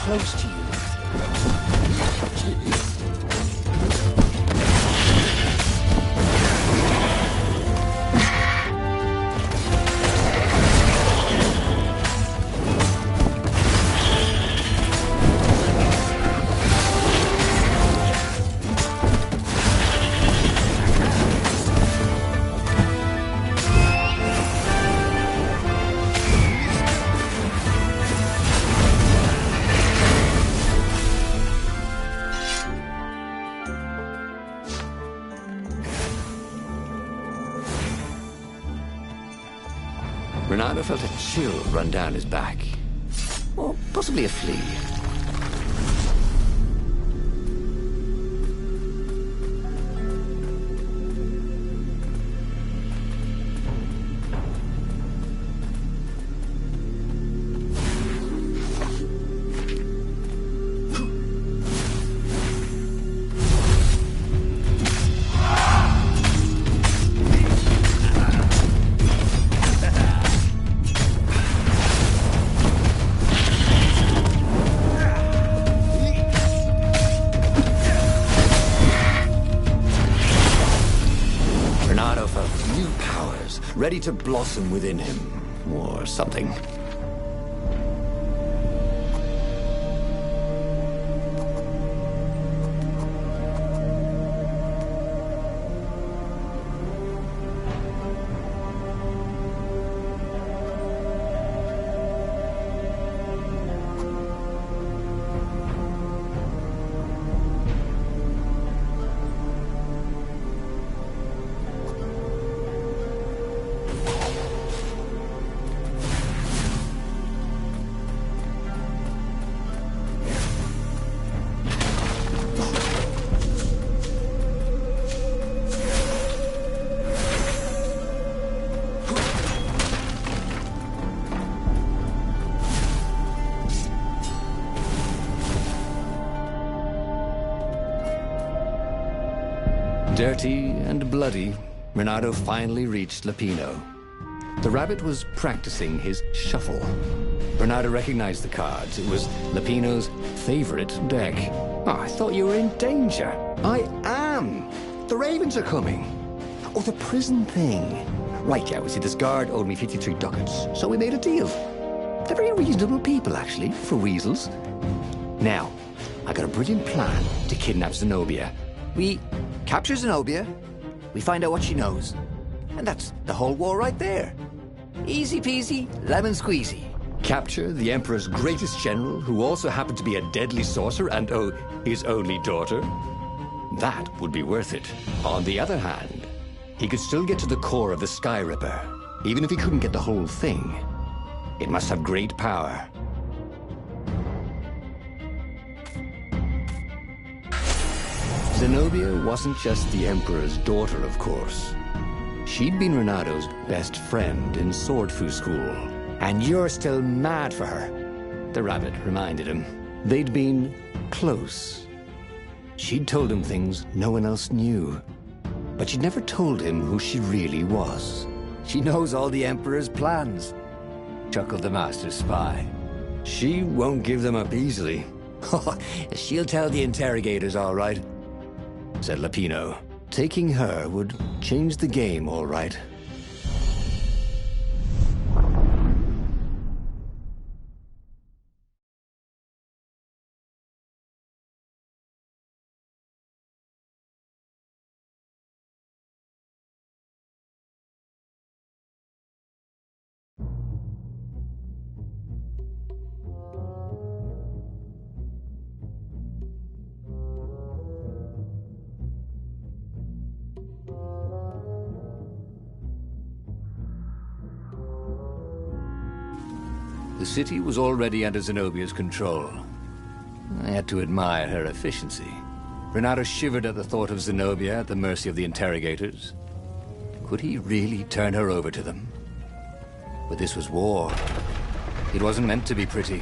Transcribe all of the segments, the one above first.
close to you. Renato felt a chill run down his back. Or possibly a flea. Ready to blossom within him, or something. Dirty and bloody, Renato finally reached Lapino. The rabbit was practicing his shuffle. Renato recognized the cards. It was Lapino's favorite deck. Oh, I thought you were in danger. I am. The ravens are coming. Oh, the prison thing. Right, yeah, see, this guard owed me 53 ducats, so we made a deal. They're very reasonable people, actually, for weasels. Now, I got a brilliant plan to kidnap Zenobia. We capture Zenobia, we find out what she knows, and that's the whole war right there. Easy peasy, lemon squeezy. Capture the Emperor's greatest general, who also happened to be a deadly sorcerer and, oh, his only daughter? That would be worth it. On the other hand, he could still get to the core of the Sky Ripper, even if he couldn't get the whole thing. It must have great power. Zenobia wasn't just the Emperor's daughter, of course. She'd been Renato's best friend in Sword Fu school. And you're still mad for her, the rabbit reminded him. They'd been close. She'd told him things no one else knew. But she'd never told him who she really was. She knows all the Emperor's plans, chuckled the master spy. She won't give them up easily. She'll tell the interrogators, all right, said Lapino. Taking her would change the game, all right. The city was already under Zenobia's control. I had to admire her efficiency. Renato shivered at the thought of Zenobia at the mercy of the interrogators. Could he really turn her over to them? But this was war. It wasn't meant to be pretty.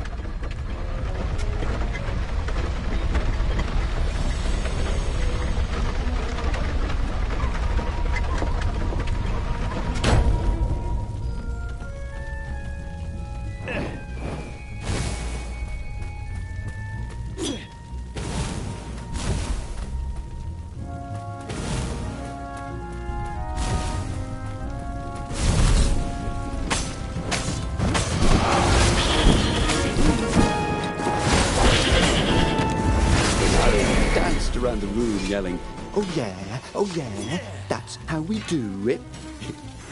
yelling, "Oh yeah, that's how we do it."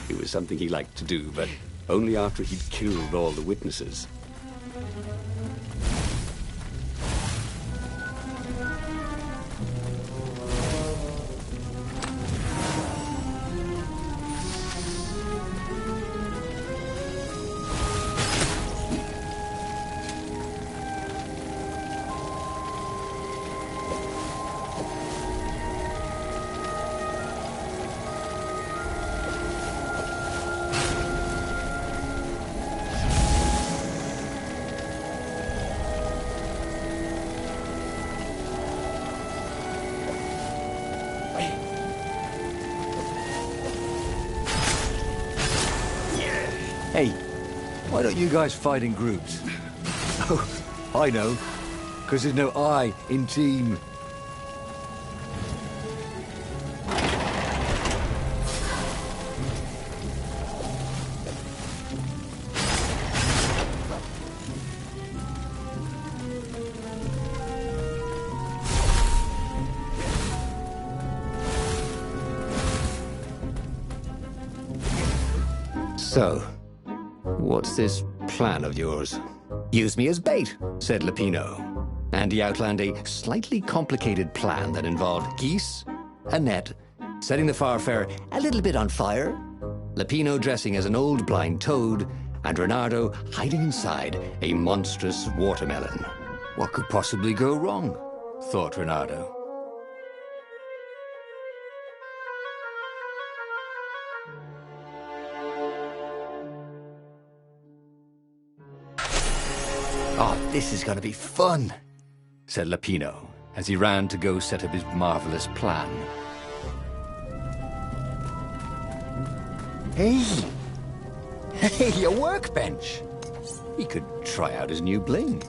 It was something he liked to do, but only after he'd killed all the witnesses. Hey, why don't you guys fight in groups? Oh, I know. Because there's no I in team. So, what's this plan of yours? Use me as bait, said Lupino. And he outlined a slightly complicated plan that involved geese, a net, setting the Farfarer a little bit on fire, Lupino dressing as an old blind toad, and Reynardo hiding inside a monstrous watermelon. What could possibly go wrong? Thought Reynardo. Oh, this is going to be fun, said Lupino, as he ran to go set up his marvelous plan. Hey, a workbench! He could try out his new bling.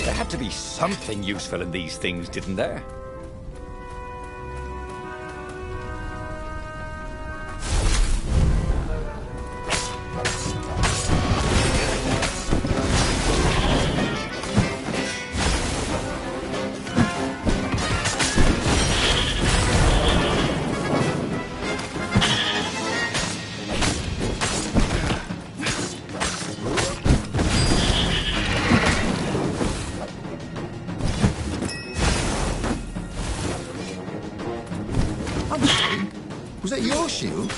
There had to be something useful in these things, didn't there? Was that your shield?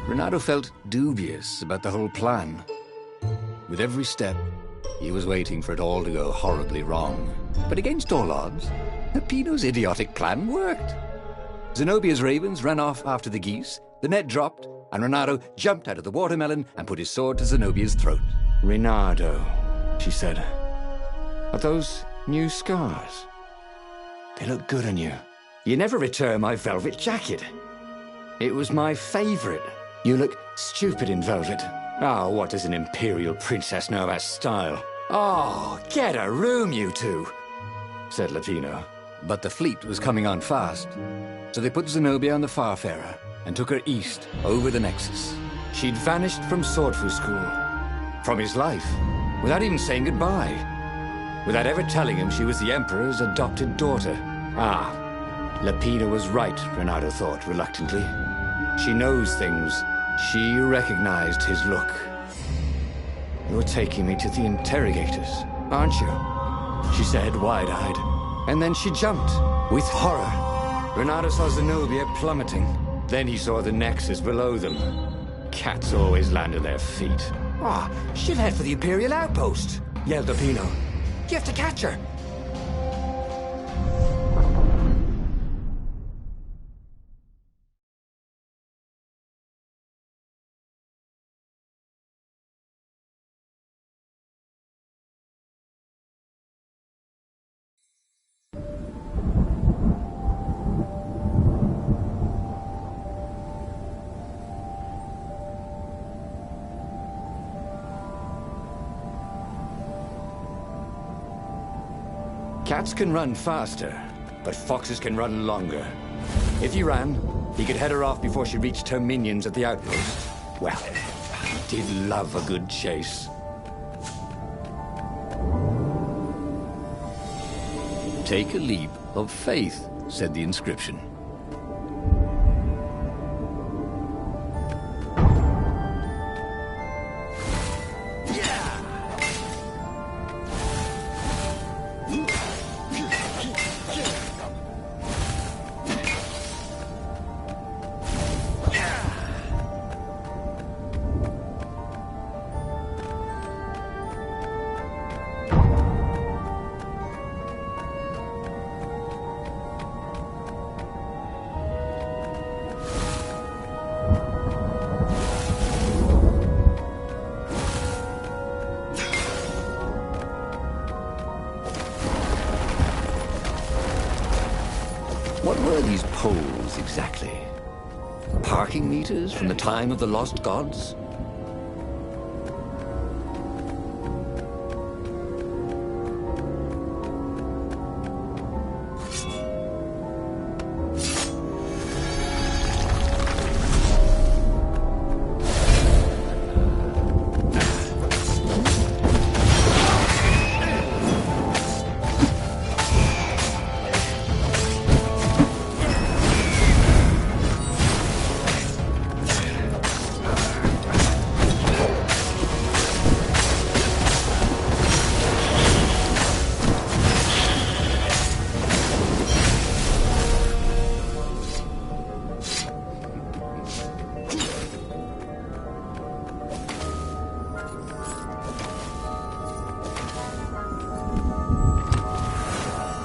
Reynardo felt dubious about the whole plan. With every step, he was waiting for it all to go horribly wrong. But against all odds, Lupino's idiotic plan worked. Zenobia's ravens ran off after the geese, the net dropped, and Reynardo jumped out of the watermelon and put his sword to Zenobia's throat. Reynardo, she said, are those new scars? They look good on you. You never returned my velvet jacket. It was my favorite. You look stupid in velvet. Oh, what does an imperial princess know about style? Oh, get a room, you two, said Lupino. But the fleet was coming on fast. So they put Zenobia on the Farfarer and took her east, over the Nexus. She'd vanished from Swordfu School, from his life, without even saying goodbye, without ever telling him she was the Emperor's adopted daughter. Ah, Lupino was right, Reynardo thought reluctantly. She knows things. She recognized his look. You're taking me to the interrogators, aren't you? She said, wide-eyed. And then she jumped. With horror, Bernardo saw Zenobia plummeting. Then he saw the Nexus below them. Cats always land on their feet. Ah, she'll head for the Imperial outpost, yelled Lupino. You have to catch her. Cats can run faster, but foxes can run longer. If he ran, he could head her off before she reached her minions at the outpost. Well, he did love a good chase. Take a leap of faith, said the inscription. What were these poles, exactly? Parking meters from the time of the lost gods?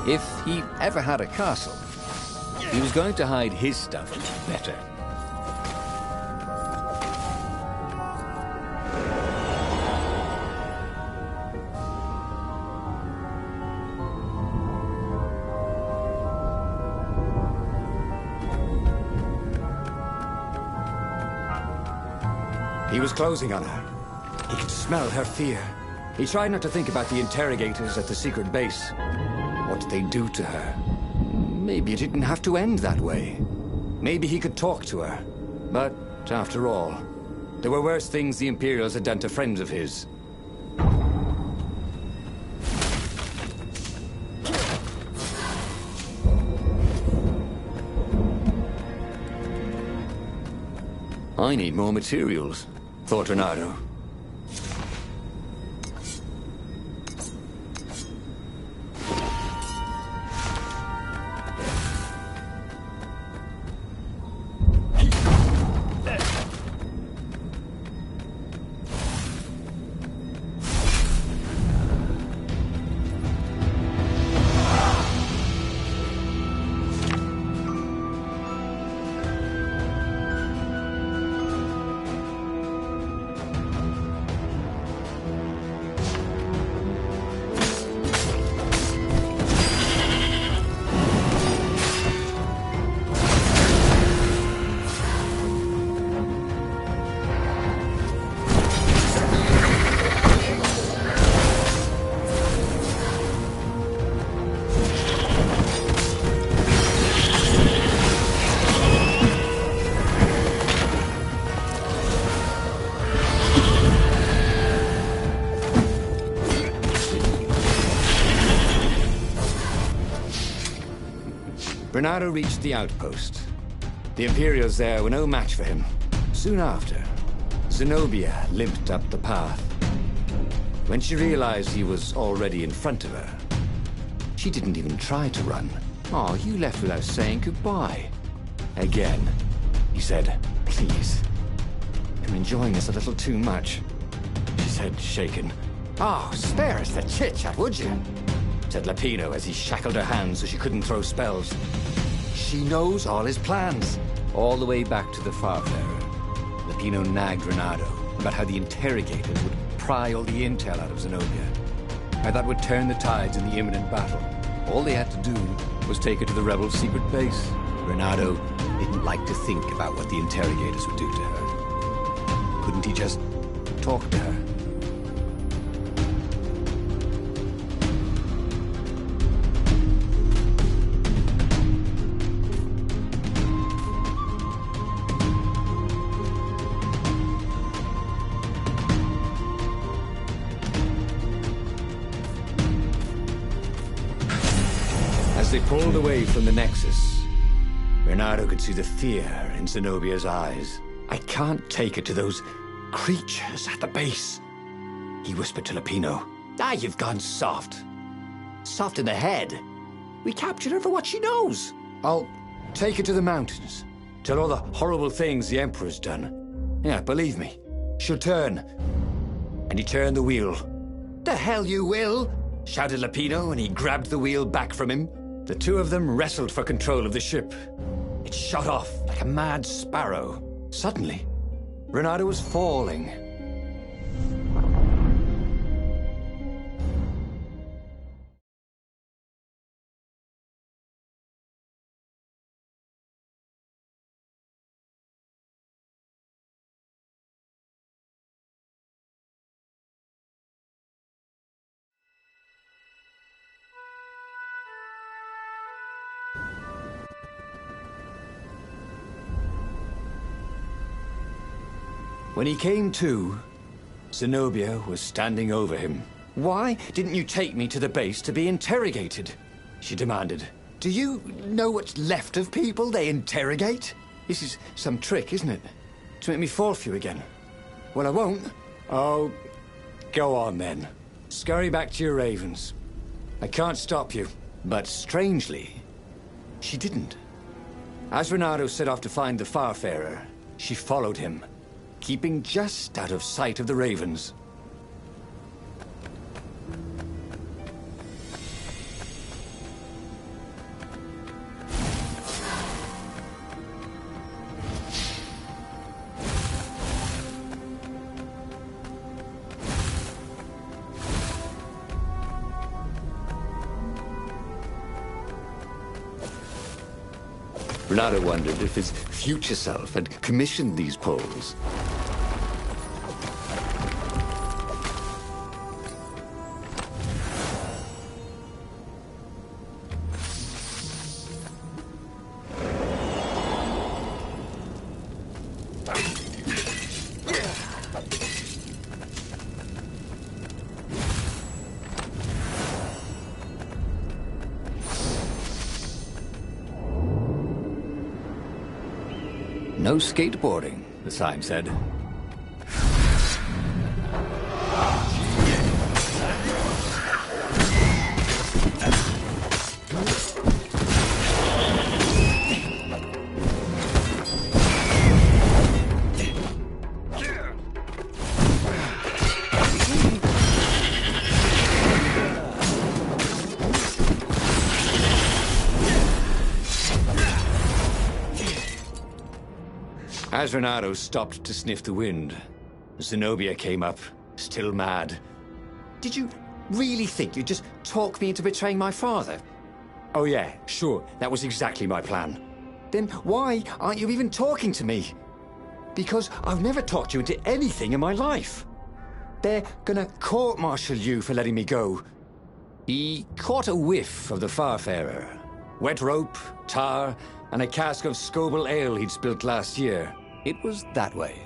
If he ever had a castle, he was going to hide his stuff better. He was closing on her. He could smell her fear. He tried not to think about the interrogators at the secret base. What did they do to her? Maybe it didn't have to end that way. Maybe he could talk to her. But, after all, there were worse things the Imperials had done to friends of his. I need more materials, thought Renato. Bernardo reached the outpost. The Imperials there were no match for him. Soon after, Zenobia limped up the path. When she realized he was already in front of her, she didn't even try to run. Oh, you left without saying goodbye. Again. He said, please. I'm enjoying this a little too much. She said, shaken. Oh, spare us the chit-chat, would you? Said Lapino as he shackled her hands so she couldn't throw spells. She knows all his plans. All the way back to the Farfarer, Lapino nagged Renato about how the interrogators would pry all the intel out of Zenobia. How that would turn the tides in the imminent battle. All they had to do was take her to the rebels' secret base. Renato didn't like to think about what the interrogators would do to her. Couldn't he just talk to her? As they pulled away from the Nexus, Renato could see the fear in Zenobia's eyes. I can't take her to those creatures at the base, he whispered to Lapino. Ah, you've gone soft. Soft in the head. We captured her for what she knows. I'll take her to the mountains. Tell all the horrible things the Emperor's done. Yeah, believe me, she'll turn. And he turned the wheel. The hell you will, shouted Lapino, and he grabbed the wheel back from him. The two of them wrestled for control of the ship. It shot off like a mad sparrow. Suddenly, Renato was falling. When he came to, Zenobia was standing over him. Why didn't you take me to the base to be interrogated? She demanded. Do you know what's left of people they interrogate? This is some trick, isn't it? To make me fall for you again. Well, I won't. Oh, go on then. Scurry back to your ravens. I can't stop you. But strangely, she didn't. As Renato set off to find the Farfarer, she followed him, keeping just out of sight of the ravens. Renato wondered if his future self had commissioned these poles. No skateboarding, the sign said. As Renato stopped to sniff the wind, Zenobia came up, still mad. Did you really think you'd just talk me into betraying my father? Oh yeah, sure, that was exactly my plan. Then why aren't you even talking to me? Because I've never talked you into anything in my life. They're gonna court-martial you for letting me go. He caught a whiff of the Farfarer. Wet rope, tar, and a cask of Scobel ale he'd spilt last year. It was that way.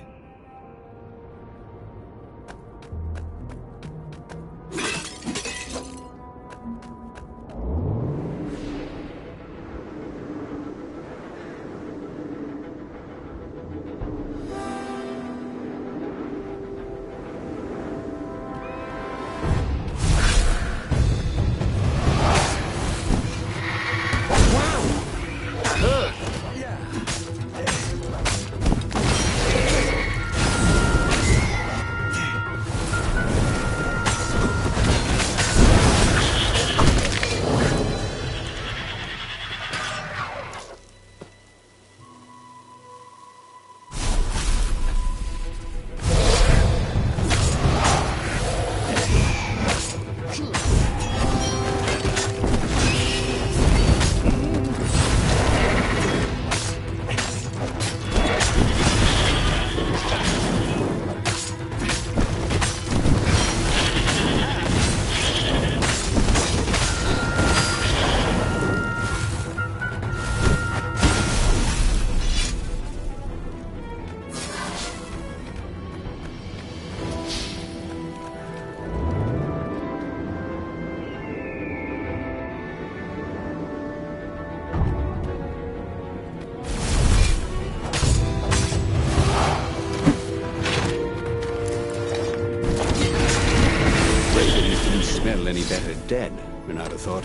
any better dead, Renato thought.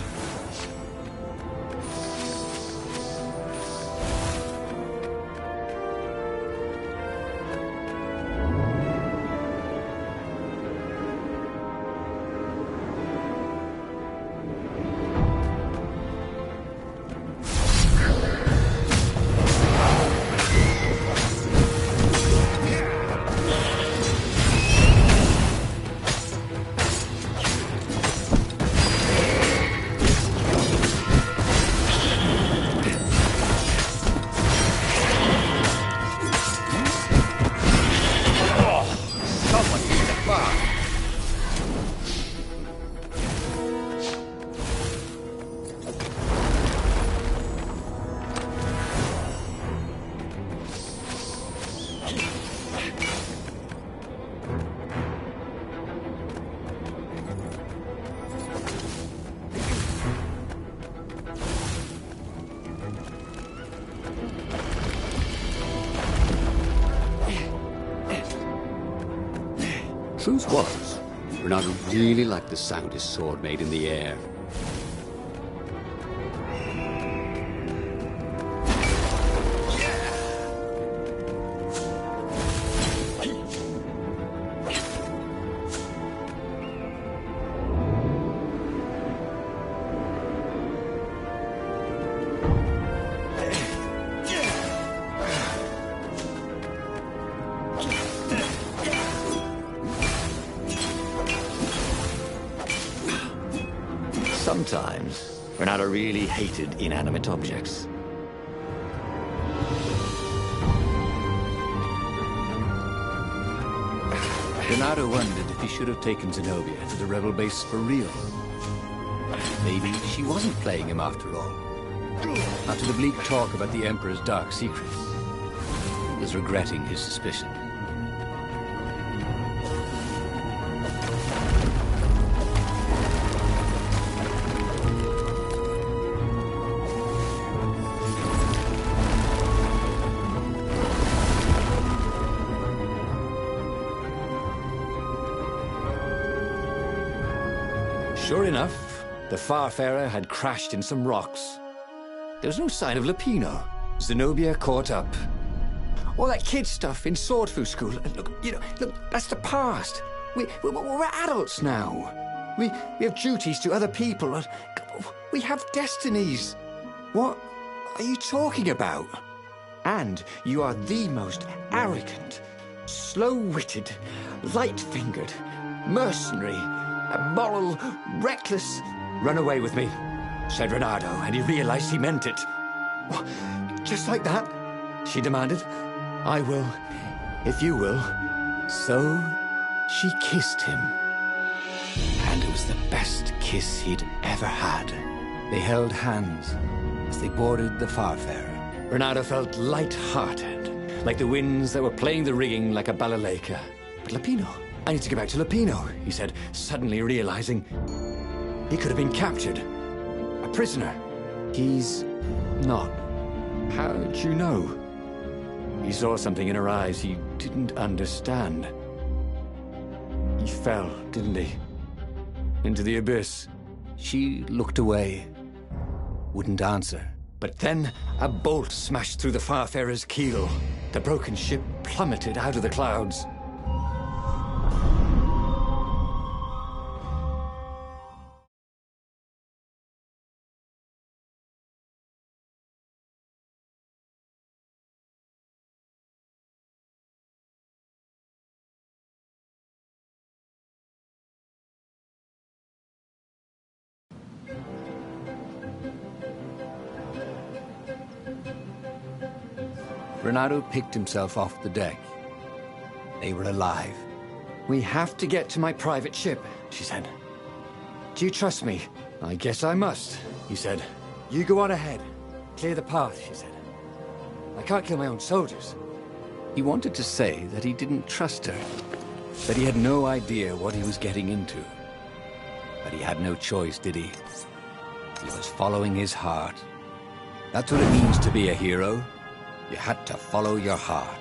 Truth was, Renato really liked the sound his sword made in the air. Sometimes, Renato really hated inanimate objects. Renato wondered if he should have taken Zenobia to the rebel base for real. Maybe she wasn't playing him after all. After the bleak talk about the Emperor's dark secret, he was regretting his suspicion. Sure enough, the Farfarer had crashed in some rocks. There was no sign of Lupino. Zenobia caught up. All that kid stuff in Swordfu School. Look, that's the past. We're adults now. We have duties to other people. We have destinies. What are you talking about? And you are the most arrogant, slow-witted, light-fingered, mercenary, immoral, reckless. Run away with me, said Renato, and he realized he meant it. What? Just like that? She demanded. I will, if you will. So she kissed him. And it was the best kiss he'd ever had. They held hands as they boarded the Farfarer. Renato felt light-hearted, like the winds that were playing the rigging like a balalaika. But Lupino, I need to get back to Lupino, he said, suddenly realizing he could have been captured. A prisoner. He's not. How'd you know? He saw something in her eyes he didn't understand. He fell, didn't he? Into the abyss. She looked away. Wouldn't answer. But then a bolt smashed through the Farfarer's keel. The broken ship plummeted out of the clouds. Renato picked himself off the deck. They were alive. We have to get to my private ship, she said. Do you trust me? I guess I must, he said. You go on ahead. Clear the path, she said. I can't kill my own soldiers. He wanted to say that he didn't trust her, that he had no idea what he was getting into. But he had no choice, did he? He was following his heart. That's what it means to be a hero. You had to follow your heart.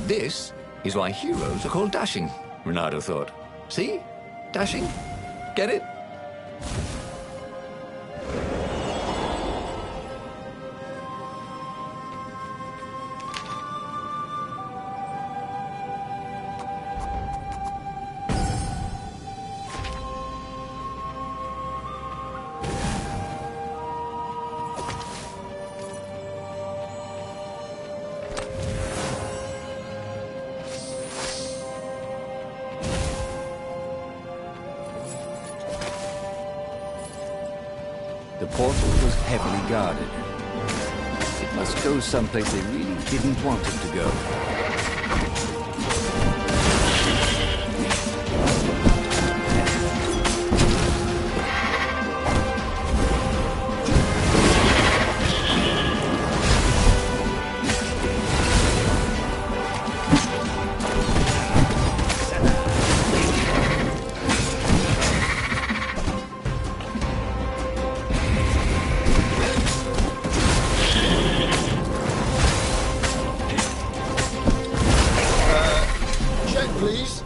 This is why heroes are called dashing, Renato thought. See? Dashing? Get it? The portal was heavily guarded. It must go someplace they really didn't want it to go. Please.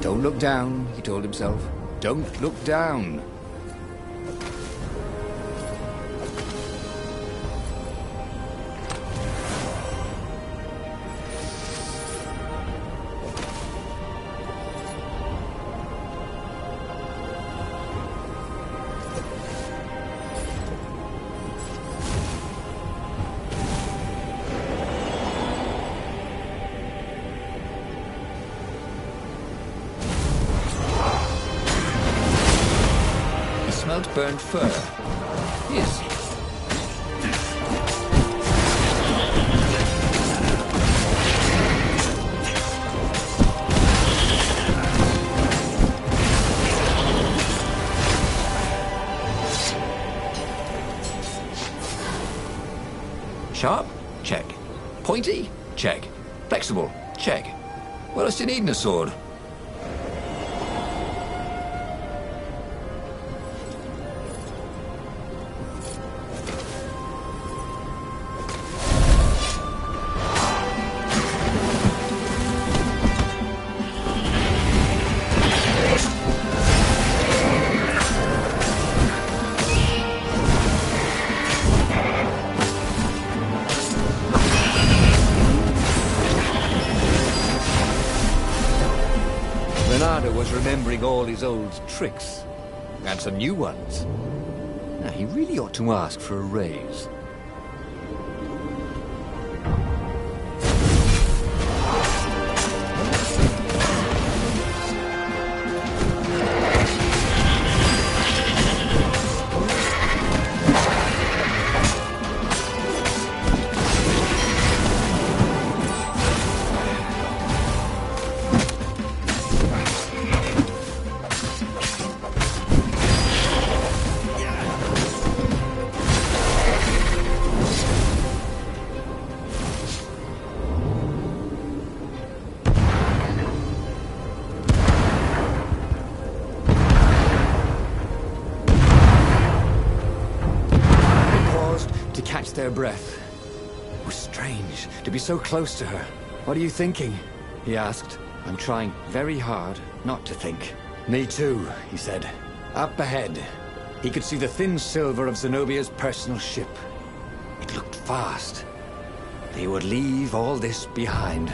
Don't look down, he told himself. Don't look down. Smelled burnt fur. Yes. Sharp? Check. Pointy? Check. Flexible? Check. What else do you need in a sword? Renato was remembering all his old tricks, and some new ones. Now, he really ought to ask for a raise. Catch their breath. It was strange to be so close to her. What are you thinking? He asked. I'm trying very hard not to think. Me too, he said. Up ahead, he could see the thin silver of Zenobia's personal ship. It looked fast. They would leave all this behind.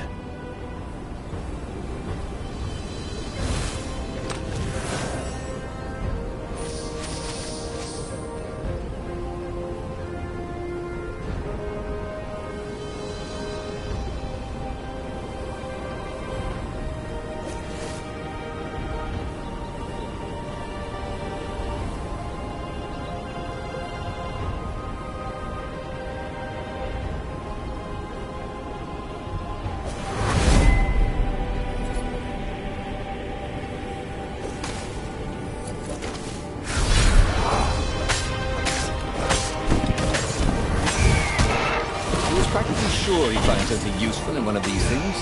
sure he'd find something useful in one of these things.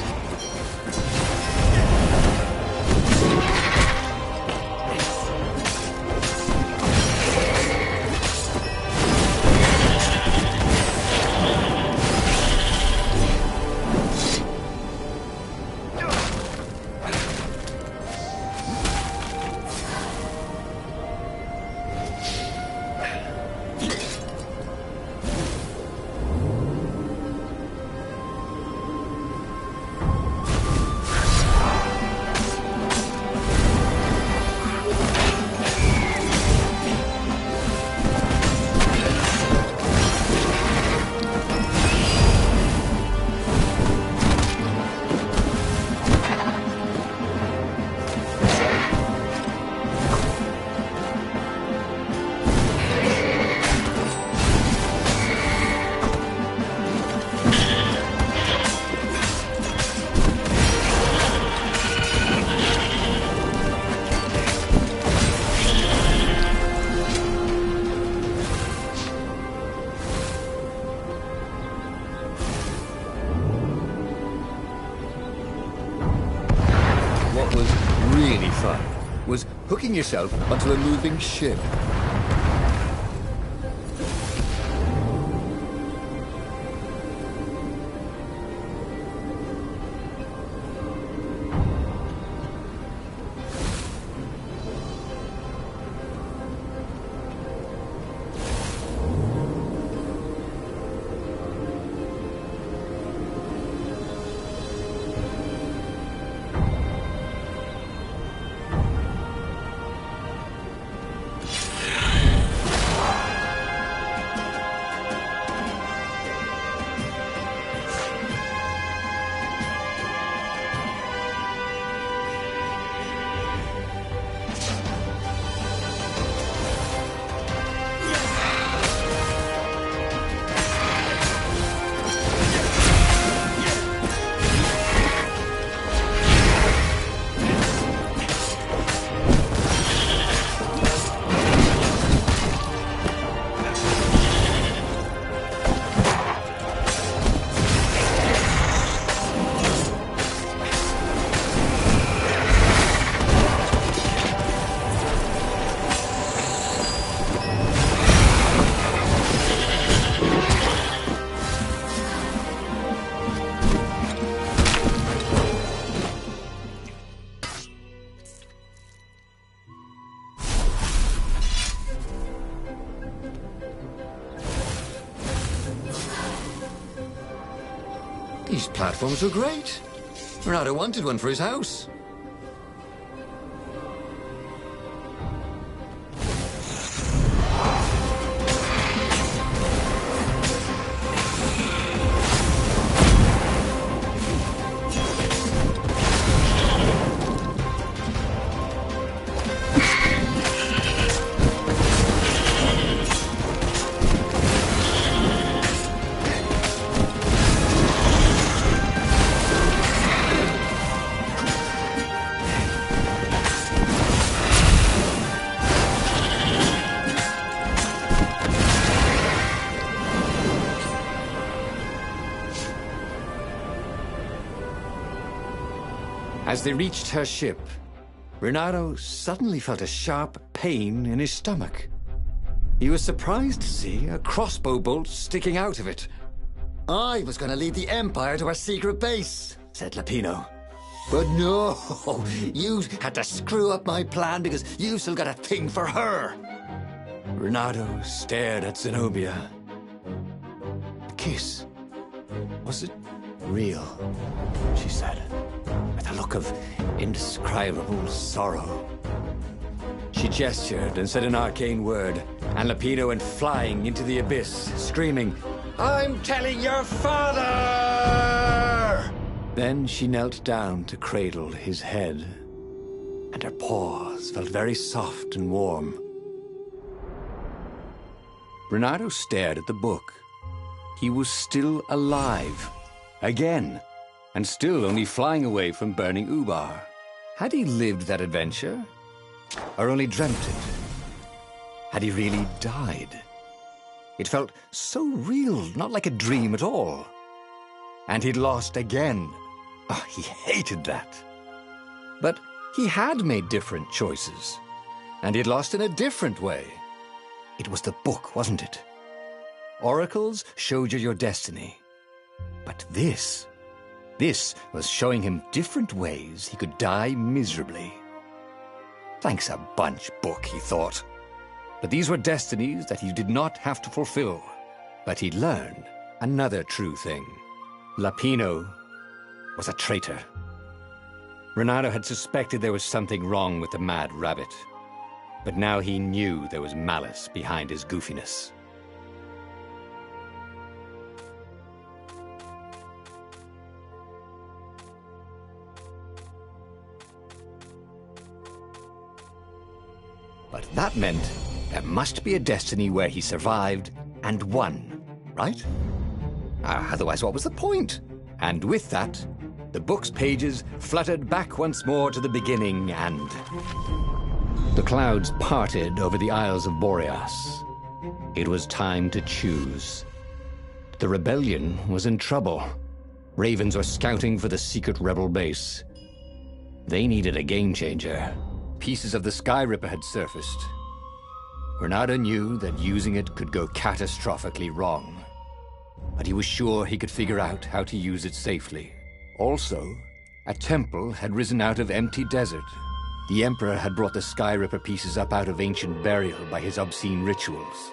What was really fun was hooking yourself onto a moving ship. These platforms were great. Renato wanted one for his house. As they reached her ship, Renato suddenly felt a sharp pain in his stomach. He was surprised to see a crossbow bolt sticking out of it. "I was going to lead the Empire to our secret base," said Lapino. "But no, you had to screw up my plan because you still got a thing for her." Renato stared at Zenobia. The kiss, was it real? She said, with a look of indescribable sorrow. She gestured and said an arcane word, and Lapino went flying into the abyss, screaming, "I'm telling your father!" Then she knelt down to cradle his head, and her paws felt very soft and warm. Renato stared at the book. He was still alive. Again. And still only flying away from burning Ubar. Had he lived that adventure? Or only dreamt it? Had he really died? It felt so real, not like a dream at all. And he'd lost again. Oh, he hated that. But he had made different choices. And he'd lost in a different way. It was the book, wasn't it? Oracles showed you your destiny. But this was showing him different ways he could die miserably. Thanks a bunch, book, he thought. But these were destinies that he did not have to fulfill. But he learned another true thing. Lapino was a traitor. Renato had suspected there was something wrong with the Mad Rabbit. But now he knew there was malice behind his goofiness. But that meant there must be a destiny where he survived and won, right? Otherwise, what was the point? And with that, the book's pages fluttered back once more to the beginning, and the clouds parted over the Isles of Boreas. It was time to choose. The rebellion was in trouble. Ravens were scouting for the secret rebel base. They needed a game changer. Pieces of the Sky Ripper had surfaced. Renato knew that using it could go catastrophically wrong. But he was sure he could figure out how to use it safely. Also, a temple had risen out of empty desert. The Emperor had brought the Sky Ripper pieces up out of ancient burial by his obscene rituals.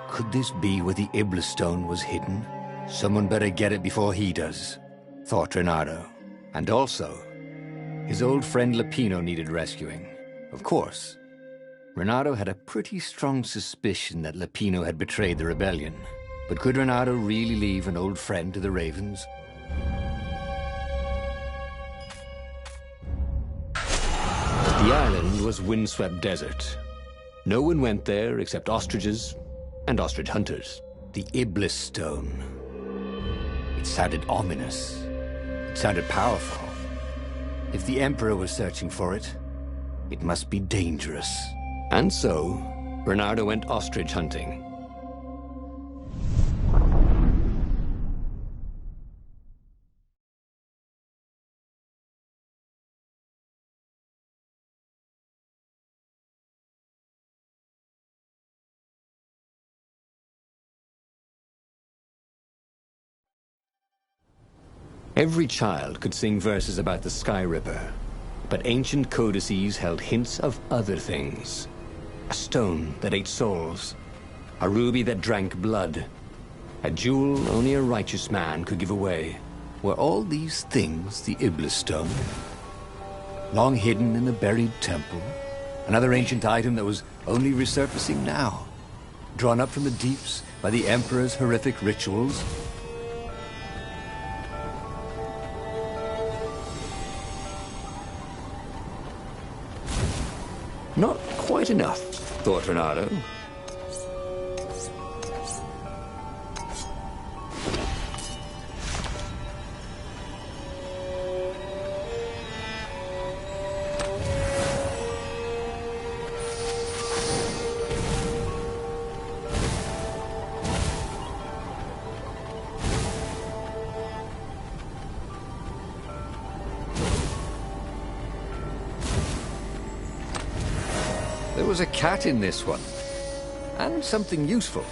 Could this be where the Iblis stone was hidden? Someone better get it before he does, thought Renato. And also, his old friend Lapino needed rescuing. Of course, Renato had a pretty strong suspicion that Lapino had betrayed the rebellion. But could Renato really leave an old friend to the Ravens? The island was windswept desert. No one went there except ostriches and ostrich hunters. The Iblis stone. It sounded ominous. It sounded powerful. If the Emperor was searching for it, it must be dangerous. And so, Bernardo went ostrich hunting. Every child could sing verses about the Sky Ripper, but ancient codices held hints of other things. A stone that ate souls, a ruby that drank blood, a jewel only a righteous man could give away. Were all these things the Iblis stone? Long hidden in a buried temple, another ancient item that was only resurfacing now, drawn up from the deeps by the Emperor's horrific rituals? Not quite enough, thought Renato. There was a cat in this one, and something useful.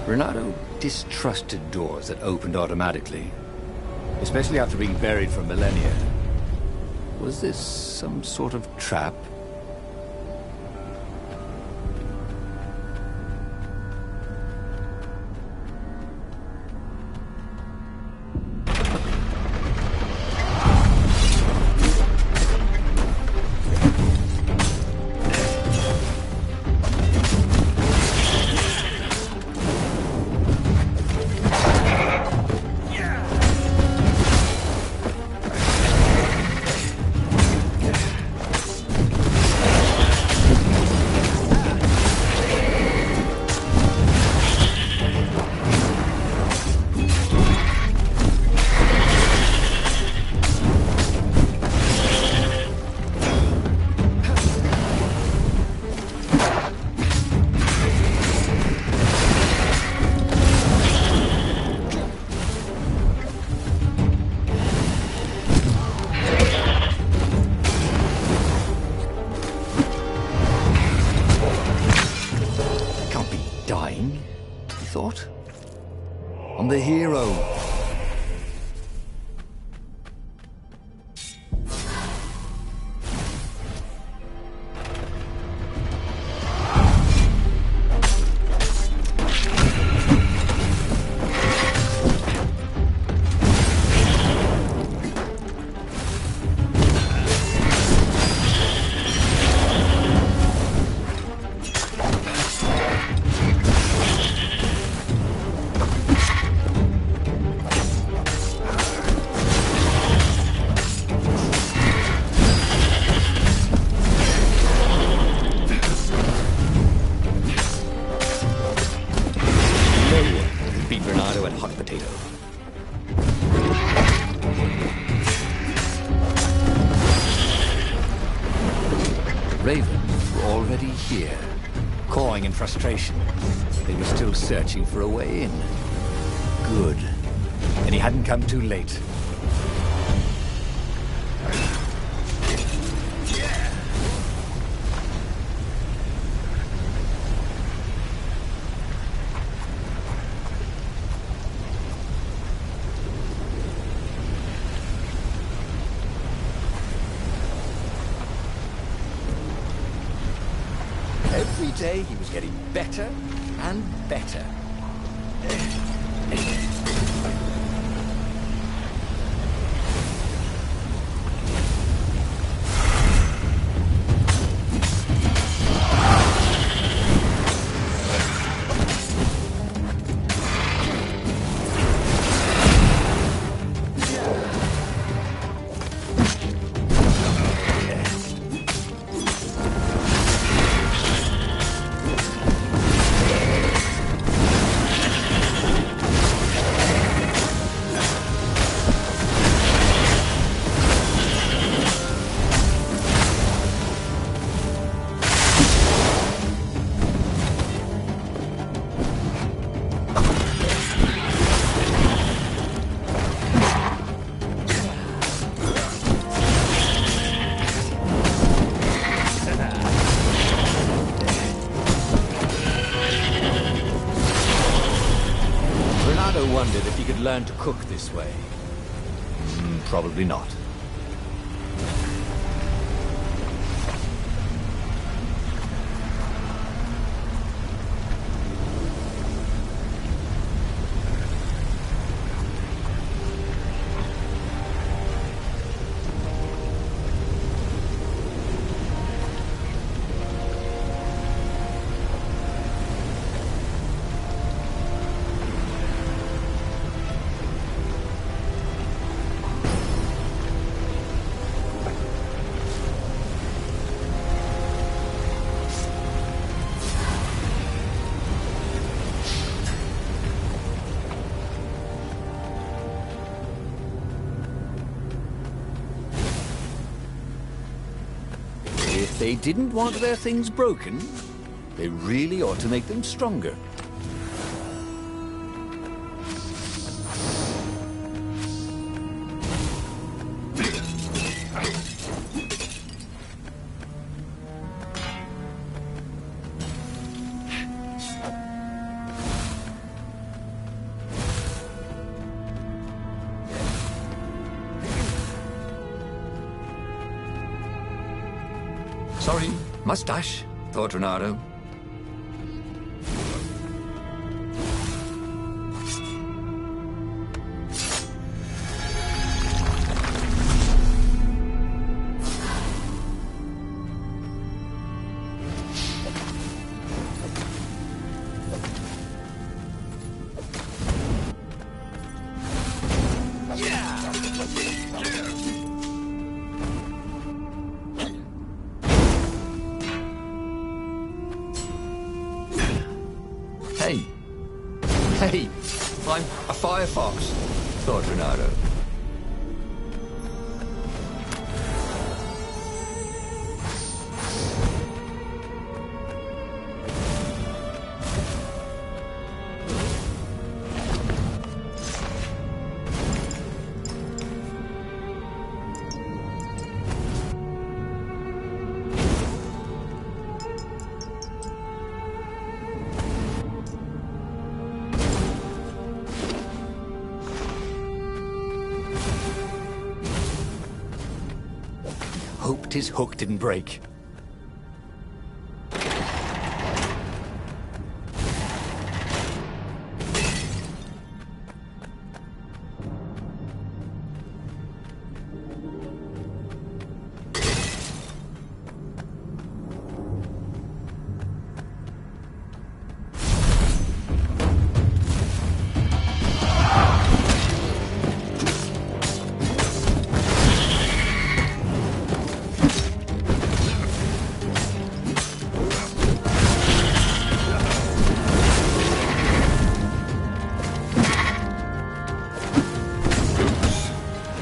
Renato distrusted doors that opened automatically, especially after being buried for millennia. Was this some sort of trap? the hero. Ravens were already here, cawing in frustration. They were still searching for a way in. Good. And he hadn't come too late. Every day he was getting better and better. Wondered if he could learn to cook this way. Probably not. If they didn't want their things broken, they really ought to make them stronger. Sorry, mustache, thought Renato. Hey, I'm a firefox, thought Renato. hoped his hook didn't break.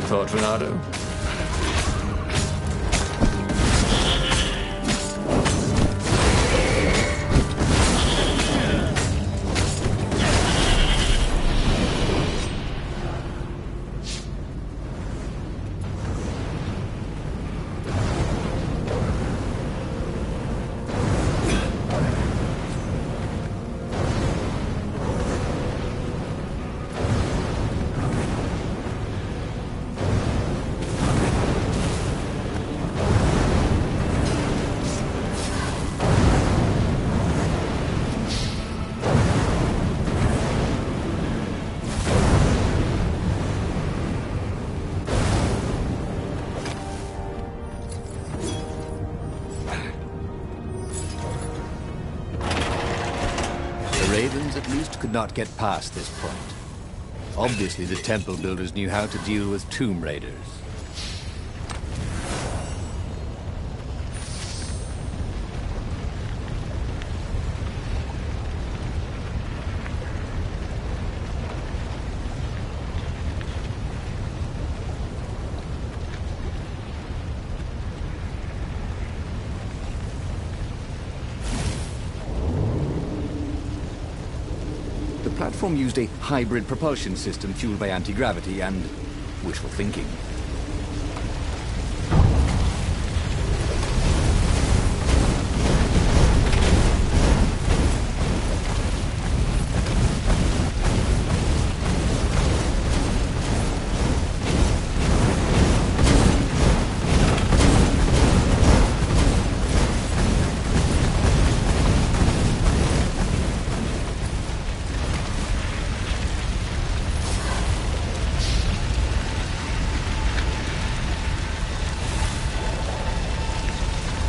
Thought, Renato? Ravens at least could not get past this point. Obviously, the temple builders knew how to deal with tomb raiders. The platform used a hybrid propulsion system fueled by anti-gravity and wishful thinking.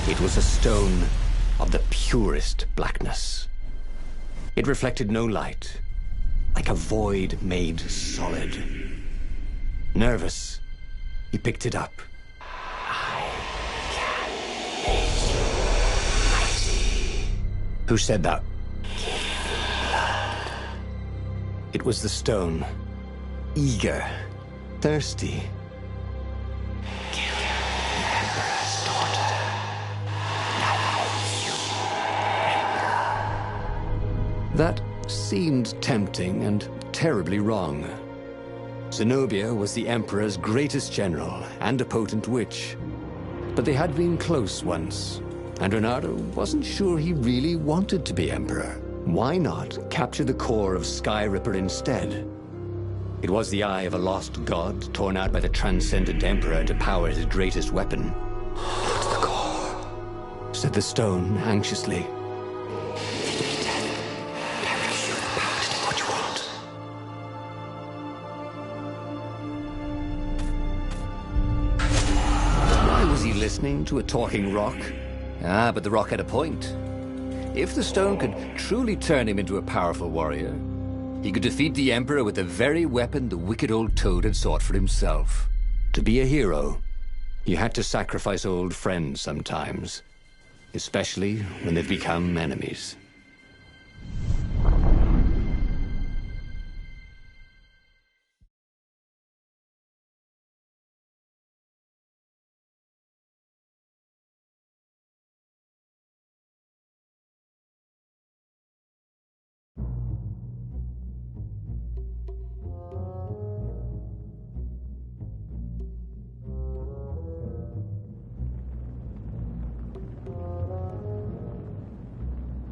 It was a stone of the purest blackness. It reflected no light, like a void made solid. Nervous, he picked it up. I can make you mighty. Who said that? It was the stone. Eager, thirsty. That seemed tempting and terribly wrong. Zenobia was the Emperor's greatest general and a potent witch. But they had been close once, and Renato wasn't sure he really wanted to be Emperor. Why not capture the core of Skyripper instead? It was the eye of a lost god torn out by the transcendent Emperor to power his greatest weapon. "What's the core?" said the stone anxiously. Listening to a talking rock? But the rock had a point. If the stone could truly turn him into a powerful warrior, he could defeat the Emperor with the very weapon the wicked old toad had sought for himself. To be a hero, you had to sacrifice old friends sometimes, especially when they've become enemies.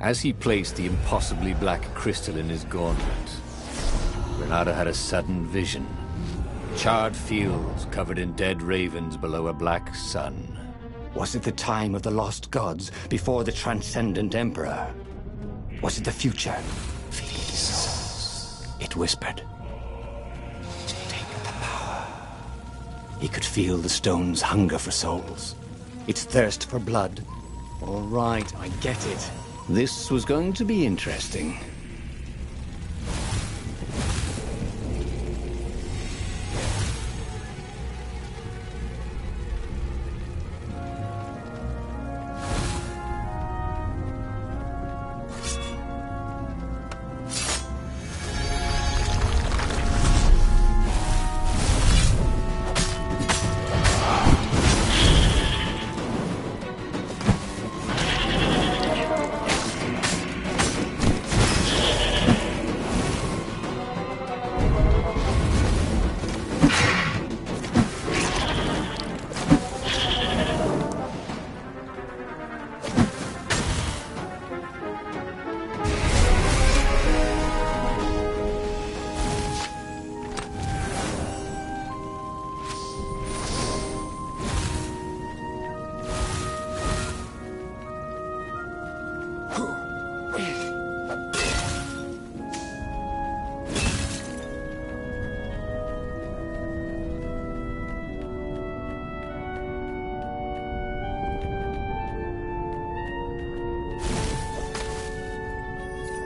As he placed the impossibly black crystal in his gauntlet, Renato had a sudden vision. Charred fields covered in dead ravens below a black sun. Was it the time of the lost gods before the transcendent emperor? Was it the future? Please, it whispered. Take the power. He could feel the stone's hunger for souls, its thirst for blood. All right, I get it. This was going to be interesting.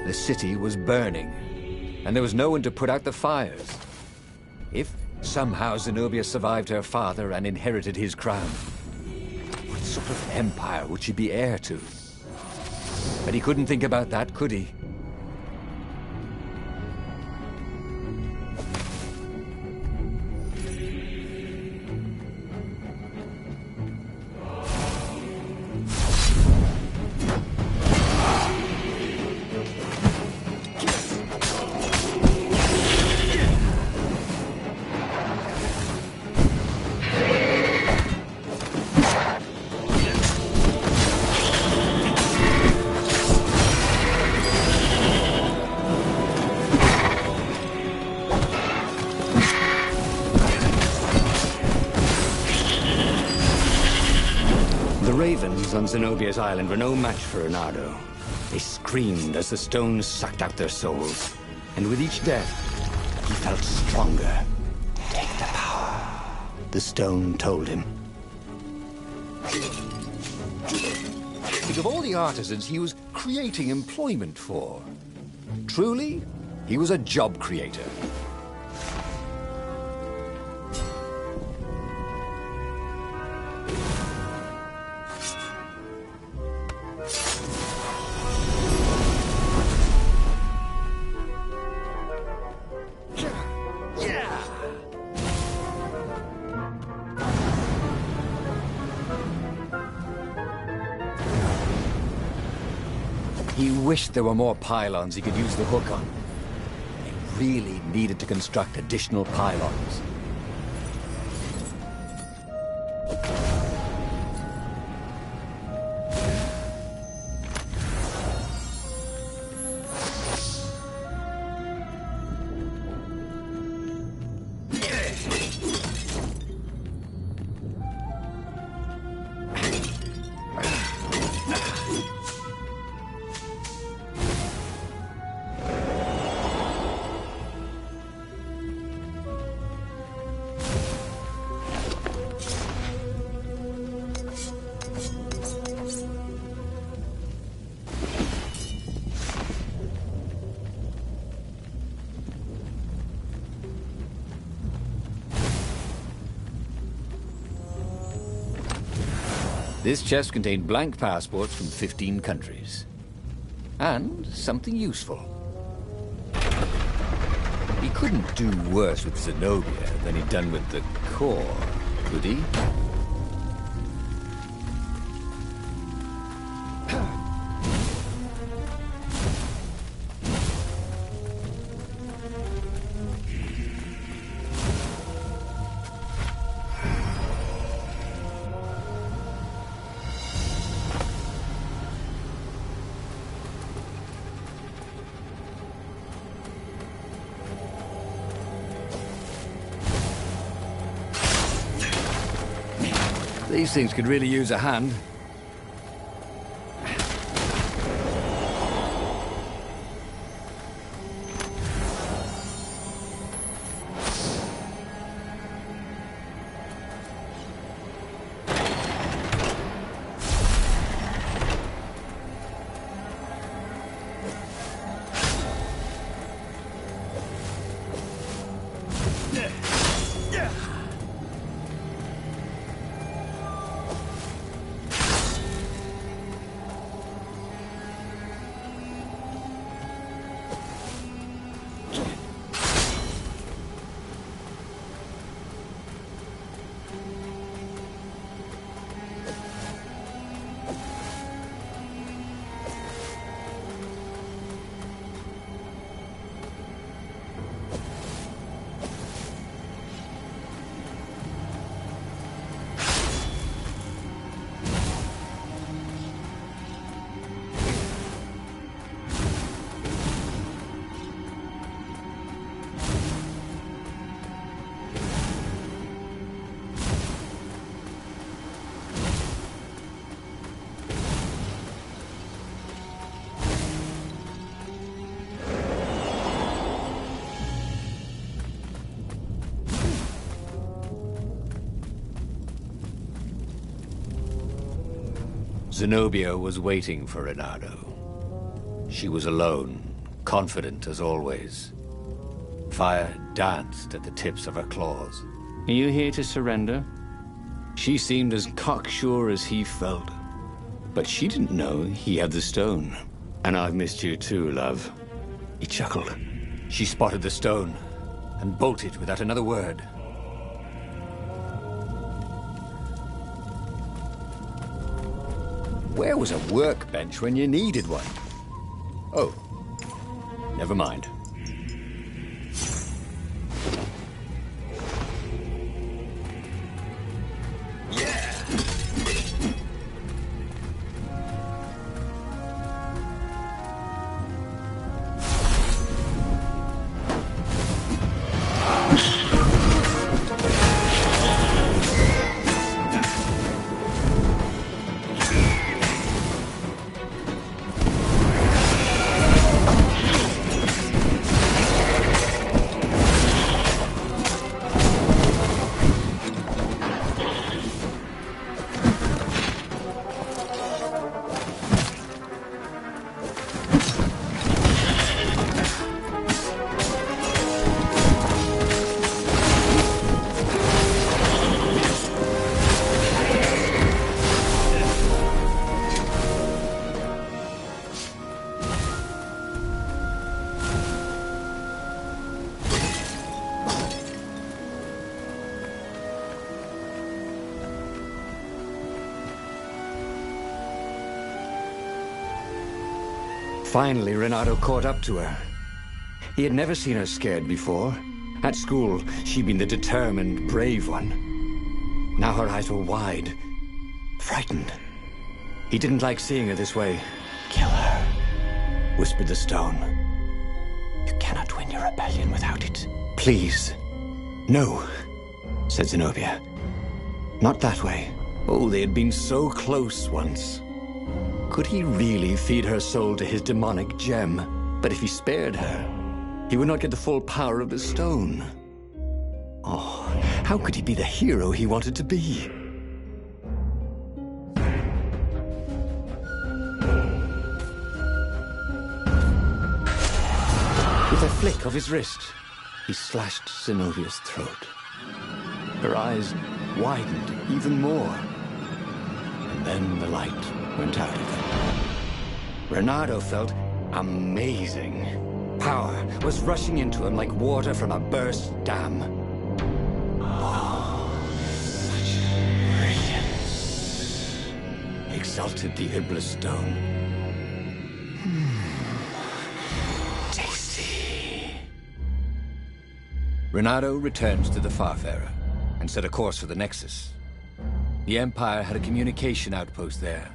The city was burning, and there was no one to put out the fires. If somehow Zenobia survived her father and inherited his crown, what sort of empire would she be heir to? But he couldn't think about that, could he? Ravens on Zenobia's island were no match for Reynardo. They screamed as the stones sucked out their souls. And with each death, he felt stronger. Take the power, the stone told him. Think of all the artisans he was creating employment for. Truly, he was a job creator. He wished there were more pylons he could use the hook on. He really needed to construct additional pylons. This chest contained blank passports from 15 countries. And something useful. He couldn't do worse with Zenobia than he'd done with the core, could he? These things could really use a hand. Zenobia was waiting for Renato. She was alone, confident as always. Fire danced at the tips of her claws. Are you here to surrender? She seemed as cocksure as he felt. But she didn't know he had the stone. And I've missed you too, love. He chuckled. She spotted the stone and bolted without another word. Where was a workbench when you needed one? Oh, never mind. Finally, Renato caught up to her. He had never seen her scared before. At school, she'd been the determined, brave one. Now her eyes were wide, frightened. He didn't like seeing her this way. "Kill her," whispered the stone. "You cannot win your rebellion without it. Please." "No," said Zenobia. "Not that way." Oh, they had been so close once. Could he really feed her soul to his demonic gem? But if he spared her, he would not get the full power of the stone. Oh, how could he be the hero he wanted to be? With a flick of his wrist, he slashed Zenobia's throat. Her eyes widened even more. And then the light went out again. Renato felt amazing. Power was rushing into him like water from a burst dam. Oh, such brilliance, exulted the Iblis stone. Tasty. Renato returned to the Farfarer and set a course for the Nexus. The Empire had a communication outpost there.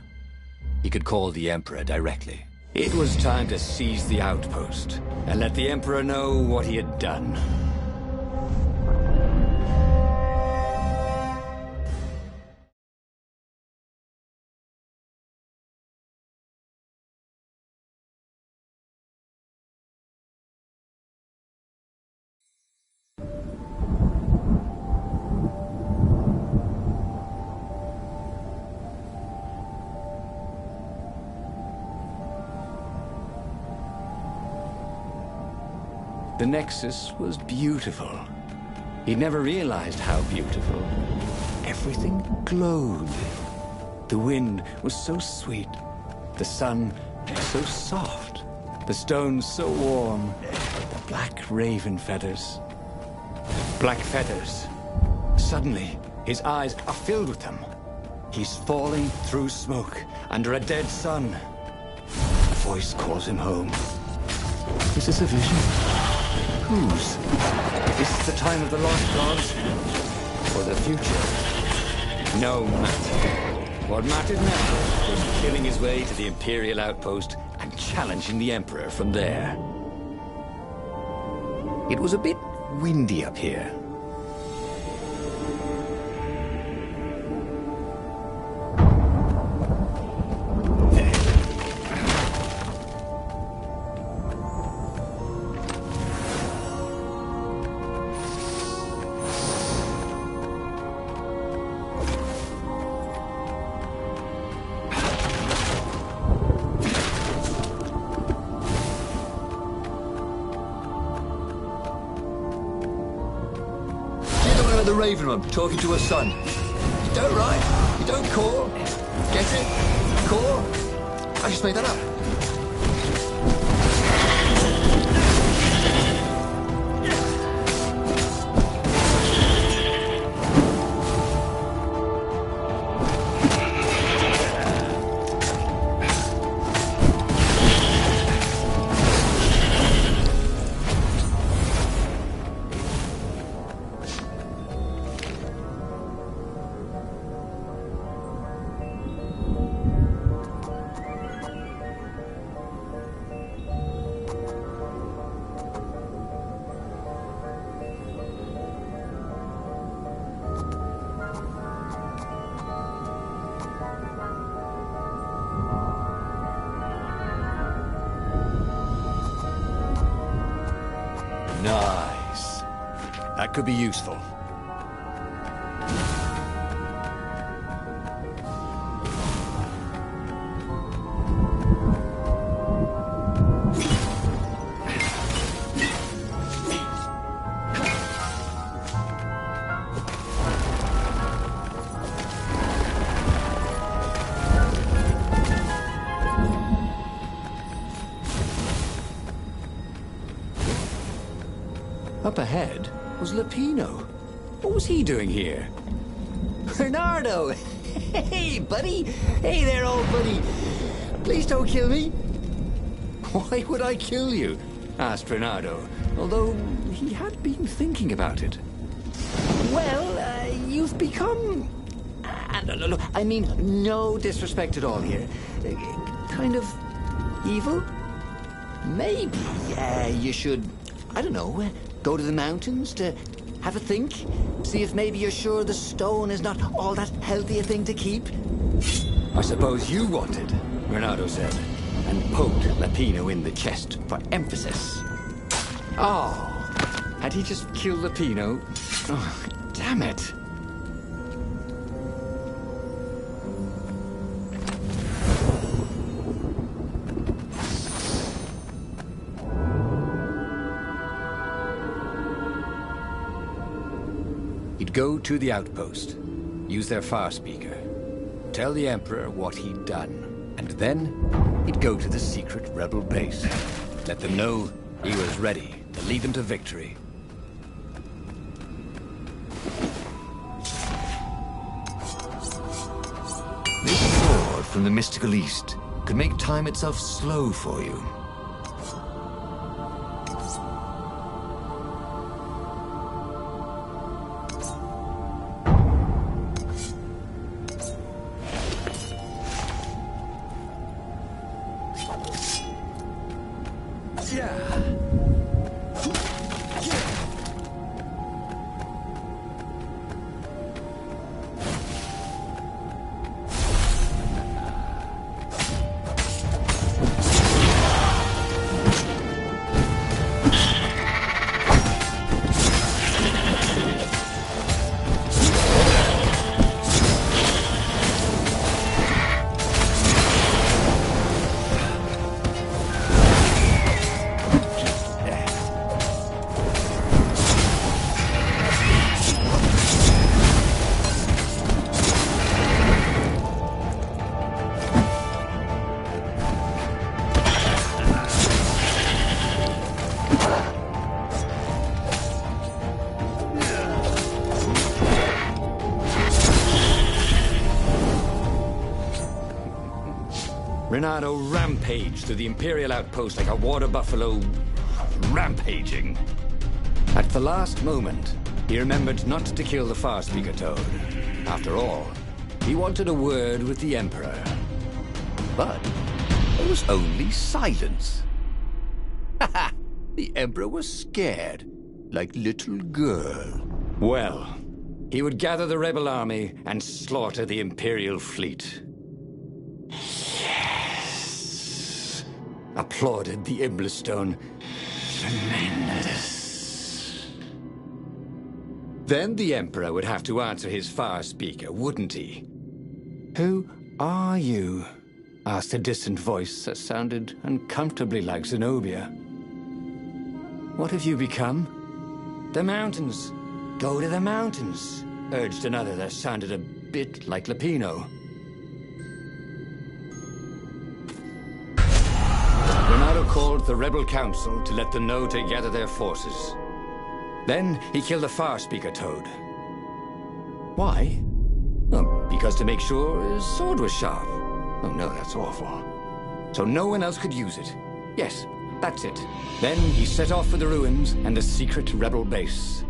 He could call the Emperor directly. It was time to seize the outpost and let the Emperor know what he had done. Nexus was beautiful. He'd never realized how beautiful. Everything glowed. The wind was so sweet. The sun was so soft. The stones so warm. The black raven feathers. Black feathers. Suddenly, his eyes are filled with them. He's falling through smoke, under a dead sun. A voice calls him home. Is this a vision? Whose? Is this the time of the lost gods? Or the future? No matter. What mattered now was killing his way to the Imperial outpost and challenging the Emperor from there. It was a bit windy up here. The Raven One talking to her son. You don't write. You don't call. Get it? Call? I just made that up. Nice. That could be useful. Up ahead was Lapino. What was he doing here? Bernardo! Hey, buddy! Hey there, old buddy! Please don't kill me! Why would I kill you? Asked Bernardo, although he had been thinking about it. Well, you've become... look, I mean, no disrespect at all here. Kind of evil? Maybe you should, I don't know, go to the mountains to have a think? See if maybe you're sure the stone is not all that healthy a thing to keep? I suppose you wanted, Bernardo said, and poked Lapino in the chest for emphasis. Oh, had he just killed Lapino? Oh, damn it. He'd go to the outpost, use their far speaker, tell the Emperor what he'd done, and then he'd go to the secret rebel base, let them know he was ready to lead them to victory. This sword from the mystical East could make time itself slow for you. Renato rampaged through the Imperial outpost like a water buffalo rampaging. At the last moment, he remembered not to kill the Farspeaker Toad. After all, he wanted a word with the Emperor. But there was only silence. Ha! The Emperor was scared, like little girl. Well, he would gather the rebel army and slaughter the Imperial fleet. Yes! Applauded the Iblestone. Tremendous. Then the Emperor would have to answer his Farspeaker, wouldn't he? Who are you? Asked a distant voice that sounded uncomfortably like Zenobia. What have you become? The mountains. Go to the mountains, urged another that sounded a bit like Lupino. Renato called the rebel council to let them know to gather their forces. Then he killed the Farspeaker Toad. Why? Oh, because to make sure his sword was sharp. Oh no, that's awful. So no one else could use it. Yes, that's it. Then he set off for the ruins and the secret rebel base.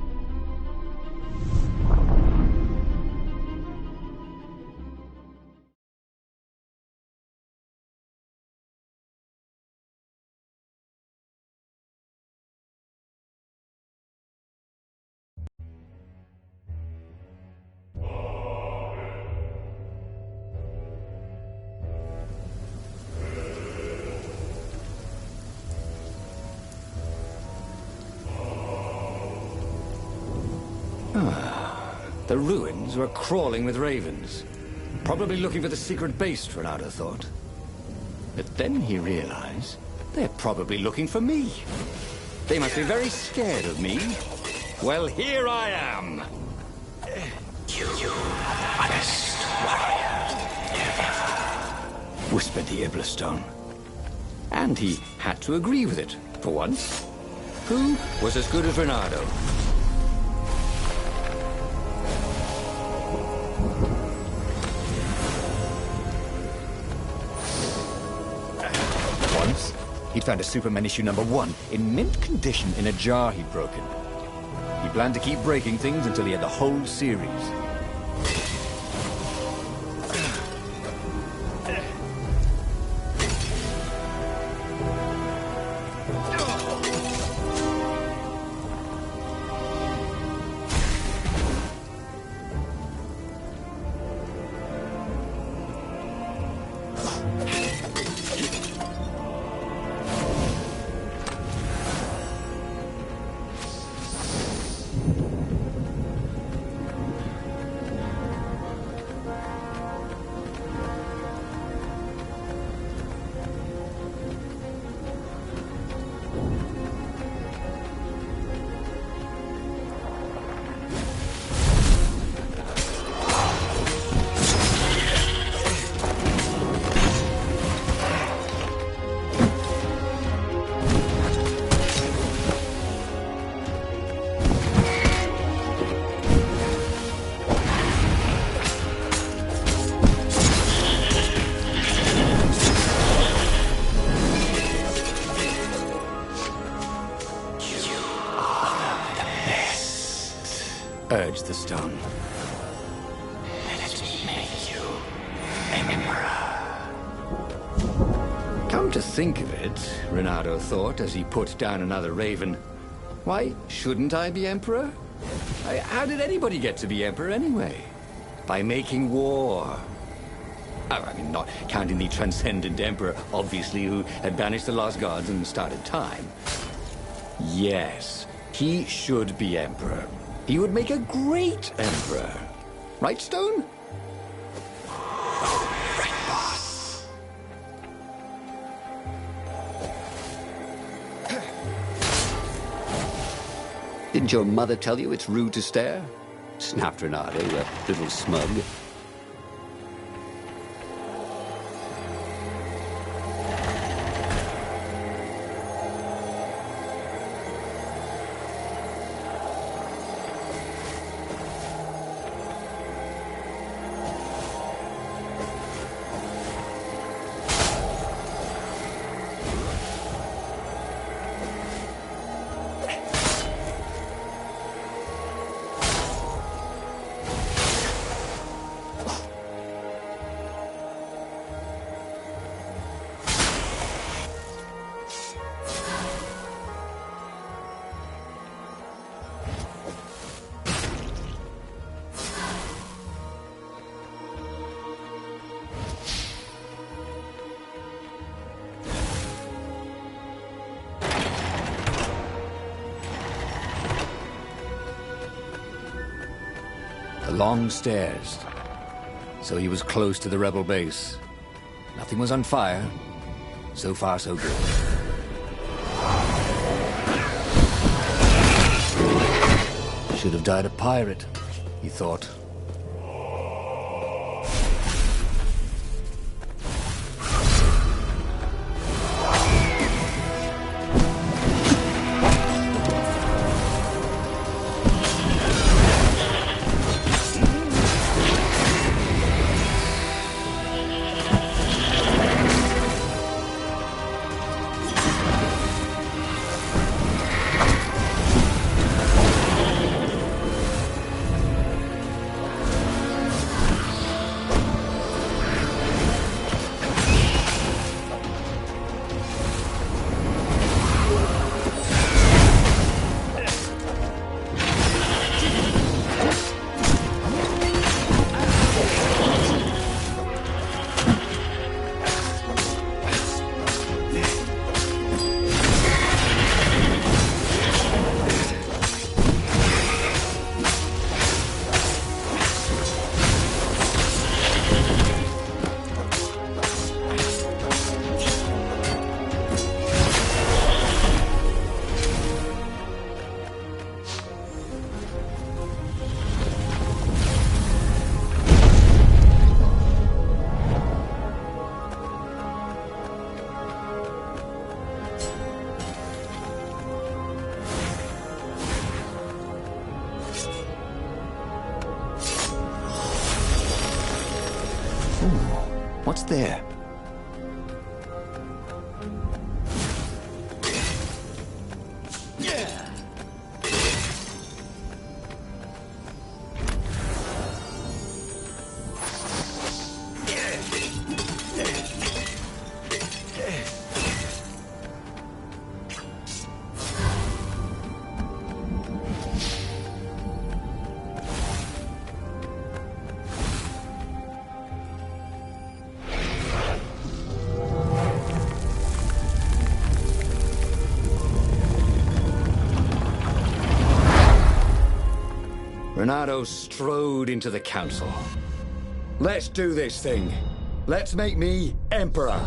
The ruins were crawling with ravens. Probably looking for the secret base, Renato thought. But then he realized they're probably looking for me. They must be very scared of me. Well, here I am. You are the honest warrior ever, whispered the Iblestone. And he had to agree with it, for once. Who was as good as Renato? He'd found a Superman issue #1 in mint condition in a jar he'd broken. He planned to keep breaking things until he had the whole series. Urged the stone. Let it make you Emperor. Come to think of it, Renato thought as he put down another raven, why shouldn't I be Emperor? How did anybody get to be Emperor anyway? By making war. I mean, not counting the transcendent Emperor, obviously, who had banished the lost gods and started time. Yes, he should be Emperor. He would make a great Emperor. Right, Stone? Right, boss. Didn't your mother tell you it's rude to stare? Snapped Renato, a little smug. The long stairs. So he was close to the rebel base. Nothing was on fire. So far, so good. Should have died a pirate, he thought. What's there? Renato strode into the council. Let's do this thing. Let's make me emperor.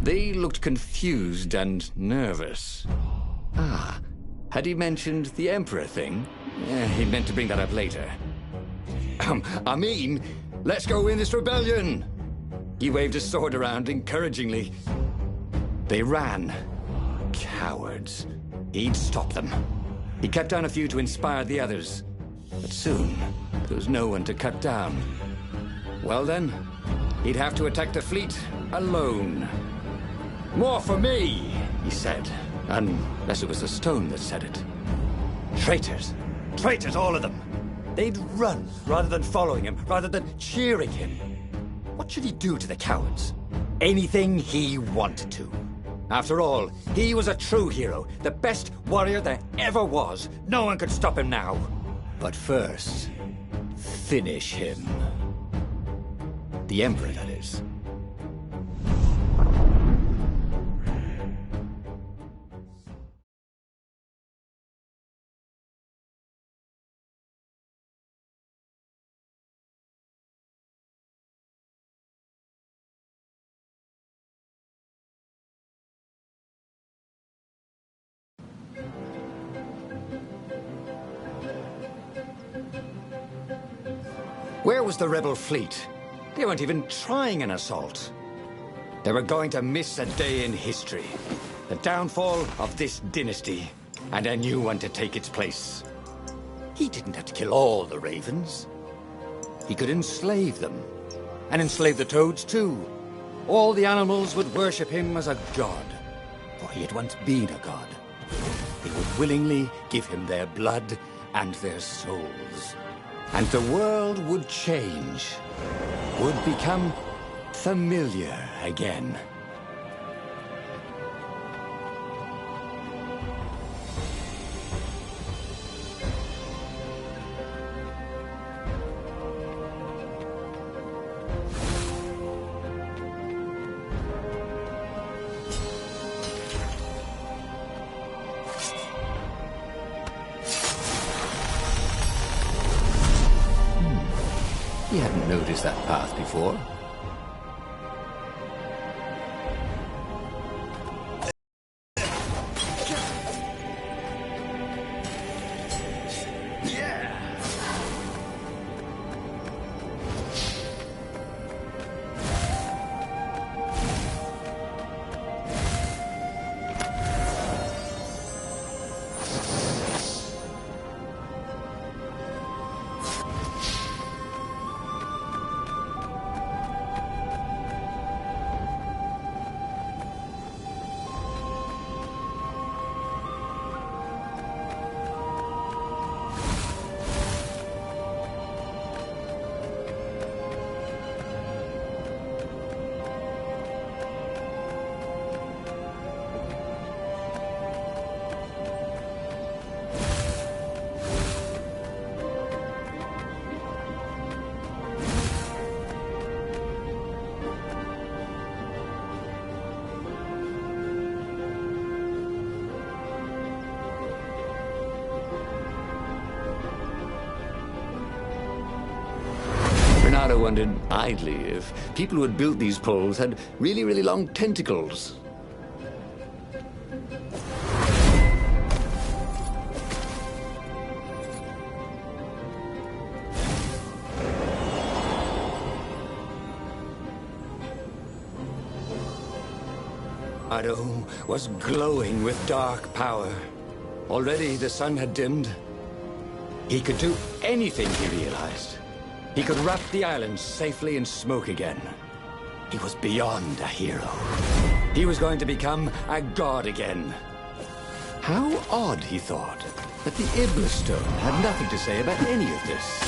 They looked confused and nervous. Ah, had he mentioned the emperor thing? He meant to bring that up later. I mean, let's go win this rebellion. He waved his sword around encouragingly. They ran. Cowards. He'd stop them. He cut down a few to inspire the others. But soon, there was no one to cut down. Well then, he'd have to attack the fleet alone. More for me, he said. Unless it was the stone that said it. Traitors. Traitors, all of them. They'd run rather than following him, rather than cheering him. What should he do to the cowards? Anything he wanted to. After all, he was a true hero, the best warrior there ever was. No one could stop him now. But first, finish him. The Emperor, that is. Where was the rebel fleet? They weren't even trying an assault. They were going to miss a day in history. The downfall of this dynasty, and a new one to take its place. He didn't have to kill all the ravens. He could enslave them. And enslave the toads, too. All the animals would worship him as a god. For he had once been a god. They would willingly give him their blood and their souls. And the world would change, would become familiar again. He hadn't noticed that path before. Bernardo wondered idly if people who had built these poles had really, really long tentacles. Bernardo was glowing with dark power. Already the sun had dimmed. He could do anything, he realized. He could wrap the island safely in smoke again. He was beyond a hero. He was going to become a god again. How odd, he thought, that the Iblis Stone had nothing to say about any of this.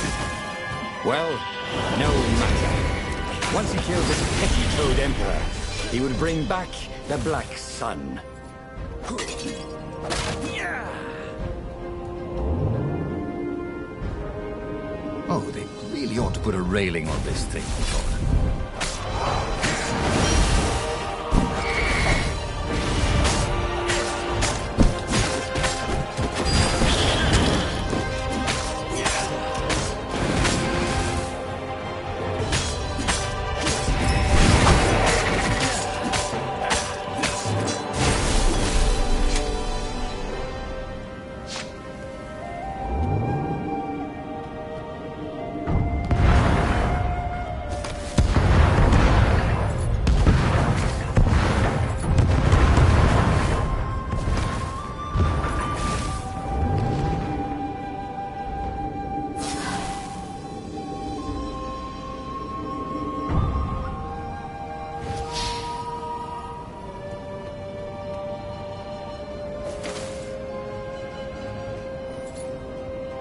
Well, no matter. Once he killed this petty toad emperor, he would bring back the Black Sun. Oh, they really ought to put a railing on this thing, he thought.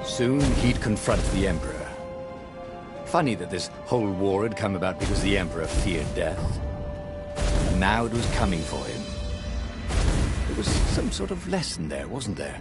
Soon he'd confront the Emperor. Funny that this whole war had come about because the Emperor feared death. And now it was coming for him. There was some sort of lesson there, wasn't there?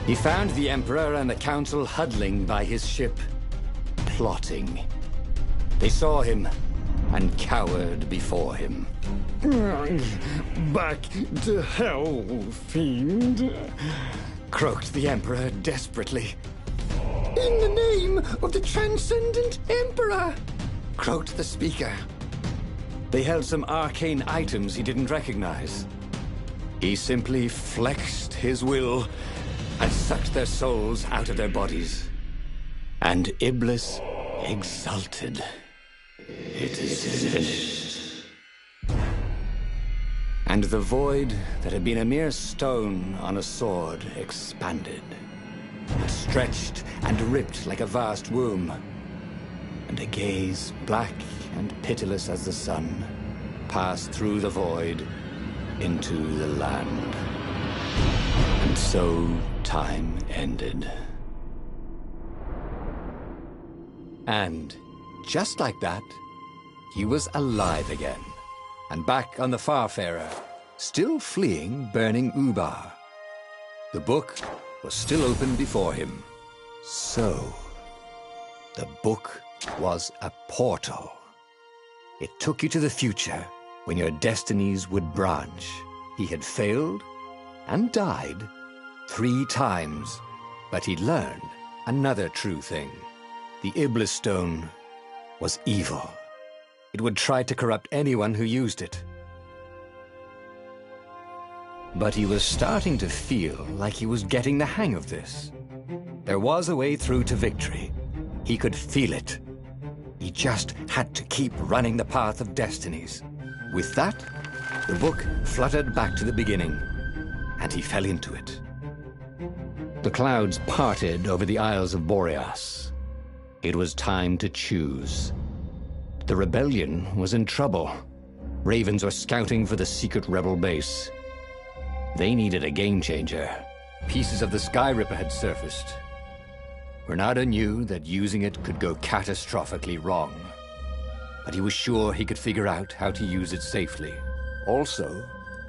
He found the Emperor and the Council huddling by his ship, plotting. They saw him and cowered before him. Back to hell, fiend! Croaked the Emperor desperately. In the name of the Transcendent Emperor! Croaked the Speaker. They held some arcane items he didn't recognize. He simply flexed his will and sucked their souls out of their bodies. And Iblis exulted. It is finished. And the void that had been a mere stone on a sword expanded. It stretched and ripped like a vast womb. And a gaze, black and pitiless as the sun, passed through the void into the land. And so time ended. And just like that, he was alive again, and back on the Farfarer, still fleeing burning Ubar. The book was still open before him. So, the book was a portal. It took you to the future, when your destinies would branch. He had failed and died 3 times, but he'd learned another true thing. The Iblis Stone was evil. It would try to corrupt anyone who used it. But he was starting to feel like he was getting the hang of this. There was a way through to victory. He could feel it. He just had to keep running the path of destinies. With that, the book fluttered back to the beginning, and he fell into it. The clouds parted over the Isles of Boreas. It was time to choose. The rebellion was in trouble. Ravens were scouting for the secret rebel base. They needed a game changer. Pieces of the Sky Ripper had surfaced. Renato knew that using it could go catastrophically wrong, but he was sure he could figure out how to use it safely. Also,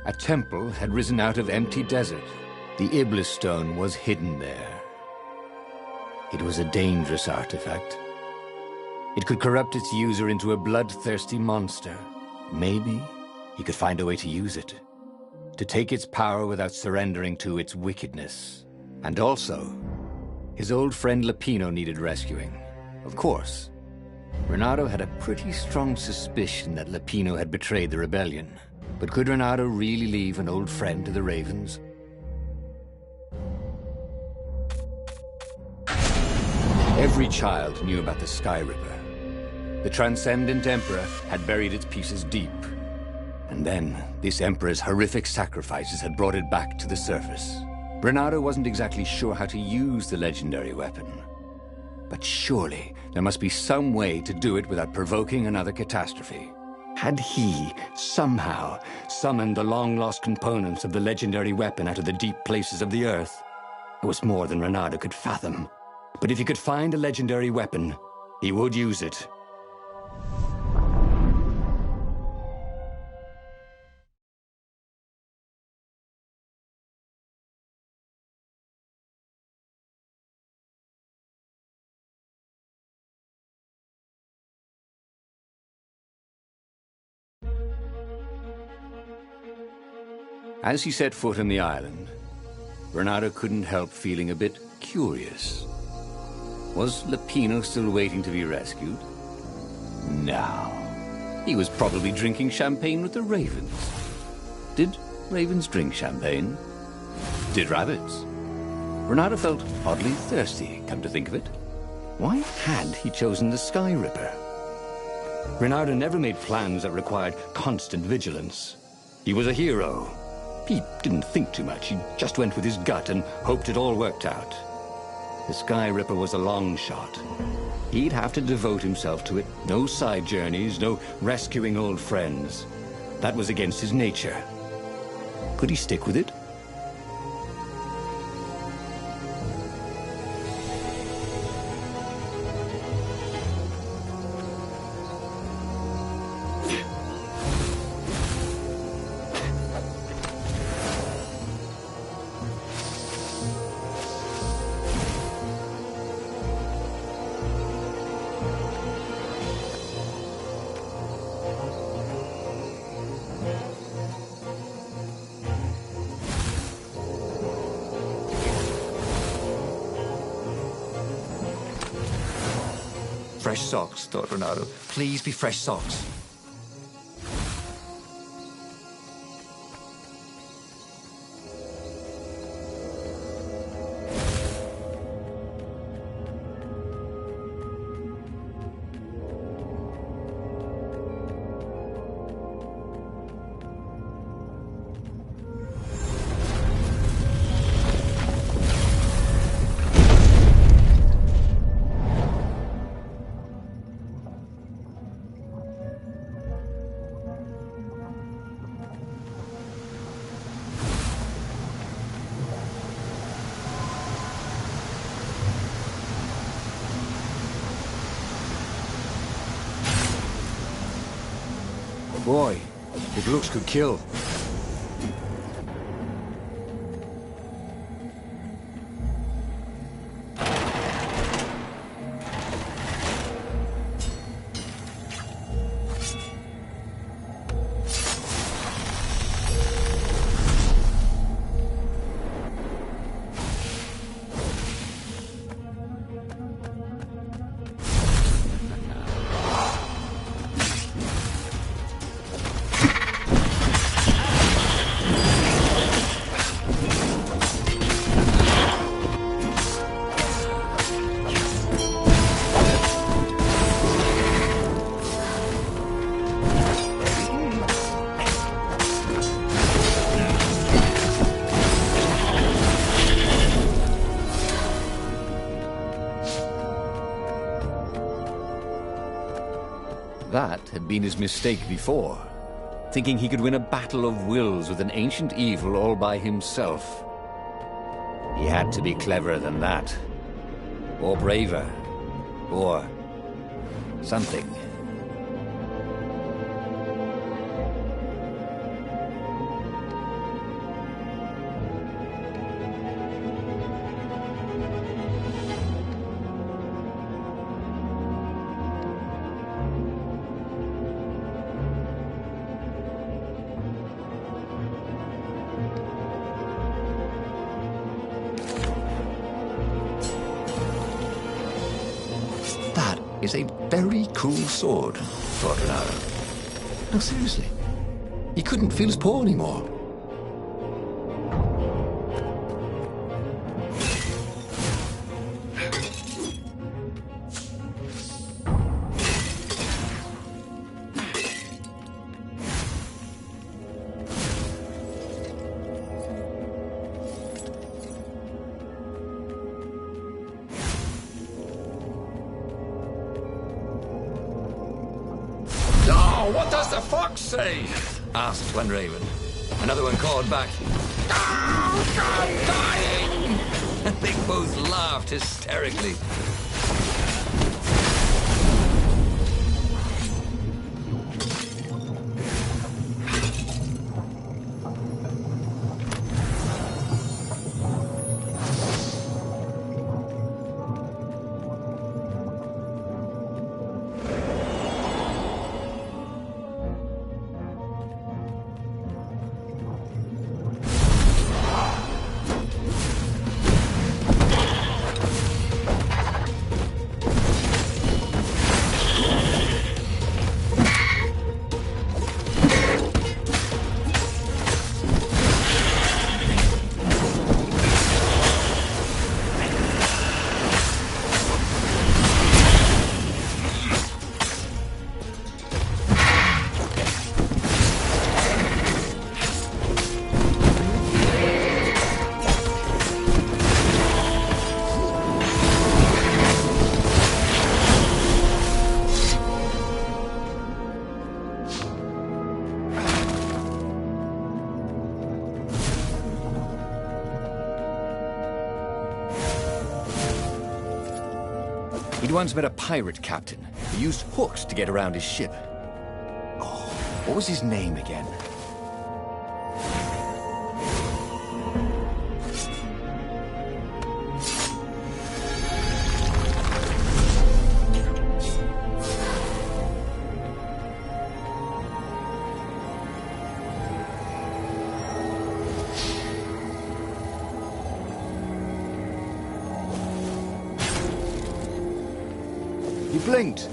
a temple had risen out of empty desert. The Iblis Stone was hidden there. It was a dangerous artifact. It could corrupt its user into a bloodthirsty monster. Maybe he could find a way to use it, to take its power without surrendering to its wickedness. And also, his old friend Lupino needed rescuing. Of course, Renato had a pretty strong suspicion that Lupino had betrayed the rebellion. But could Renato really leave an old friend to the Ravens? Every child knew about the Sky Ripper. The Transcendent Emperor had buried its pieces deep. And then, this Emperor's horrific sacrifices had brought it back to the surface. Renato wasn't exactly sure how to use the legendary weapon. But surely, there must be some way to do it without provoking another catastrophe. Had he, somehow, summoned the long-lost components of the legendary weapon out of the deep places of the Earth? It was more than Renato could fathom. But if he could find a legendary weapon, he would use it. As he set foot on the island, Renato couldn't help feeling a bit curious. Was Lupino still waiting to be rescued? No. He was probably drinking champagne with the ravens. Did ravens drink champagne? Did rabbits? Renato felt oddly thirsty, come to think of it. Why had he chosen the Sky Ripper? Renato never made plans that required constant vigilance. He was a hero. He didn't think too much. He just went with his gut and hoped it all worked out. The Sky Ripper was a long shot. He'd have to devote himself to it. No side journeys, no rescuing old friends. That was against his nature. Could he stick with it? Fresh socks, thought Renato. Please be fresh socks. Boy, his looks could kill. That had been his mistake before, thinking he could win a battle of wills with an ancient evil all by himself. He had to be cleverer than that, or braver, or something. Is a very cool sword, thought Renato. No, seriously. He couldn't feel his paw anymore. What does the fox say? Asked one raven. Another one called back, "Oh, I'm dying!" And they both laughed hysterically. He'd once met a pirate captain who used hooks to get around his ship. Oh, what was his name again? He blinked.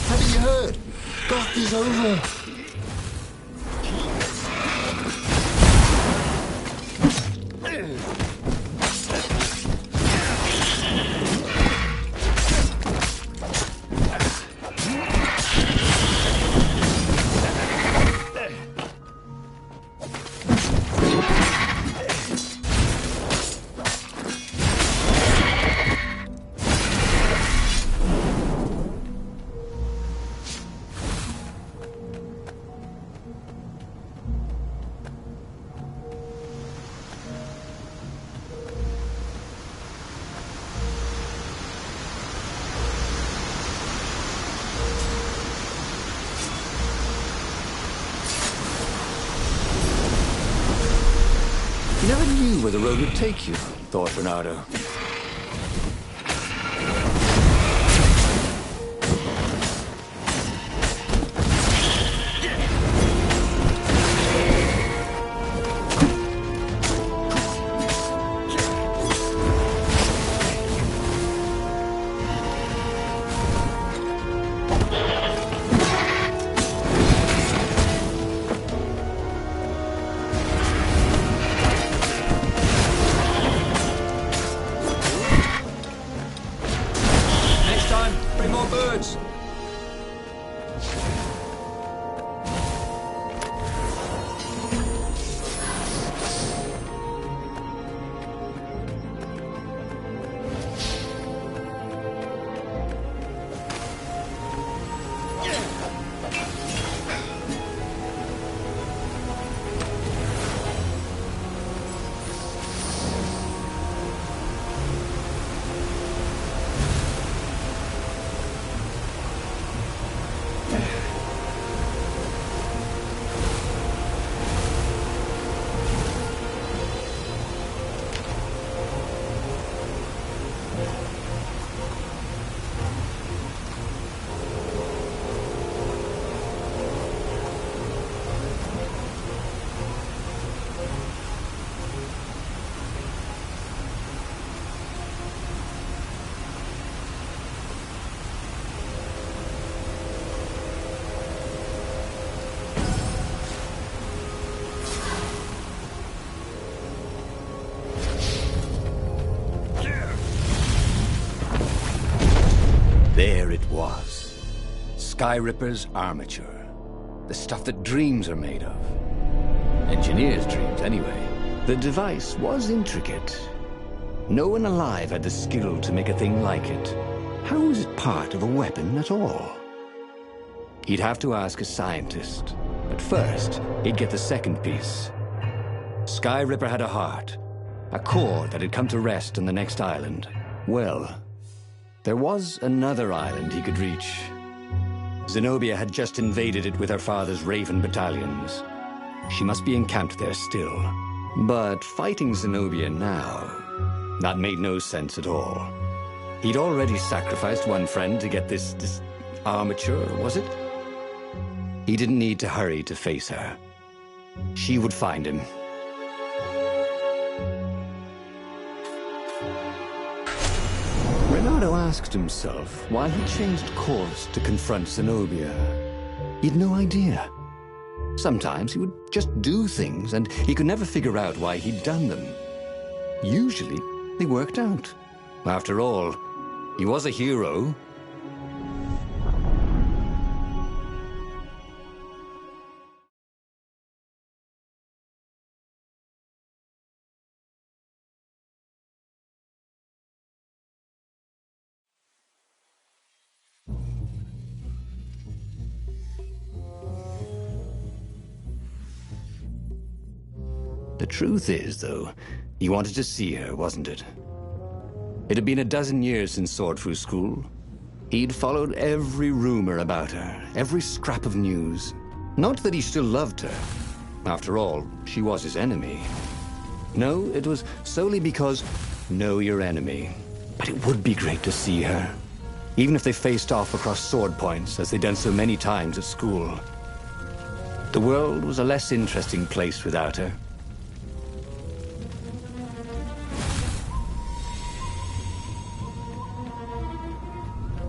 Haven't you heard? Goth is over. where the road would take you, thought Bernardo. There it was. Skyripper's armature. The stuff that dreams are made of. Engineers' dreams, anyway. The device was intricate. No one alive had the skill to make a thing like it. How was it part of a weapon at all? He'd have to ask a scientist. But first, he'd get the second piece. Skyripper had a heart. A core that had come to rest on the next island. Well, there was another island he could reach. Zenobia had just invaded it with her father's Raven battalions. She must be encamped there still. But fighting Zenobia now, that made no sense at all. He'd already sacrificed one friend to get this armature, was it? He didn't need to hurry to face her. She would find him. Renato asked himself why he changed course to confront Zenobia. He'd no idea. Sometimes he would just do things, and he could never figure out why he'd done them. Usually, they worked out. After all, he was a hero. The truth is, though, he wanted to see her, wasn't it? It had been a dozen years since Swordfu School. He'd followed every rumor about her, every scrap of news. Not that he still loved her. After all, she was his enemy. No, it was solely because, know your enemy. But it would be great to see her. Even if they faced off across sword points, as they'd done so many times at school. The world was a less interesting place without her.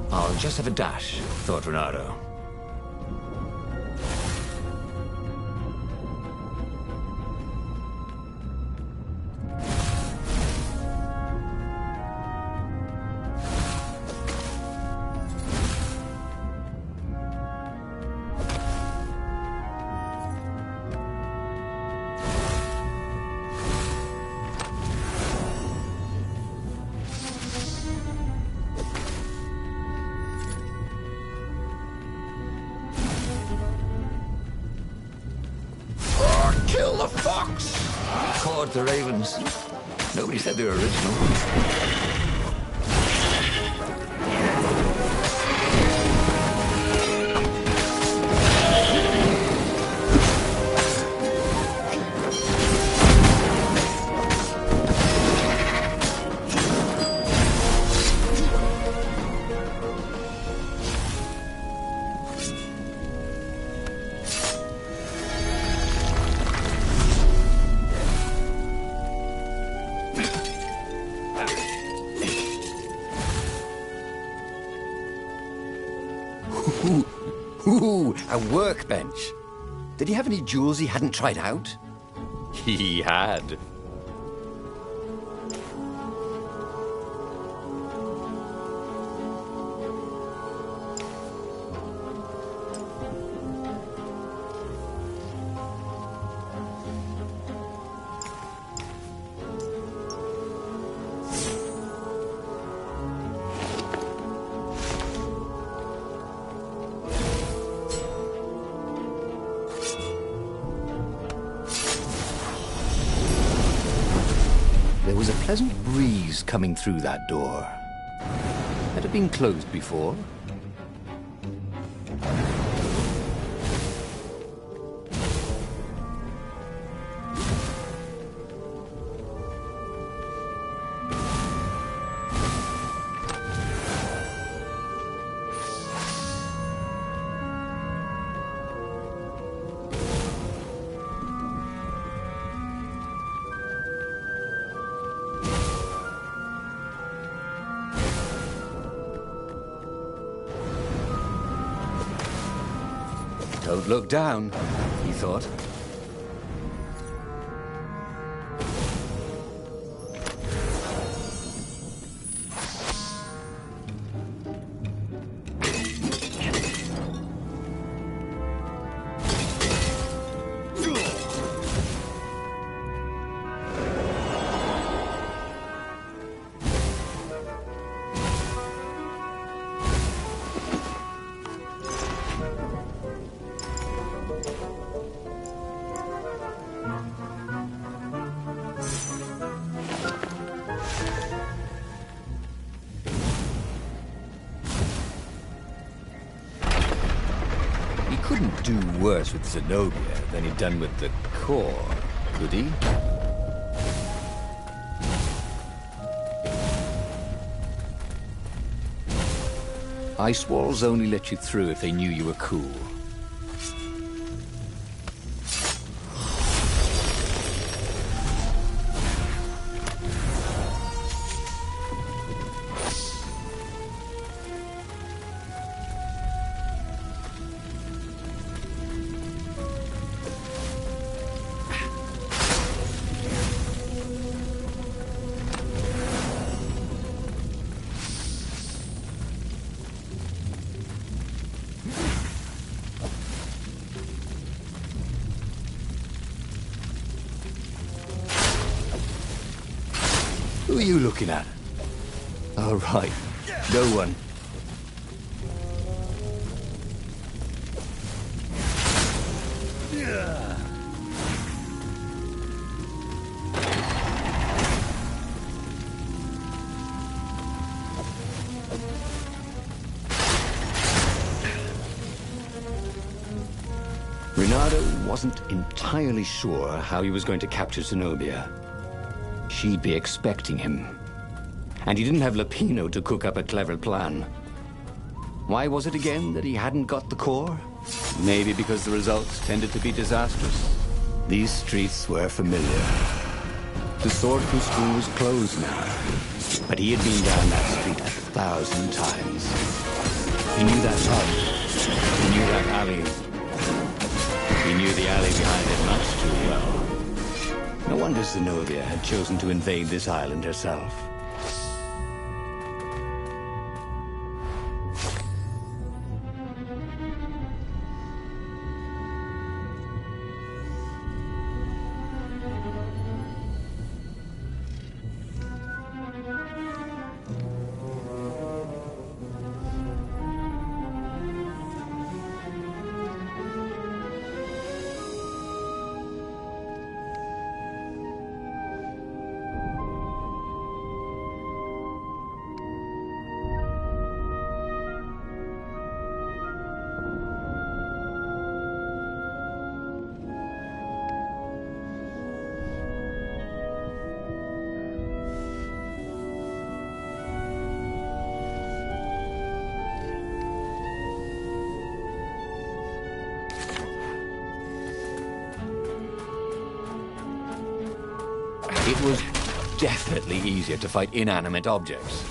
I'll just have a dash, thought Renato. Kill the fox! Caught the ravens. Nobody said they were original. Ooh, a workbench. Did he have any jewels he hadn't tried out? He had. There was a pleasant breeze coming through that door. Had it been closed before? Don't look down, he thought. Couldn't do worse with Zenobia than he'd done with the core, could he? Ice walls only let you through if they knew you were cool. Who are you looking at? Oh, right. No one. Renato wasn't entirely sure how he was going to capture Zenobia. She'd be expecting him. And he didn't have Lapino to cook up a clever plan. Why was it again that he hadn't got the core? Maybe because the results tended to be disastrous. These streets were familiar. The swordfish school was closed now, but he had been down that street 1,000 times. He knew that pub. He knew that alley. He knew the alley behind it much too well. No wonder Zenobia had chosen to invade this island herself. It was definitely easier to fight inanimate objects.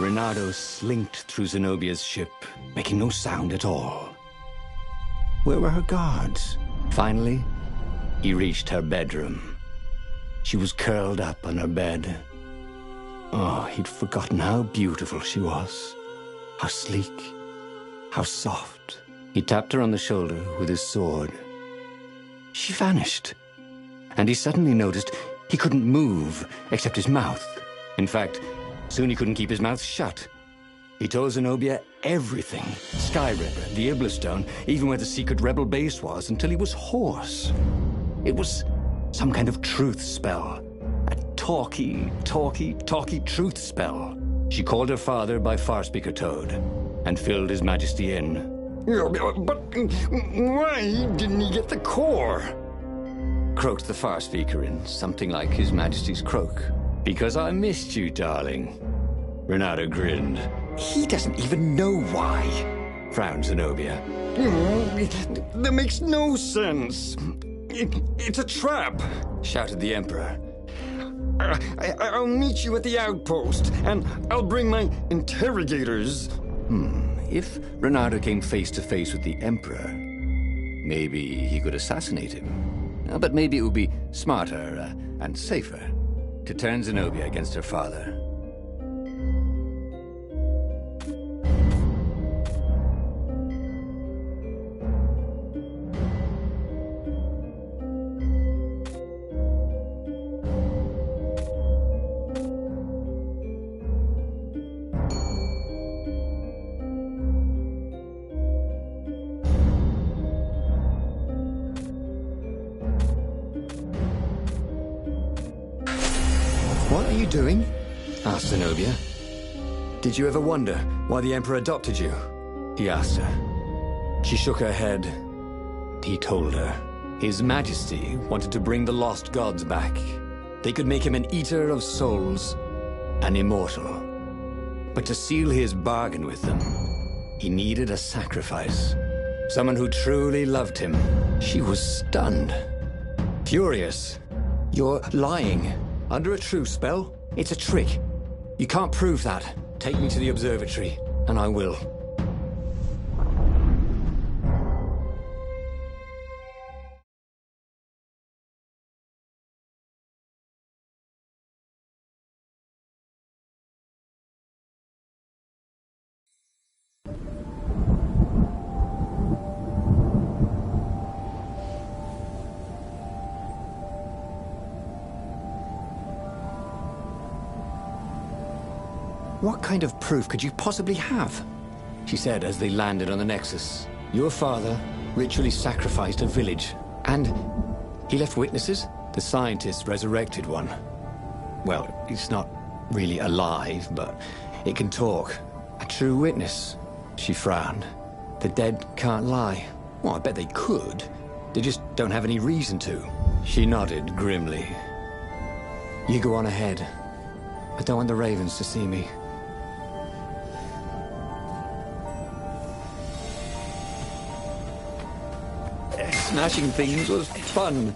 Reynardo slinked through Zenobia's ship, making no sound at all. Where were her guards? Finally, he reached her bedroom. She was curled up on her bed. Oh, he'd forgotten how beautiful she was. How sleek, how soft. He tapped her on the shoulder with his sword. She vanished. And he suddenly noticed he couldn't move except his mouth. In fact, soon he couldn't keep his mouth shut. He told Zenobia everything. Skyripper, the Iblistone, even where the secret rebel base was, until he was hoarse. It was some kind of truth spell. A talky truth spell. She called her father by Farspeaker Toad and filled His Majesty in. But why didn't he get the core? Croaked the Farspeaker in something like His Majesty's croak. Because I missed you, darling. Reynardo grinned. He doesn't even know why, frowned Zenobia. That makes no sense. It's a trap, shouted the Emperor. I'll meet you at the outpost, and I'll bring my interrogators. If Reynardo came face to face with the Emperor, maybe he could assassinate him. But maybe it would be smarter and safer to turn Zenobia against her father. What are you doing? Asked Zenobia. Did you ever wonder why the Emperor adopted you? He asked her. She shook her head. He told her. His Majesty wanted to bring the lost gods back. They could make him an eater of souls, an immortal. But to seal his bargain with them, he needed a sacrifice. Someone who truly loved him. She was stunned. Furious. You're lying. Under a truth spell? It's a trick. You can't prove that. Take me to the observatory, and I will. What kind of proof could you possibly have? She said as they landed on the Nexus. Your father ritually sacrificed a village. And he left witnesses? The scientists resurrected one. Well, it's not really alive, but it can talk. A true witness. She frowned. The dead can't lie. Well, I bet they could. They just don't have any reason to. She nodded grimly. You go on ahead. I don't want the Ravens to see me. Smashing things was fun.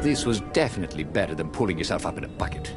This was definitely better than pulling yourself up in a bucket.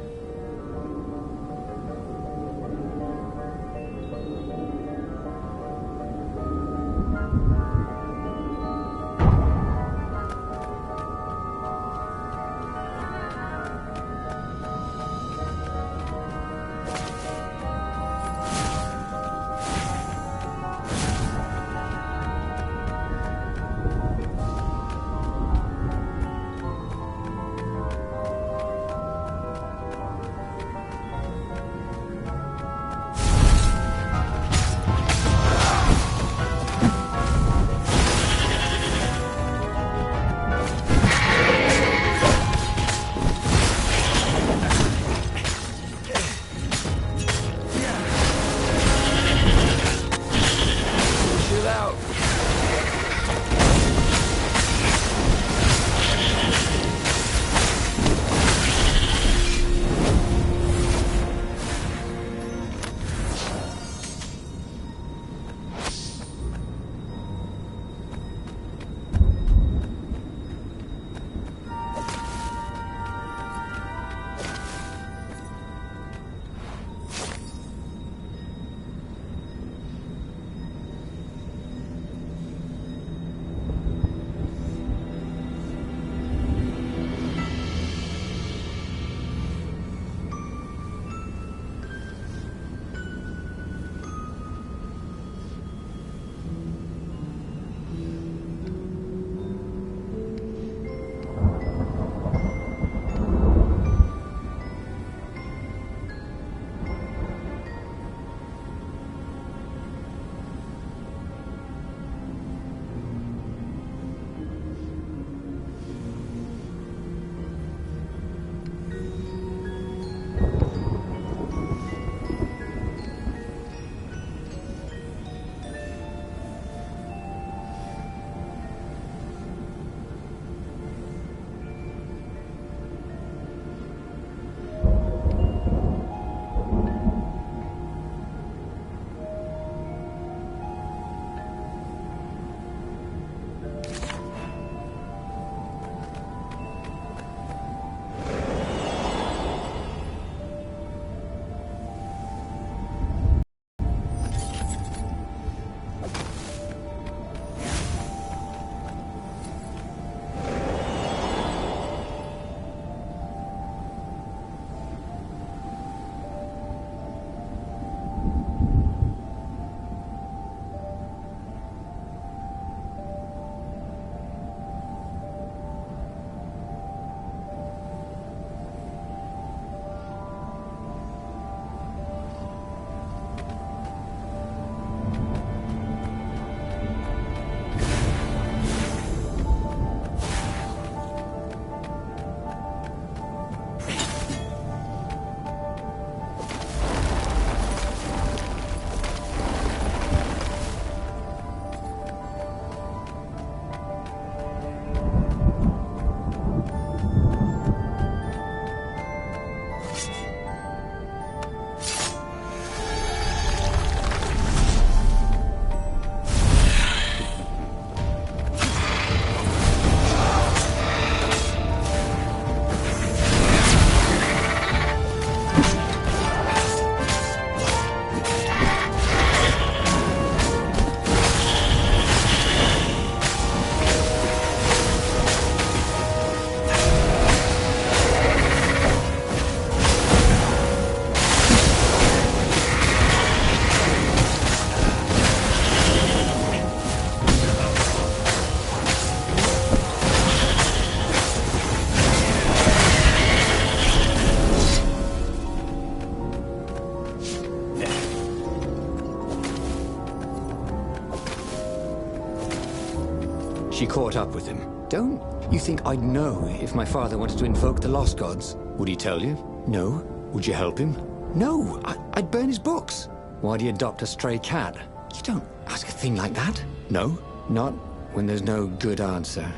She caught up with him. Don't you think I'd know if my father wanted to invoke the lost gods? Would he tell you? No. Would you help him? No. I'd burn his books. Why'd he adopt a stray cat? You don't ask a thing like that. No? Not when there's no good answer,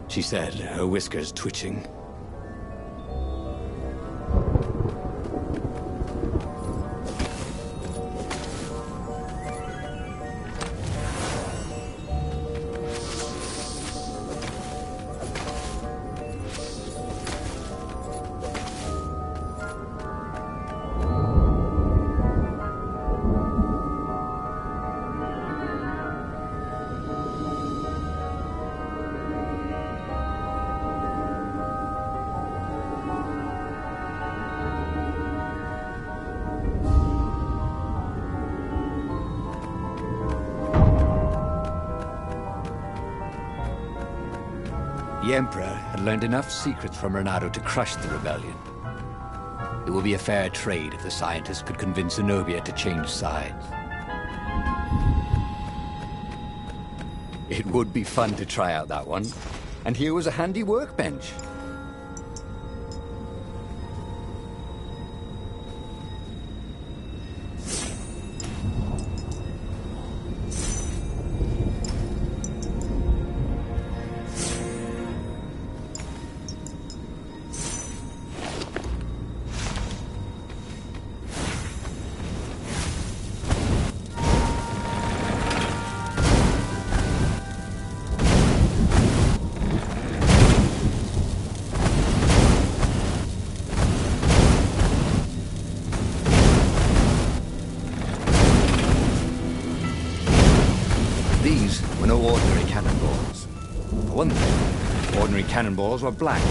she said, her whiskers twitching. The Emperor had learned enough secrets from Renato to crush the rebellion. It would be a fair trade if the scientists could convince Zenobia to change sides. It would be fun to try out that one. And here was a handy workbench. These were no ordinary cannonballs. For one thing, ordinary cannonballs were black.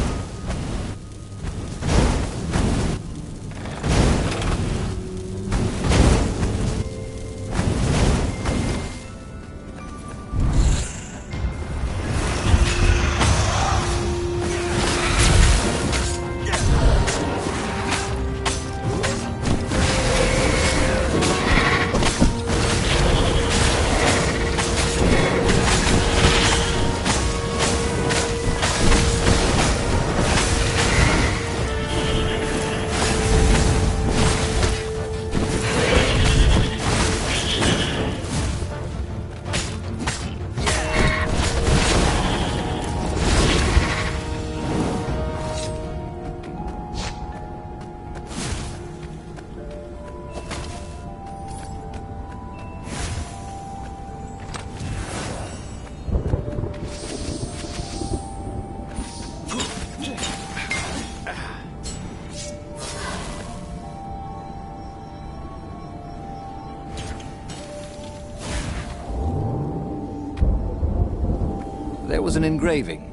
There was an engraving.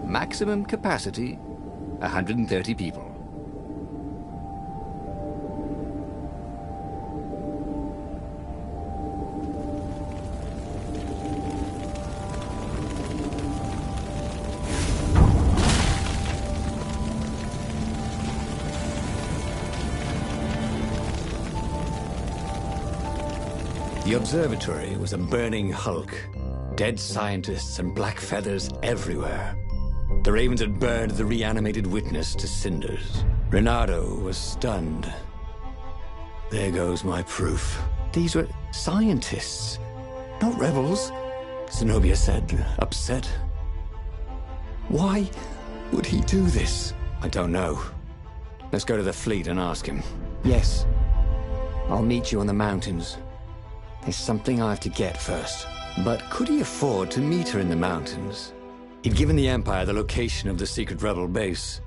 Maximum capacity, 130 people. The observatory was a burning hulk. Dead scientists and black feathers everywhere. The ravens had burned the reanimated witness to cinders. Renato was stunned. There goes my proof. These were scientists, not rebels, Zenobia said, upset. Why would he do this? I don't know. Let's go to the fleet and ask him. Yes. I'll meet you on the mountains. There's something I have to get first. But could he afford to meet her in the mountains? He'd given the Empire the location of the secret rebel base.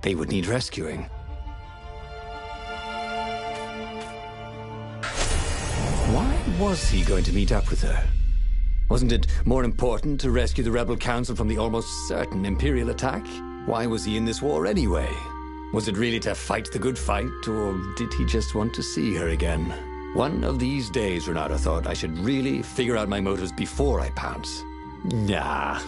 They would need rescuing. Why was he going to meet up with her? Wasn't it more important to rescue the Rebel Council from the almost certain Imperial attack? Why was he in this war anyway? Was it really to fight the good fight, or did he just want to see her again? One of these days, Renato thought, I should really figure out my motives before I pounce. Nah.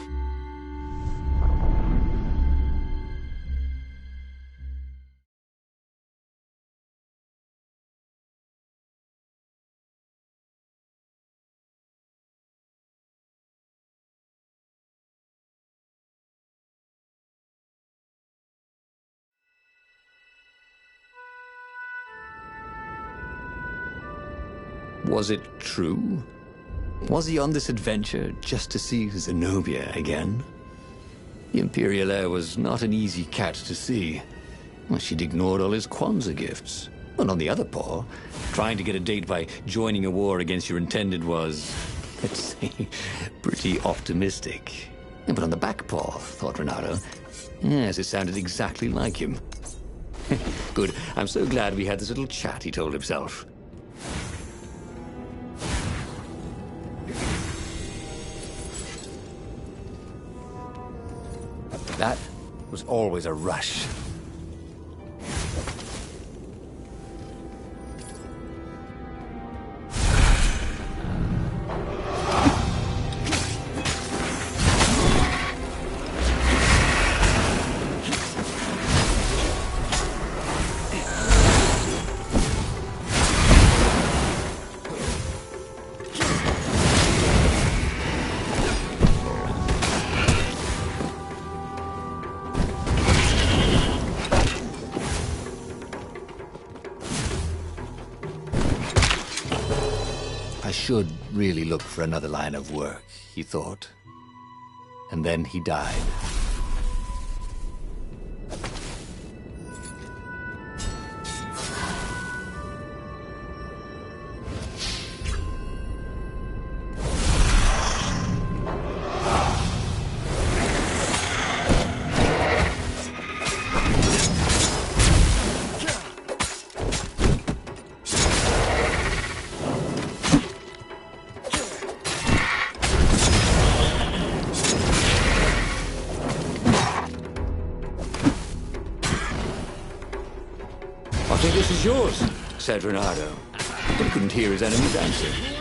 Was it true? Was he on this adventure just to see Zenobia again? The Imperial heir was not an easy cat to see. Well, she'd ignored all his Kwanzaa gifts. And on the other paw, trying to get a date by joining a war against your intended was, let's say, pretty optimistic. But on the back paw, thought Renato, yes, it sounded exactly like him. Good. I'm so glad we had this little chat, he told himself. That was always a rush. Should really look for another line of work, he thought. And then he died. I think this is yours, said Renato, but he couldn't hear his enemy's answer.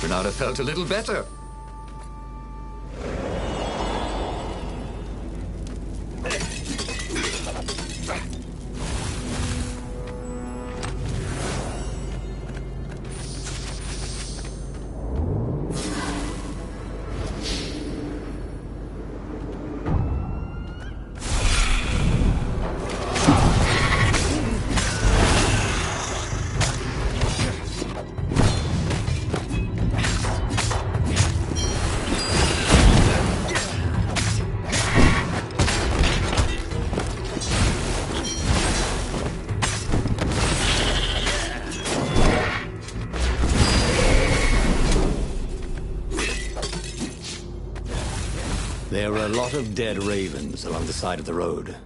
Renato felt a little better. There were a lot of dead ravens along the side of the road.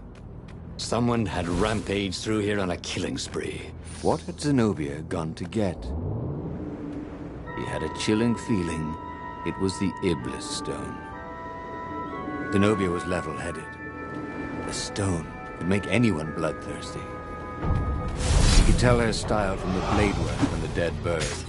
Someone had rampaged through here on a killing spree. What had Zenobia gone to get? He had a chilling feeling it was the Iblis stone. Zenobia was level-headed. The stone could make anyone bloodthirsty. He could tell her style from the blade work on the dead birds.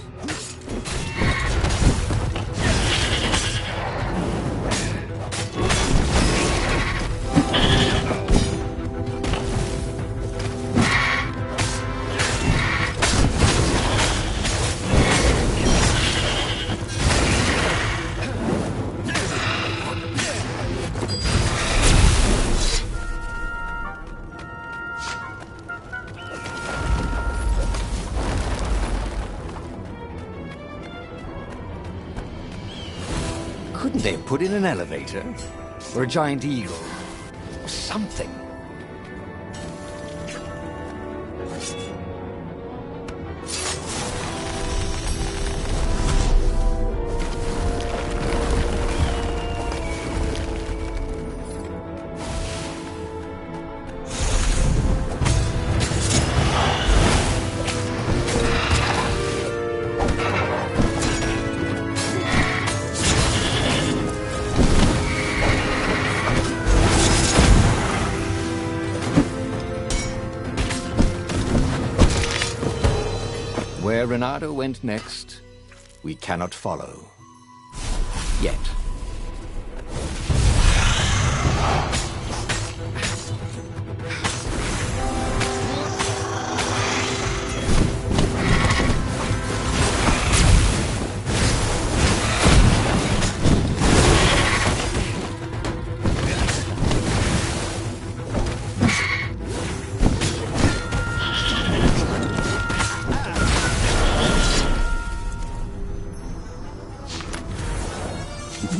Couldn't they have put in an elevator? Or a giant eagle? Or something? Where Renato went next, we cannot follow. Yet.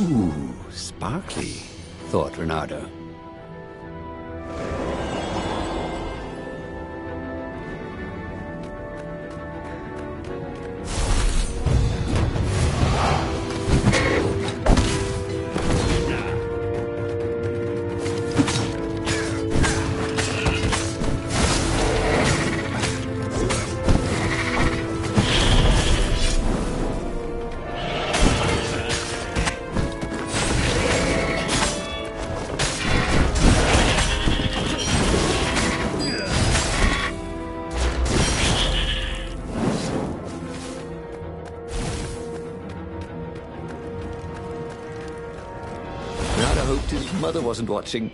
Ooh, sparkly, thought Renato. Renato hoped his mother wasn't watching.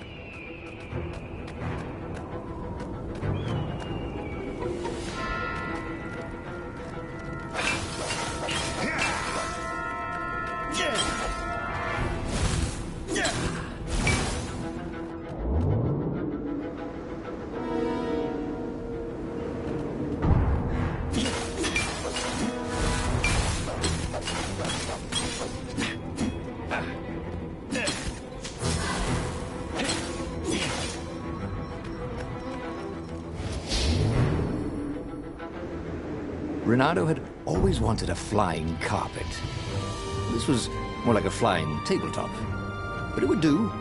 Renato had always wanted a flying carpet. This was more like a flying tabletop, but it would do.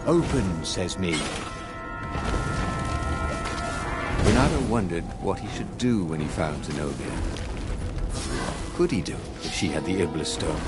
Open, says me. Renato wondered what he should do when he found Zenobia. What could he do if she had the Iblis stone?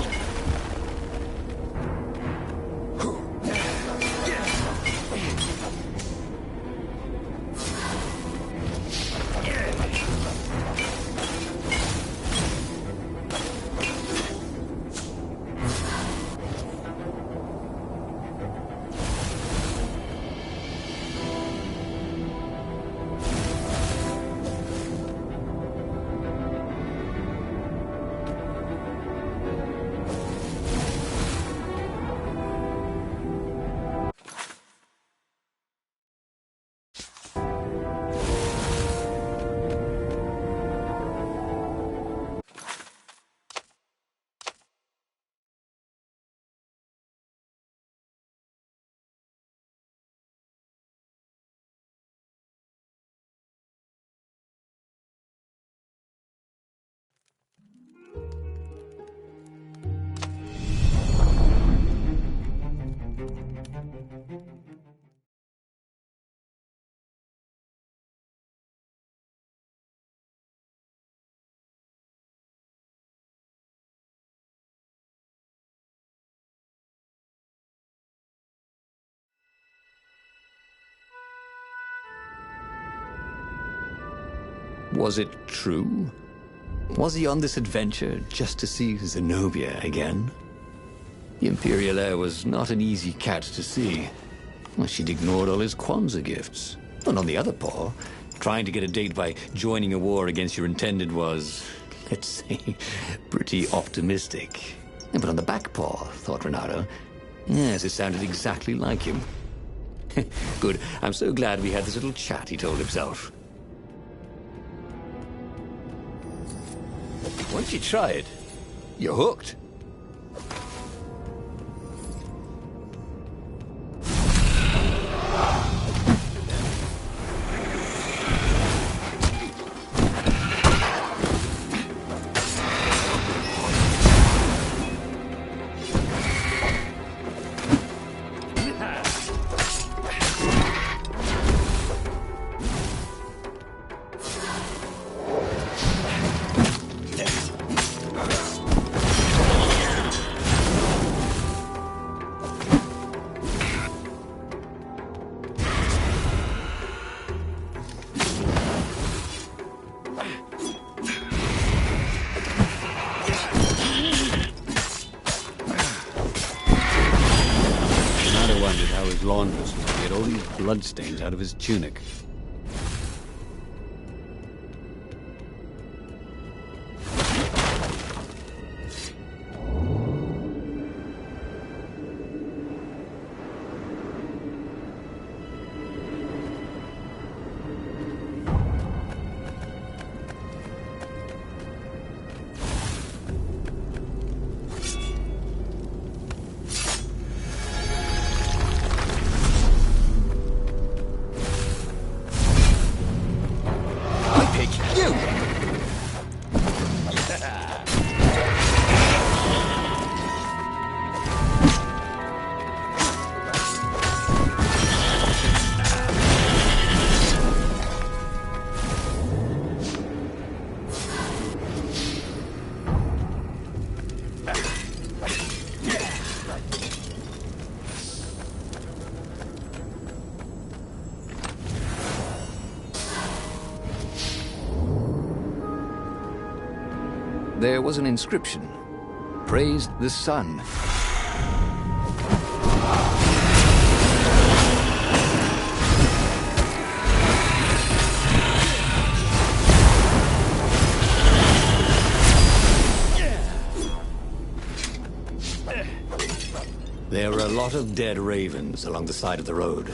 Was it true? Was he on this adventure just to see Zenobia again? The Imperial heir was not an easy cat to see. Well, she'd ignored all his Kwanzaa gifts. And on the other paw, trying to get a date by joining a war against your intended was, let's say, pretty optimistic. But on the back paw, thought Renato, yes, it sounded exactly like him. Good. I'm so glad we had this little chat, he told himself. Once you try it, you're hooked. Laundress was to get all these bloodstains out of his tunic. There was an inscription. Praised the sun. There were a lot of dead ravens along the side of the road.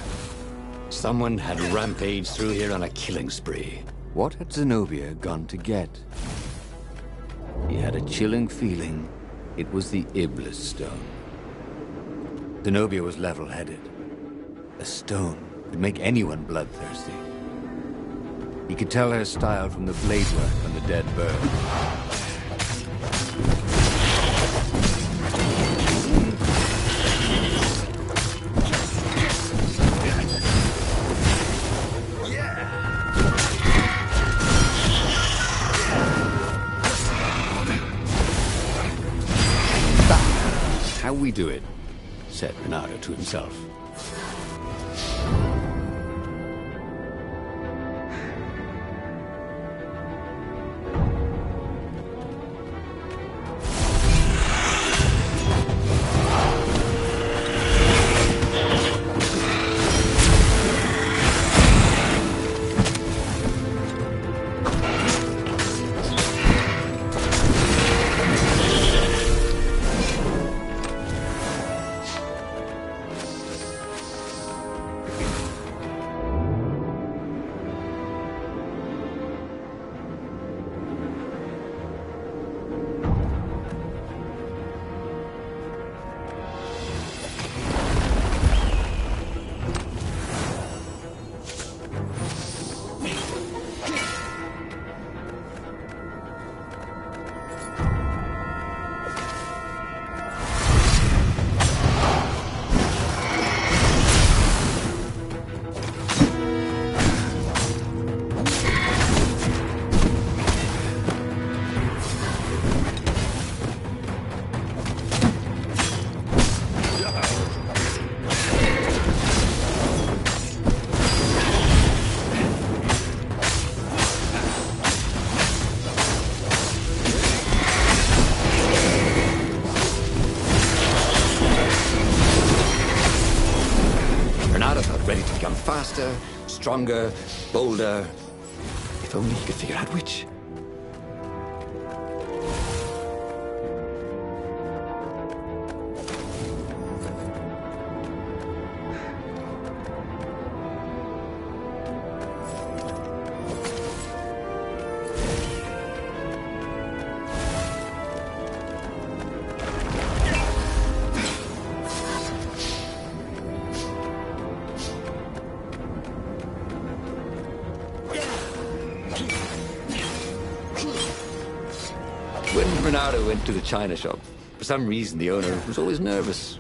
Someone had rampaged through here on a killing spree. What had Zenobia gone to get? He had a chilling feeling it was the Iblis stone. Zenobia was level-headed. A stone could make anyone bloodthirsty. He could tell her style from the blade work on the dead bird. How we do it, said Renato to himself. ready to become faster, stronger, bolder. If only he could figure out which. When Bernardo went to the china shop, for some reason the owner was always nervous.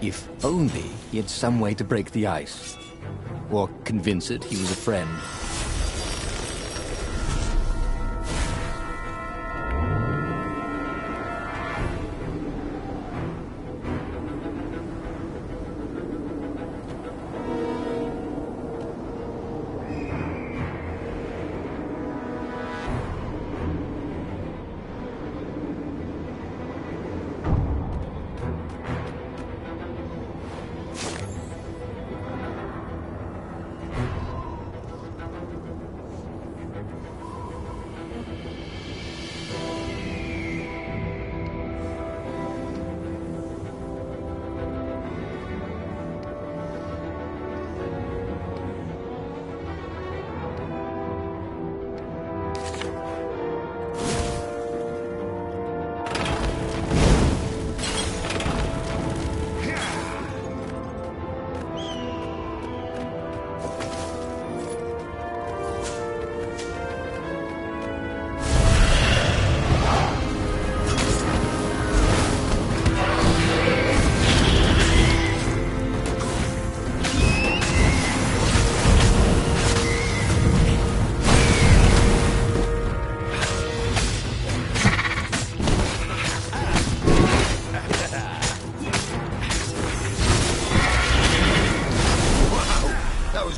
If only he had some way to break the ice, or convince it he was a friend.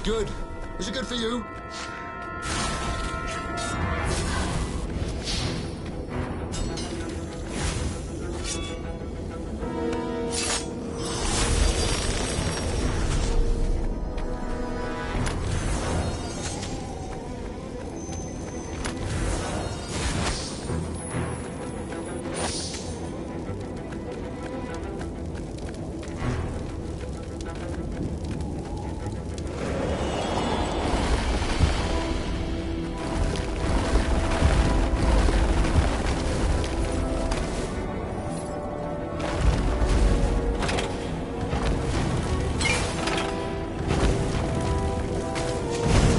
Good. Was it good for you?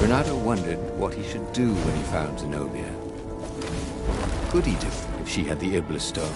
Bernardo wondered what he should do when he found Zenobia. What could he do if she had the Iblis stone?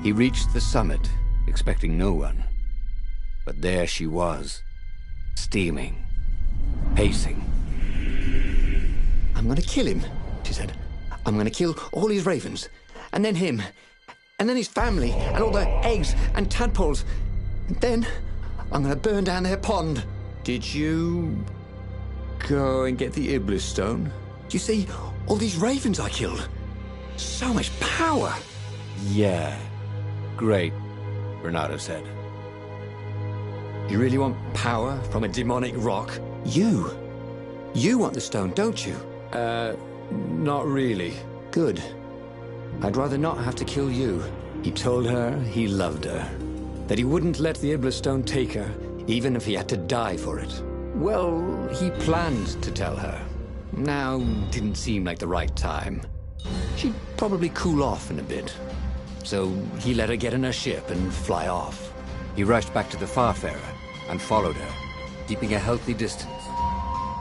He reached the summit, expecting no one. But there she was, steaming, pacing. I'm gonna kill him, she said. I'm gonna kill all his ravens, and then him, and then his family, and all their eggs and tadpoles. And then I'm gonna burn down their pond. Did you go and get the Iblis stone? You see, all these ravens I killed. So much power. Yeah. Great, Bernardo said. You really want power from a demonic rock? You want the stone, don't you? Not really. Good. I'd rather not have to kill you. He told her he loved her, that he wouldn't let the Iblis stone take her, even if he had to die for it. Well, he planned to tell her. Now didn't seem like the right time. She'd probably cool off in a bit. So he let her get in her ship and fly off. He rushed back to the Farfarer and followed her, keeping a healthy distance.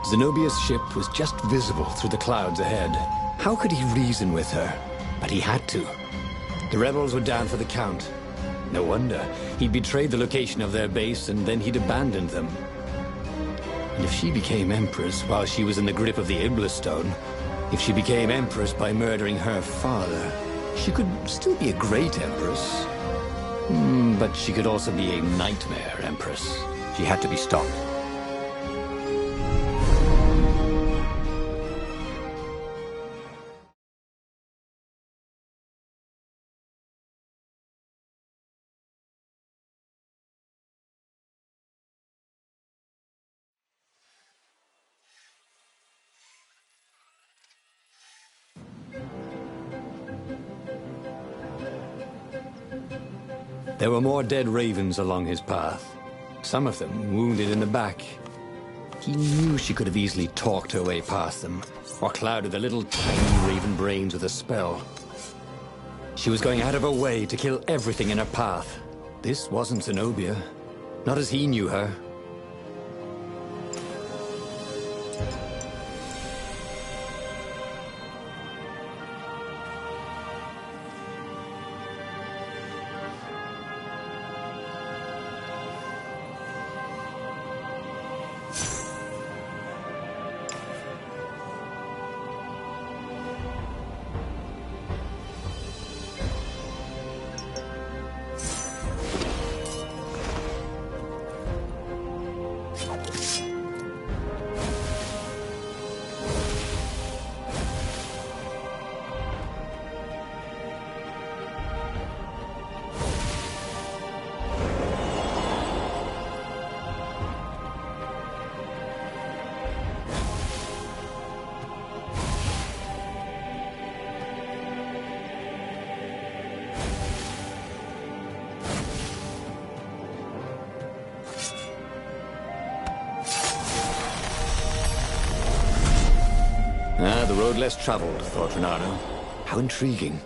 Zenobia's ship was just visible through the clouds ahead. How could he reason with her? But he had to. The rebels were down for the count. No wonder. He'd betrayed the location of their base, and then he'd abandoned them. And if she became Empress while she was in the grip of the Iblis stone, if she became Empress by murdering her father, she could still be a great Empress. But she could also be a nightmare Empress. She had to be stopped. There were more dead ravens along his path, some of them wounded in the back. He knew she could have easily talked her way past them, or clouded the little tiny raven brains with a spell. She was going out of her way to kill everything in her path. This wasn't Zenobia, not as he knew her. The road less traveled, thought Bernardo. How intriguing.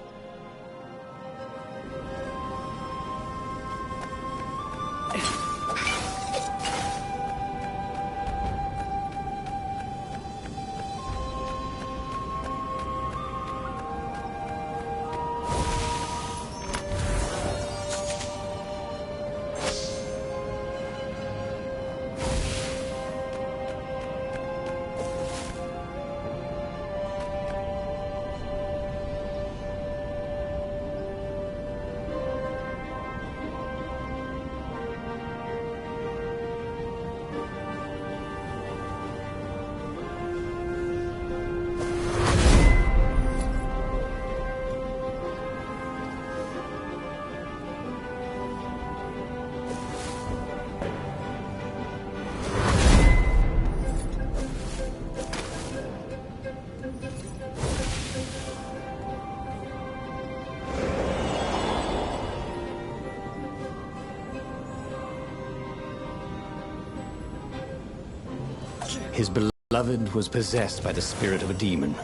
His beloved was possessed by the spirit of a demon.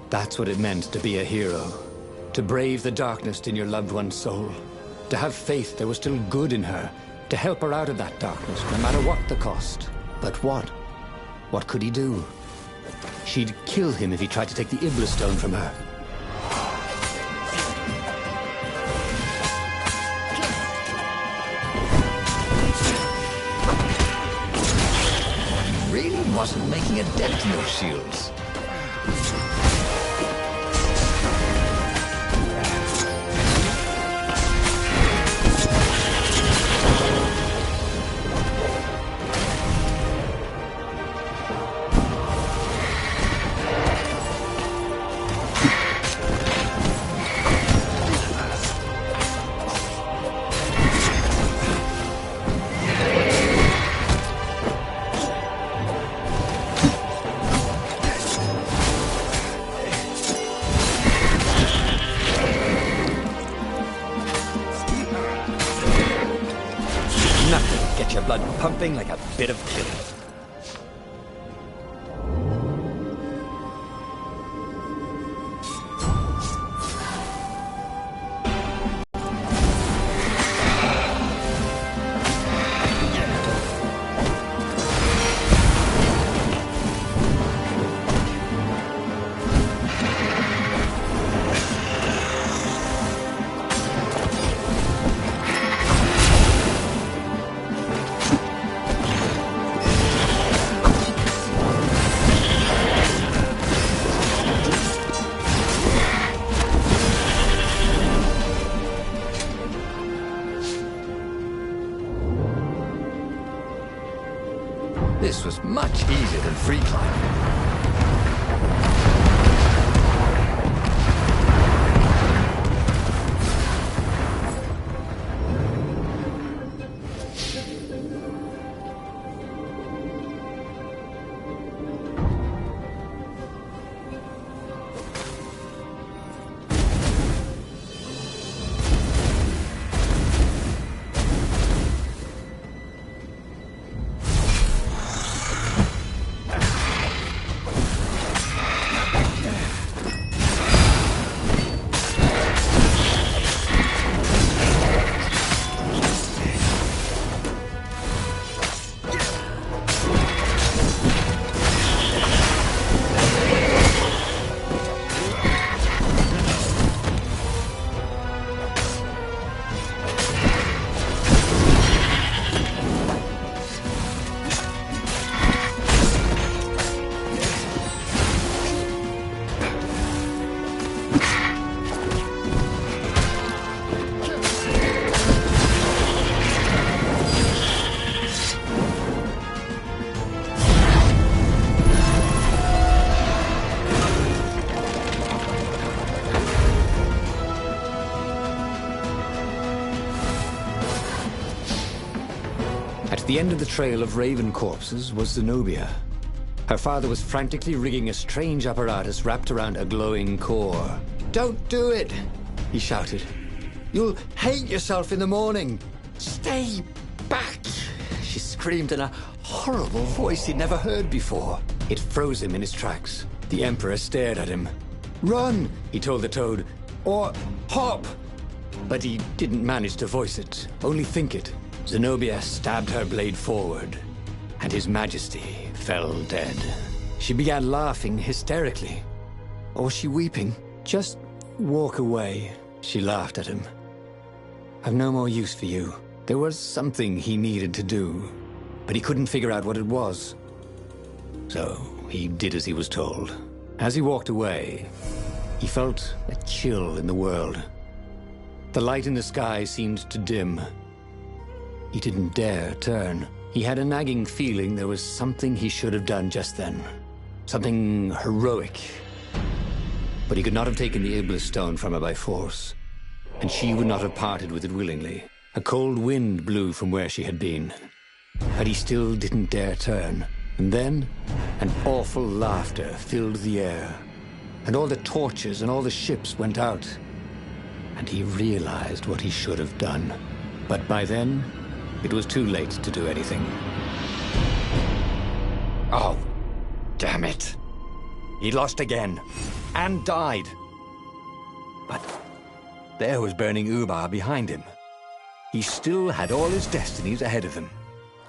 That's what it meant to be a hero. To brave the darkness in your loved one's soul. To have faith there was still good in her. To help her out of that darkness, no matter what the cost. But what? What could he do? She'd kill him if he tried to take the Iblis stone from her. really wasn't making a dent in those shields. Nothing gets your blood pumping like a bit of killing. This was much easier than free climbing. At the end of the trail of raven corpses was Zenobia. Her father was frantically rigging a strange apparatus wrapped around a glowing core. "Don't do it!" he shouted. "You'll hate yourself in the morning!" "Stay back!" she screamed in a horrible voice he'd never heard before. It froze him in his tracks. The Emperor stared at him. "Run!" he told the toad. "Or hop!" But he didn't manage to voice it, only think it. Zenobia stabbed her blade forward, and His Majesty fell dead. She began laughing hysterically. Or was she weeping? "Just walk away," she laughed at him. "I've no more use for you." There was something he needed to do, but he couldn't figure out what it was. So he did as he was told. As he walked away, he felt a chill in the world. The light in the sky seemed to dim. He didn't dare turn. He had a nagging feeling there was something he should have done just then. Something heroic. But he could not have taken the Iblis stone from her by force, and she would not have parted with it willingly. A cold wind blew from where she had been, but he still didn't dare turn. And then, an awful laughter filled the air, and all the torches and all the ships went out, and he realized what he should have done. But by then, it was too late to do anything. Oh, damn it. He lost again, and died. But there was burning Ubar behind him. He still had all his destinies ahead of him.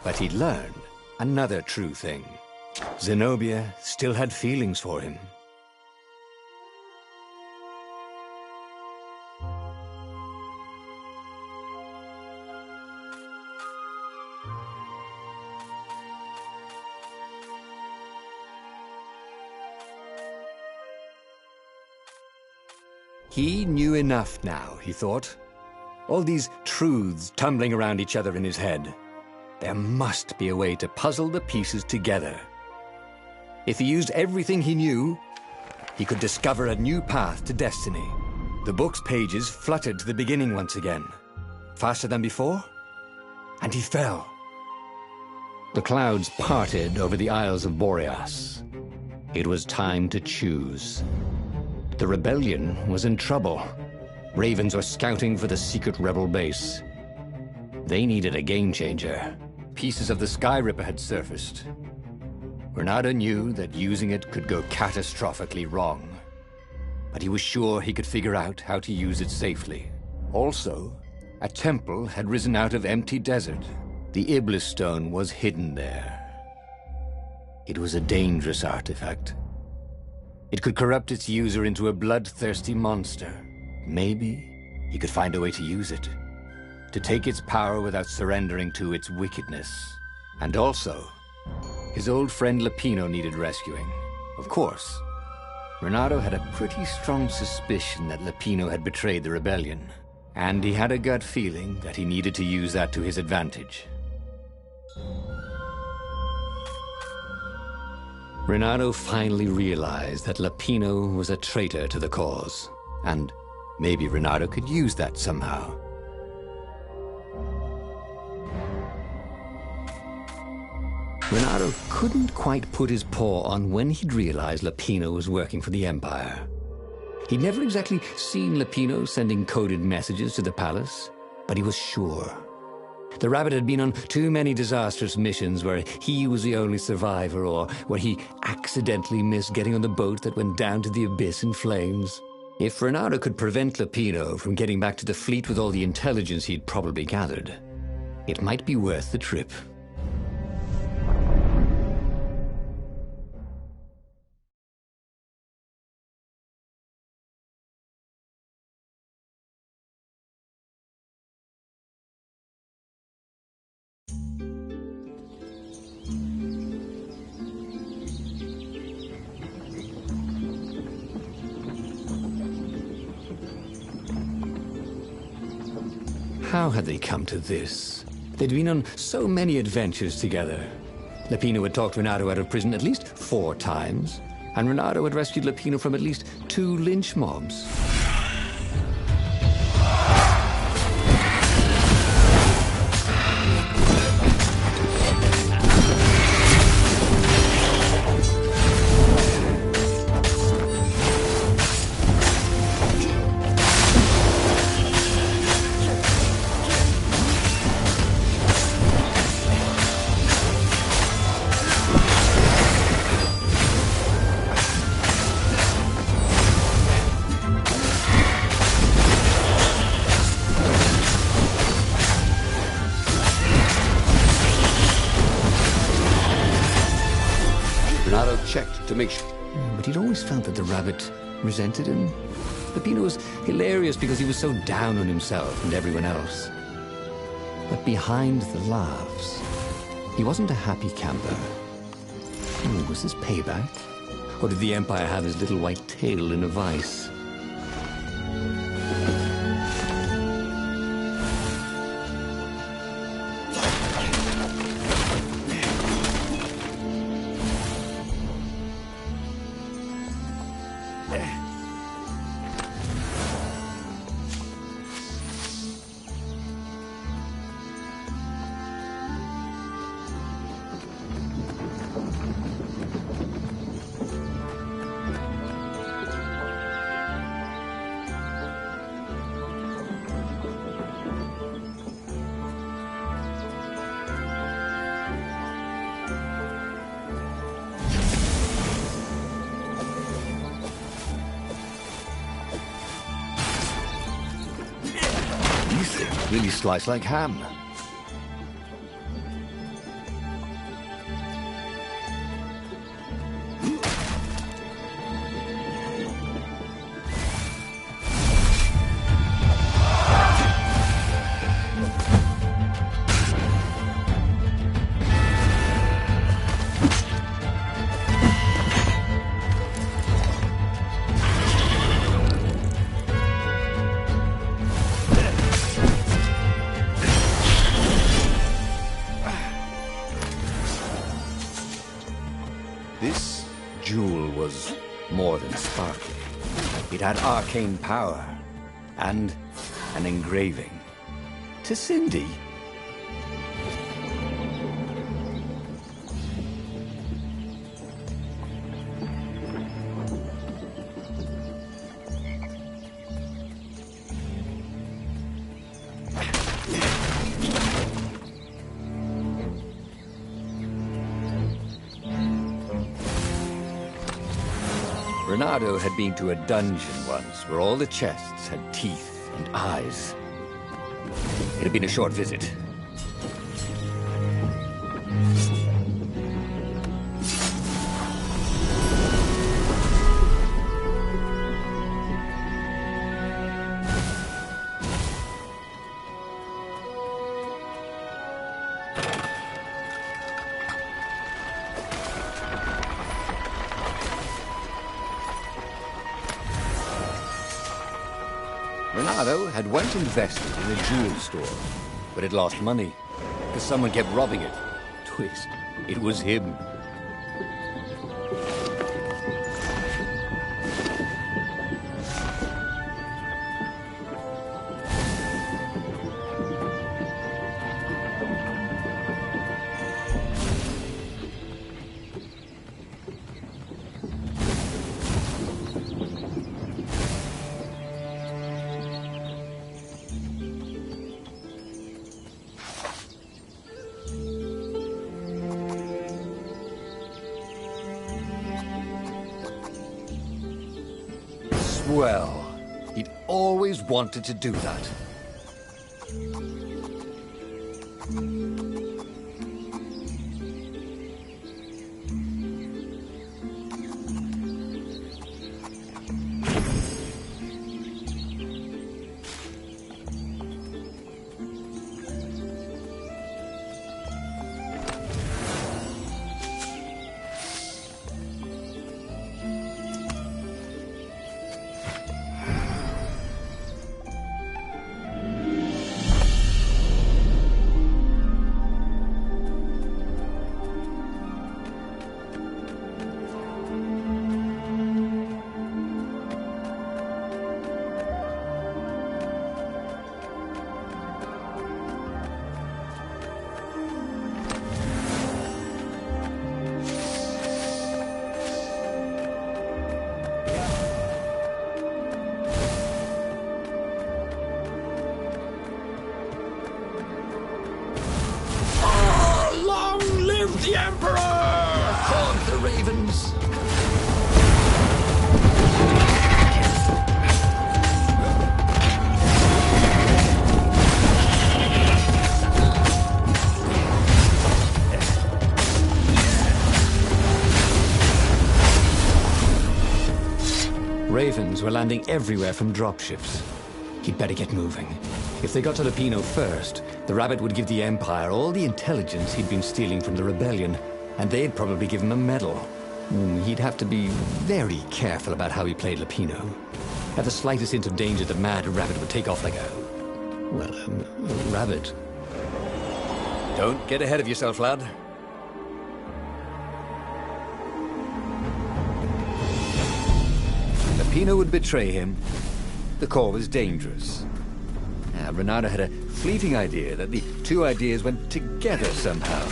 But he'd learned another true thing. Zenobia still had feelings for him. He knew enough now, he thought. All these truths tumbling around each other in his head. There must be a way to puzzle the pieces together. If he used everything he knew, he could discover a new path to destiny. The book's pages fluttered to the beginning once again. Faster than before, and he fell. The clouds parted over the Isles of Boreas. It was time to choose. The rebellion was in trouble. Ravens were scouting for the secret rebel base. They needed a game-changer. Pieces of the Sky Ripper had surfaced. Renato knew that using it could go catastrophically wrong. But he was sure he could figure out how to use it safely. Also, a temple had risen out of empty desert. The Iblis stone was hidden there. It was a dangerous artifact. It could corrupt its user into a bloodthirsty monster. Maybe he could find a way to use it, to take its power without surrendering to its wickedness. And also, his old friend Lupino needed rescuing. Of course, Renato had a pretty strong suspicion that Lupino had betrayed the rebellion, and he had a gut feeling that he needed to use that to his advantage. Renato finally realized that Lupino was a traitor to the cause, And maybe Renato could use that somehow. Renato couldn't quite put his paw on when he'd realized Lupino was working for the Empire. He'd never exactly seen Lupino sending coded messages to the palace, but he was sure. The rabbit had been on too many disastrous missions where he was the only survivor, or where he accidentally missed getting on the boat that went down to the abyss in flames. If Renato could prevent Lupino from getting back to the fleet with all the intelligence he'd probably gathered, it might be worth the trip. How had they come to this? They'd been on so many adventures together. Lupino had talked Renato out of prison at least 4 times, and Renato had rescued Lupino from at least 2 lynch mobs. Checked to make sure. But he'd always felt that the rabbit resented him. Lupino was hilarious because he was so down on himself and everyone else. But behind the laughs, he wasn't a happy camper. Was this payback? Or did the Empire have his little white tail in a vice? Really sliced like ham. It had arcane power and an engraving. To Cindy. Renato had been to a dungeon once where all the chests had teeth and eyes. It had been a short visit. Renato had once invested in a jewel store, but had lost money because someone kept robbing it. Twist, it was him. Well, he'd always wanted to do that. The Emperor! Haunt the ravens! Ravens were landing everywhere from dropships. He'd better get moving. If they got to Lupino first, the Rabbit would give the Empire all the intelligence he'd been stealing from the rebellion, and they'd probably give him a medal. He'd have to be very careful about how he played Lupino. At the slightest hint of danger, the mad Rabbit would take off like a rabbit. Don't get ahead of yourself, lad. Lupino would betray him. The core was dangerous. Renato had a fleeting idea that the two ideas went together somehow.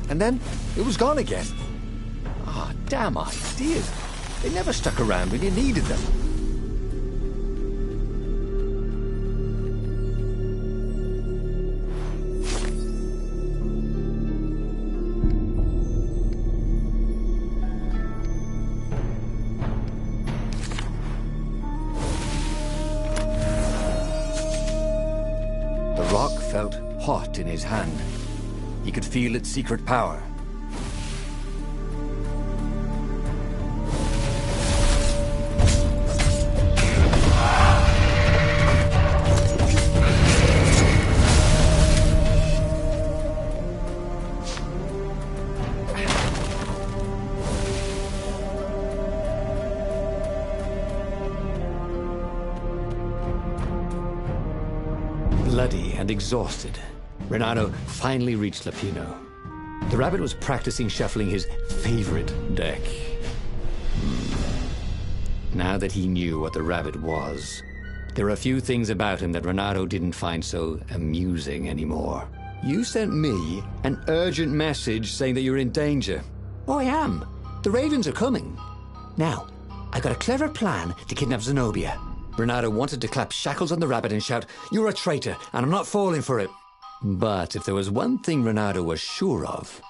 And then it was gone again. Damn ideas. They never stuck around when you needed them. The rock felt hot in his hand. He could feel its secret power. Bloody and exhausted, Renato finally reached Lupino. The Rabbit was practicing shuffling his favorite deck. Now that he knew what the rabbit was, there were a few things about him that Renato didn't find so amusing anymore. You sent me an urgent message saying that you're in danger. Oh, I am. The Ravens are coming. Now, I got a clever plan to kidnap Zenobia. Renato wanted to clap shackles on the rabbit and shout, "You're a traitor, and I'm not falling for it." But if there was one thing Renato was sure of,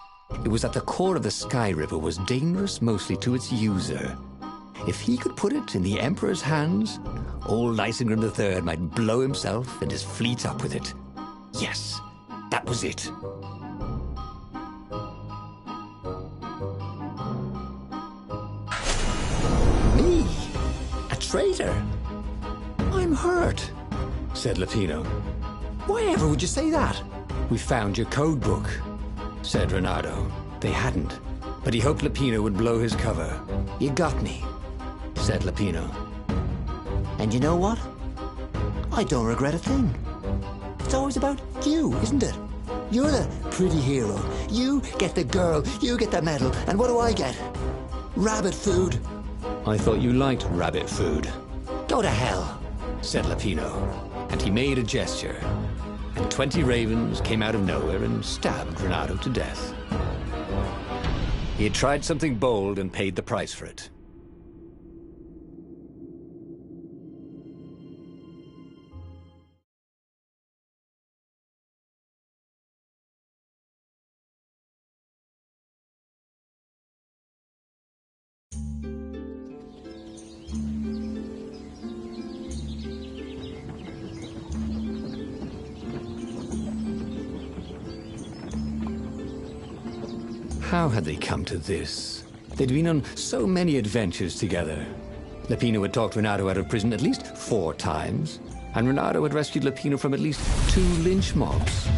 it was that the core of the Sky River was dangerous mostly to its user. If he could put it in the Emperor's hands, old Isengrim III might blow himself and his fleet up with it. Yes, that was it. Me? A traitor? I'm hurt, said Lupino. Why ever would you say that? We found your code book, said Renato. They hadn't, but he hoped Lupino would blow his cover. You got me, said Lupino. And you know what? I don't regret a thing. It's always about you, isn't it? You're the pretty hero. You get the girl, you get the medal, and what do I get? Rabbit food. I thought you liked rabbit food. Go to hell, said Lupino, and he made a gesture, and 20 ravens came out of nowhere and stabbed Renato to death. He had tried something bold and paid the price for it. How had they come to this? They'd been on so many adventures together. Lupino had talked Renato out of prison at least 4 times, and Renato had rescued Lupino from at least 2 lynch mobs.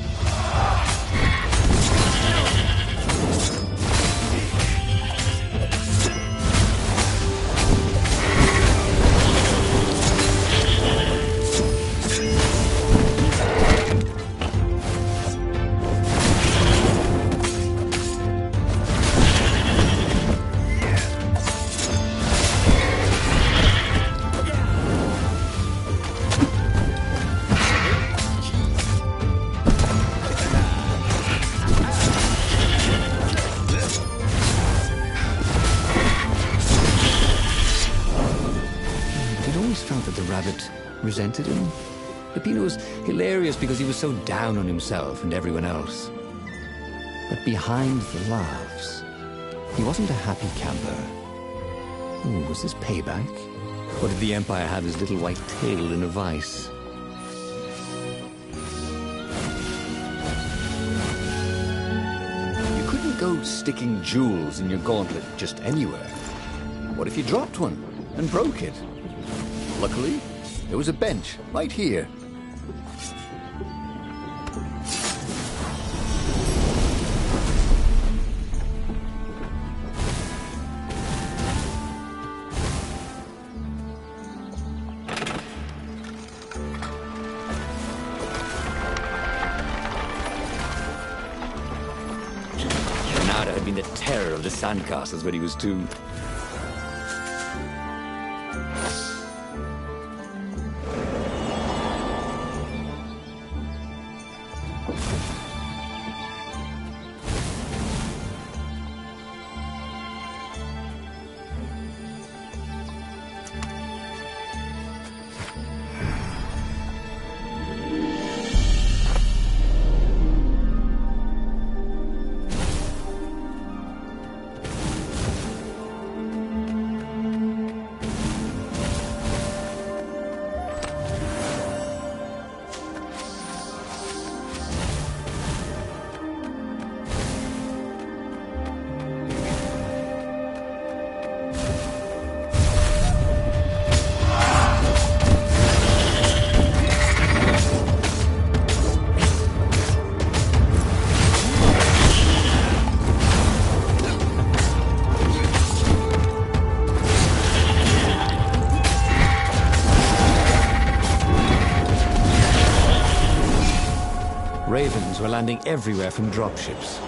Resented him. Lupino was hilarious because he was so down on himself and everyone else. But behind the laughs, he wasn't a happy camper. Ooh, was this payback? Or did the Empire have his little white tail in a vice? You couldn't go sticking jewels in your gauntlet just anywhere. What if you dropped one and broke it? Luckily, there was a bench right here. Renato had been the terror of the sandcastles when he was 2. Ravens were landing everywhere from dropships.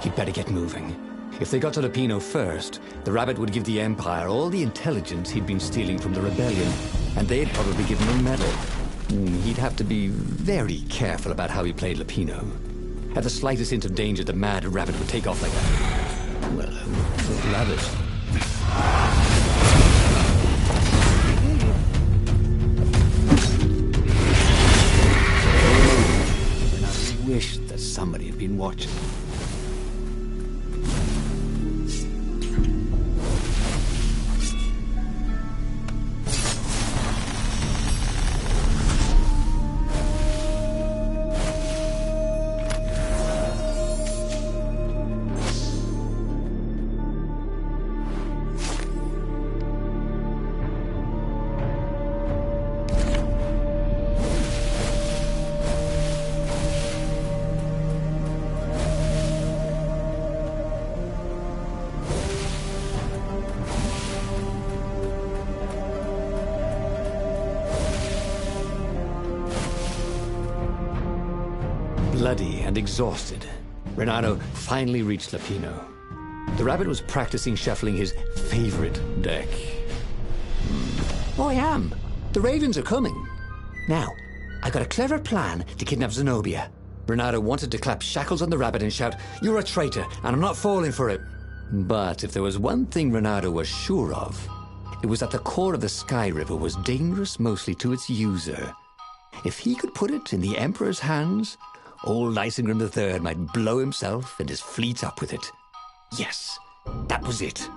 He'd better get moving. If they got to Lupino first, the Rabbit would give the Empire all the intelligence he'd been stealing from the rebellion, and they'd probably give him a medal. He'd have to be very careful about how he played Lupino. At the slightest hint of danger, the mad Rabbit would take off like a rabbit. And I wish that somebody had been watching. Bloody and exhausted, Renato finally reached Lupino. The Rabbit was practicing shuffling his favorite deck. Oh, I am. The Ravens are coming. Now, I got a clever plan to kidnap Zenobia. Renato wanted to clap shackles on the Rabbit and shout, "You're a traitor, and I'm not falling for it." But if there was one thing Renato was sure of, it was that the core of the Sky River was dangerous mostly to its user. If he could put it in the Emperor's hands, old Isengrim III might blow himself and his fleet up with it. Yes, that was it.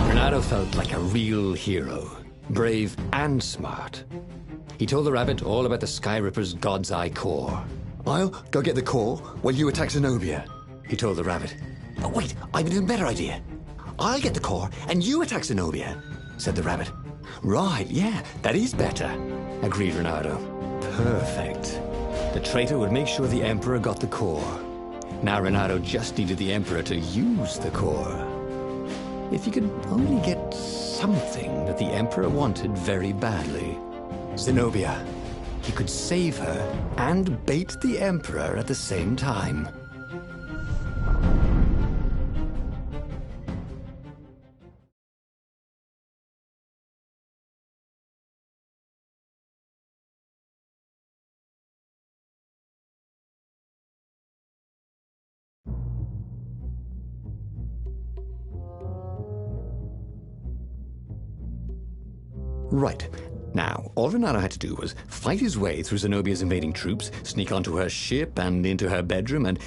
Renato felt like a real hero, brave and smart. He told the Rabbit all about the Sky Ripper's God's Eye core. "I'll go get the core while you attack Zenobia," he told the Rabbit. Oh, wait, I've an even better idea. I'll get the core and you attack Zenobia, said the Rabbit. "Right, yeah, that is better," agreed Renato. Perfect. The traitor would make sure the Emperor got the core. Now Renato just needed the Emperor to use the core. If he could only get something that the Emperor wanted very badly. Zenobia. He could save her and bait the Emperor at the same time. Right. Now, all Renato had to do was fight his way through Zenobia's invading troops, sneak onto her ship and into her bedroom, and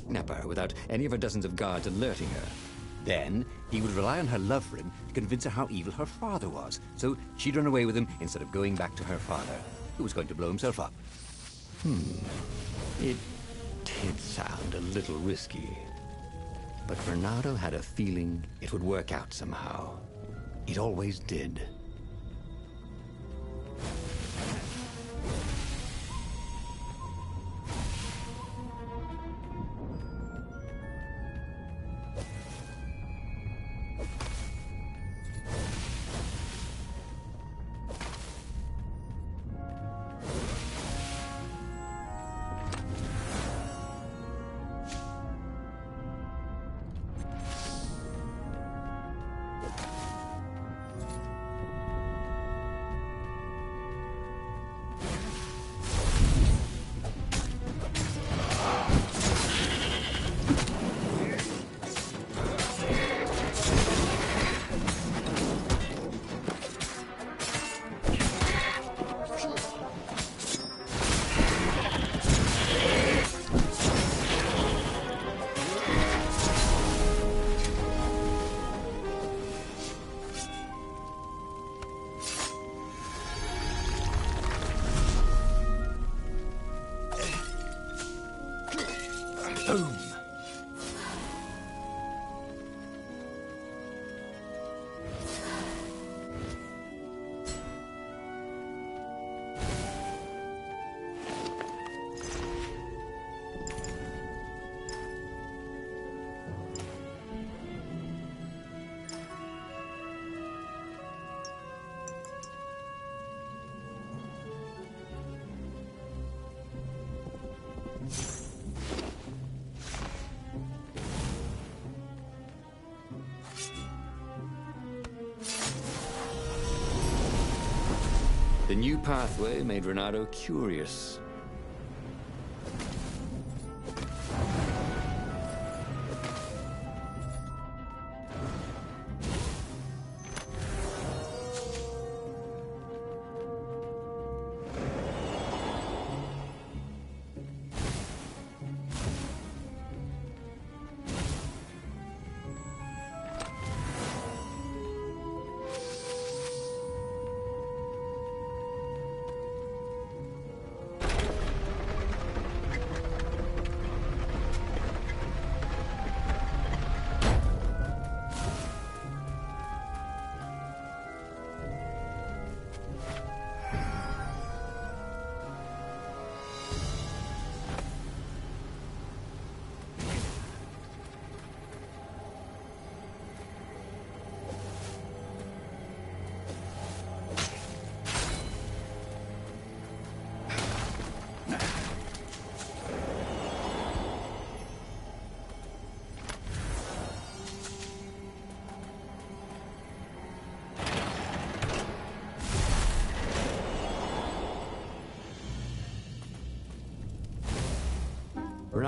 kidnap her without any of her dozens of guards alerting her. Then he would rely on her love for him to convince her how evil her father was, so she'd run away with him instead of going back to her father, who was going to blow himself up. It did sound a little risky. But Bernardo had a feeling it would work out somehow. It always did. The new pathway made Renato curious.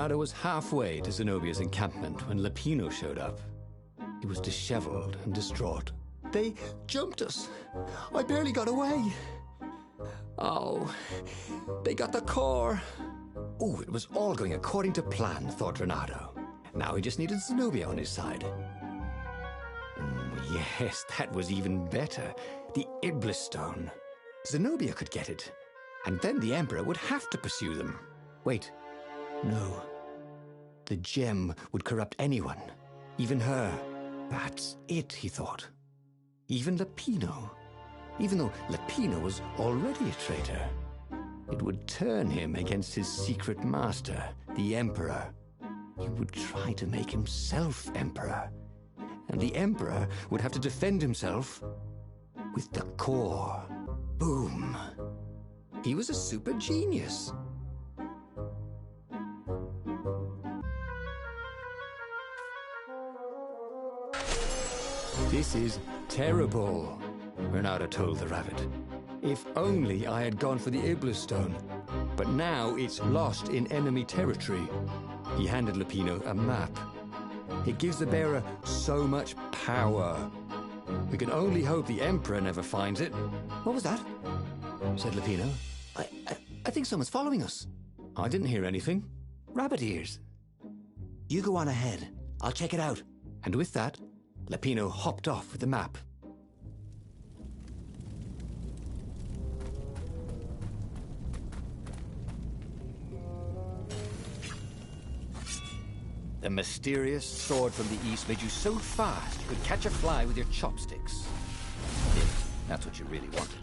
Bernardo was halfway to Zenobia's encampment when Lupino showed up. He was disheveled and distraught. They jumped us. I barely got away. Oh, they got the core. Oh, it was all going according to plan, thought Bernardo. Now he just needed Zenobia on his side. Yes, that was even better. The Iblis Stone. Zenobia could get it. And then the Emperor would have to pursue them. Wait. No. The gem would corrupt anyone. Even her. That's it, he thought. Even Lupino. Even though Lupino was already a traitor. It would turn him against his secret master, the Emperor. He would try to make himself Emperor. And the Emperor would have to defend himself with the core. Boom. He was a super genius. This is terrible, Bernardo told the rabbit. If only I had gone for the Iblis Stone. But now it's lost in enemy territory. He handed Lupino a map. It gives the bearer so much power. We can only hope the Emperor never finds it. What was that? Said Lupino. I think someone's following us. I didn't hear anything. Rabbit ears. You go on ahead. I'll check it out. And with that, Lapino hopped off with the map. The mysterious sword from the east made you so fast you could catch a fly with your chopsticks. If that's what you really wanted.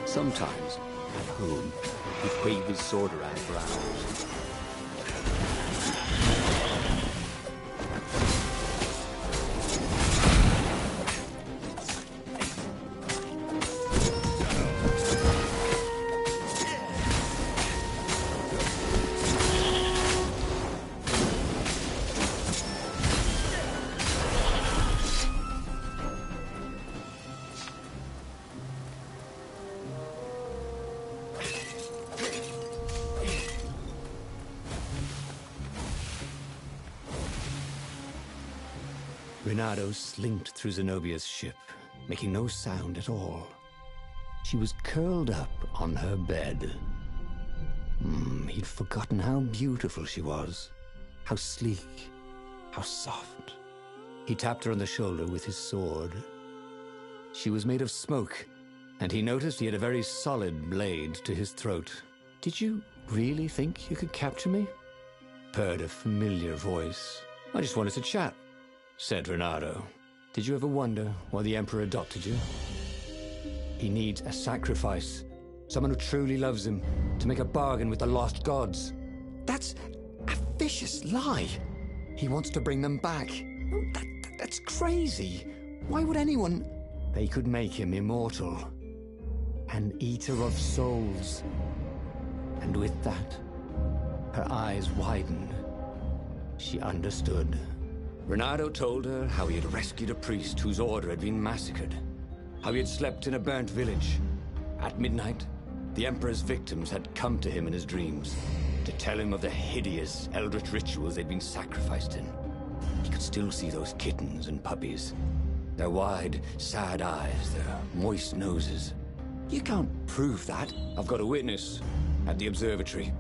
Sometimes, at home, he'd wave his sword around for hours. Renato slinked through Zenobia's ship, making no sound at all. She was curled up on her bed. He'd forgotten how beautiful she was, how sleek, how soft. He tapped her on the shoulder with his sword. She was made of smoke, and he noticed he had a very solid blade to his throat. "Did you really think you could capture me?" purred a familiar voice. "I just wanted to chat," said Renato. "Did you ever wonder why the Emperor adopted you? He needs a sacrifice, someone who truly loves him, to make a bargain with the lost gods." "That's a vicious lie. He wants to bring them back." That's crazy. Why would anyone... They could make him immortal, an eater of souls. And with that, her eyes widened. She understood. Renato told her how he had rescued a priest whose order had been massacred, how he had slept in a burnt village. At midnight, the Emperor's victims had come to him in his dreams to tell him of the hideous eldritch rituals they'd been sacrificed in. He could still see those kittens and puppies, their wide, sad eyes, their moist noses. "You can't prove that." "I've got a witness at the observatory."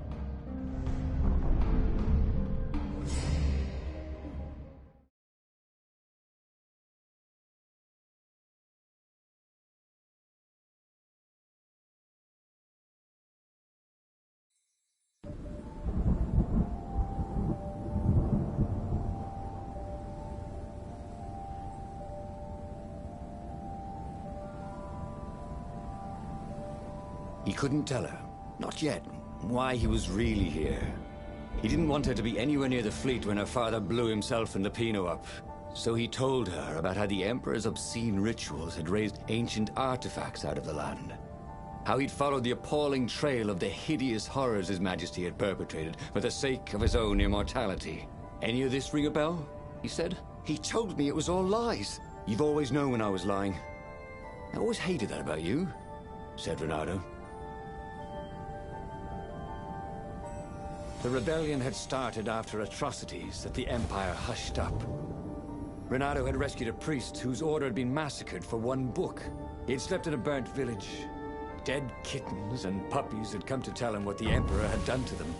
He couldn't tell her, not yet, why he was really here. He didn't want her to be anywhere near the fleet when her father blew himself and Lapino up. So he told her about how the Emperor's obscene rituals had raised ancient artifacts out of the land. How he'd followed the appalling trail of the hideous horrors His Majesty had perpetrated for the sake of his own immortality. Any of this ring a bell? he said. He told me it was all lies. You've always known when I was lying. I always hated that about you, said Renato. The rebellion had started after atrocities that the Empire hushed up. Renato had rescued a priest whose order had been massacred for one book. He had slept in a burnt village. Dead kittens and puppies had come to tell him what the Emperor had done to them.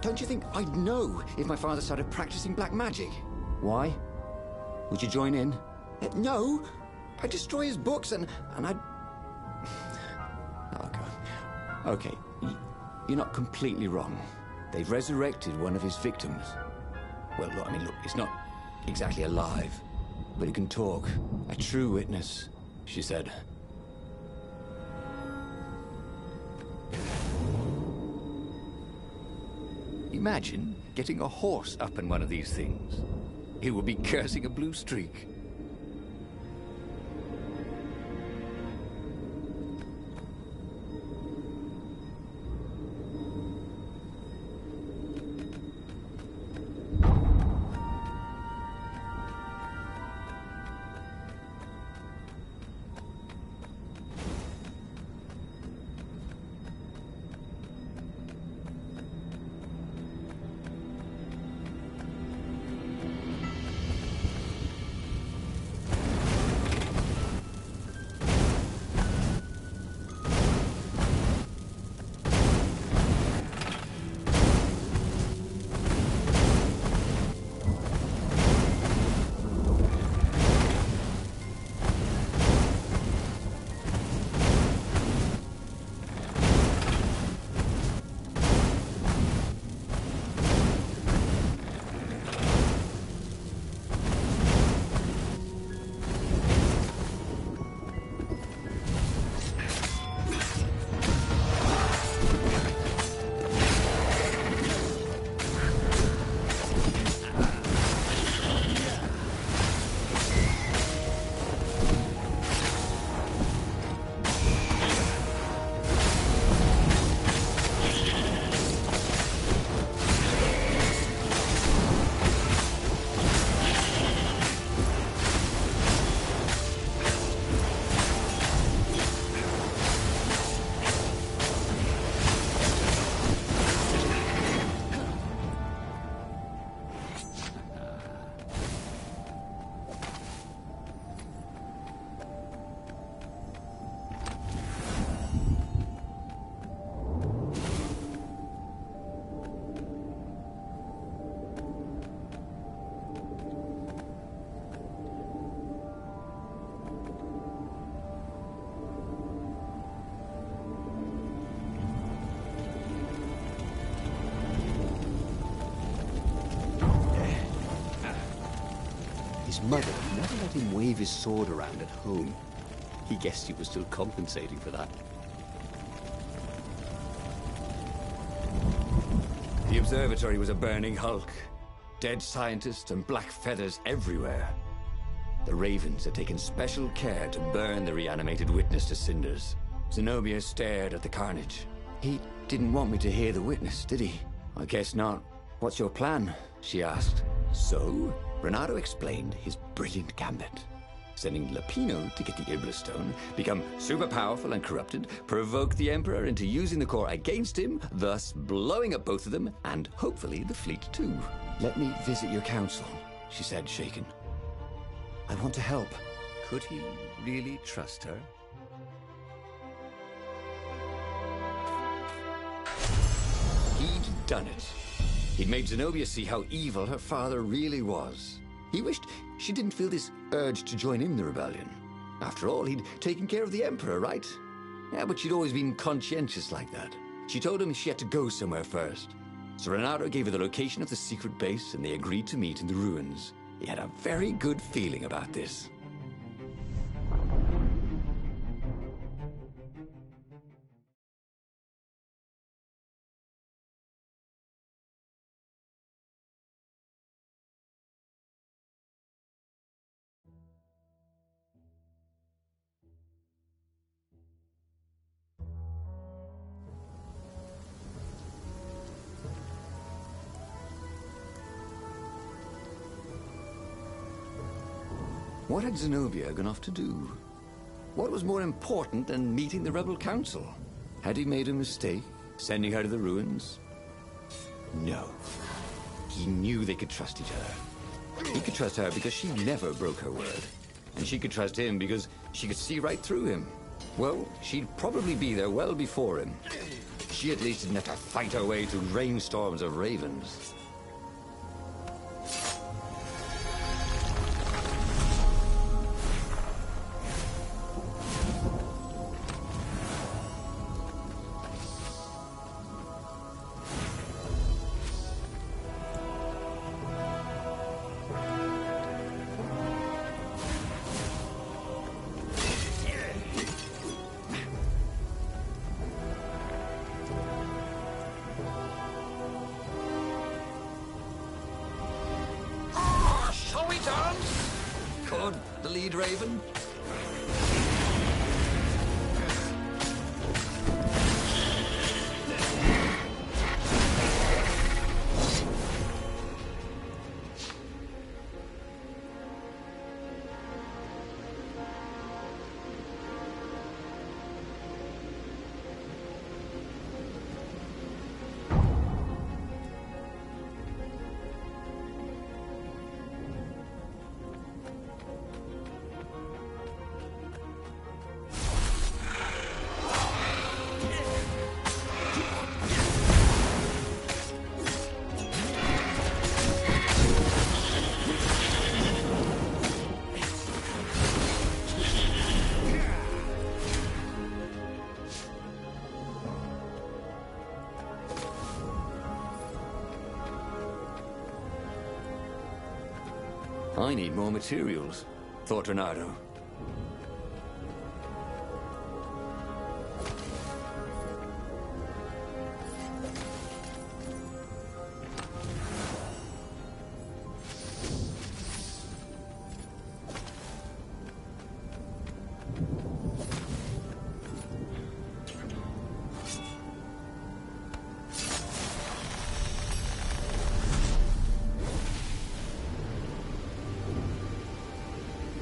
Don't you think I'd know if my father started practicing black magic? Why? Would you join in? No. I'd destroy his books and I'd... Oh, God. Okay, you're not completely wrong. They've resurrected one of his victims. Well, look, look, it's not exactly alive, but it can talk. A true witness, she said. Imagine getting a horse up in one of these things. It would be cursing a blue streak. His mother never let him wave his sword around at home. He guessed he was still compensating for that. The observatory was a burning hulk. Dead scientists and black feathers everywhere. The Ravens had taken special care to burn the reanimated witness to cinders. Zenobia stared at the carnage. He didn't want me to hear the witness, did he? I guess not. What's your plan? She asked. So, Renato explained his brilliant gambit. Sending Lapino to get the Iblis Stone, become super powerful and corrupted, provoke the Emperor into using the core against him, thus blowing up both of them, and hopefully the fleet too. Let me visit your council, she said, shaken. I want to help. Could he really trust her? He'd done it. He'd made Zenobia see how evil her father really was. He wished she didn't feel this urge to join in the rebellion. After all, he'd taken care of the Emperor, right? Yeah, but she'd always been conscientious like that. She told him she had to go somewhere first. So Renato gave her the location of the secret base, and they agreed to meet in the ruins. He had a very good feeling about this. What had Zenobia gone off to do? What was more important than meeting the rebel council? Had he made a mistake, sending her to the ruins? No. He knew they could trust each other. He could trust her because she never broke her word. And she could trust him because she could see right through him. Well, she'd probably be there well before him. She at least didn't have to fight her way through rainstorms of ravens. The lead raven? I need more materials, thought Renato.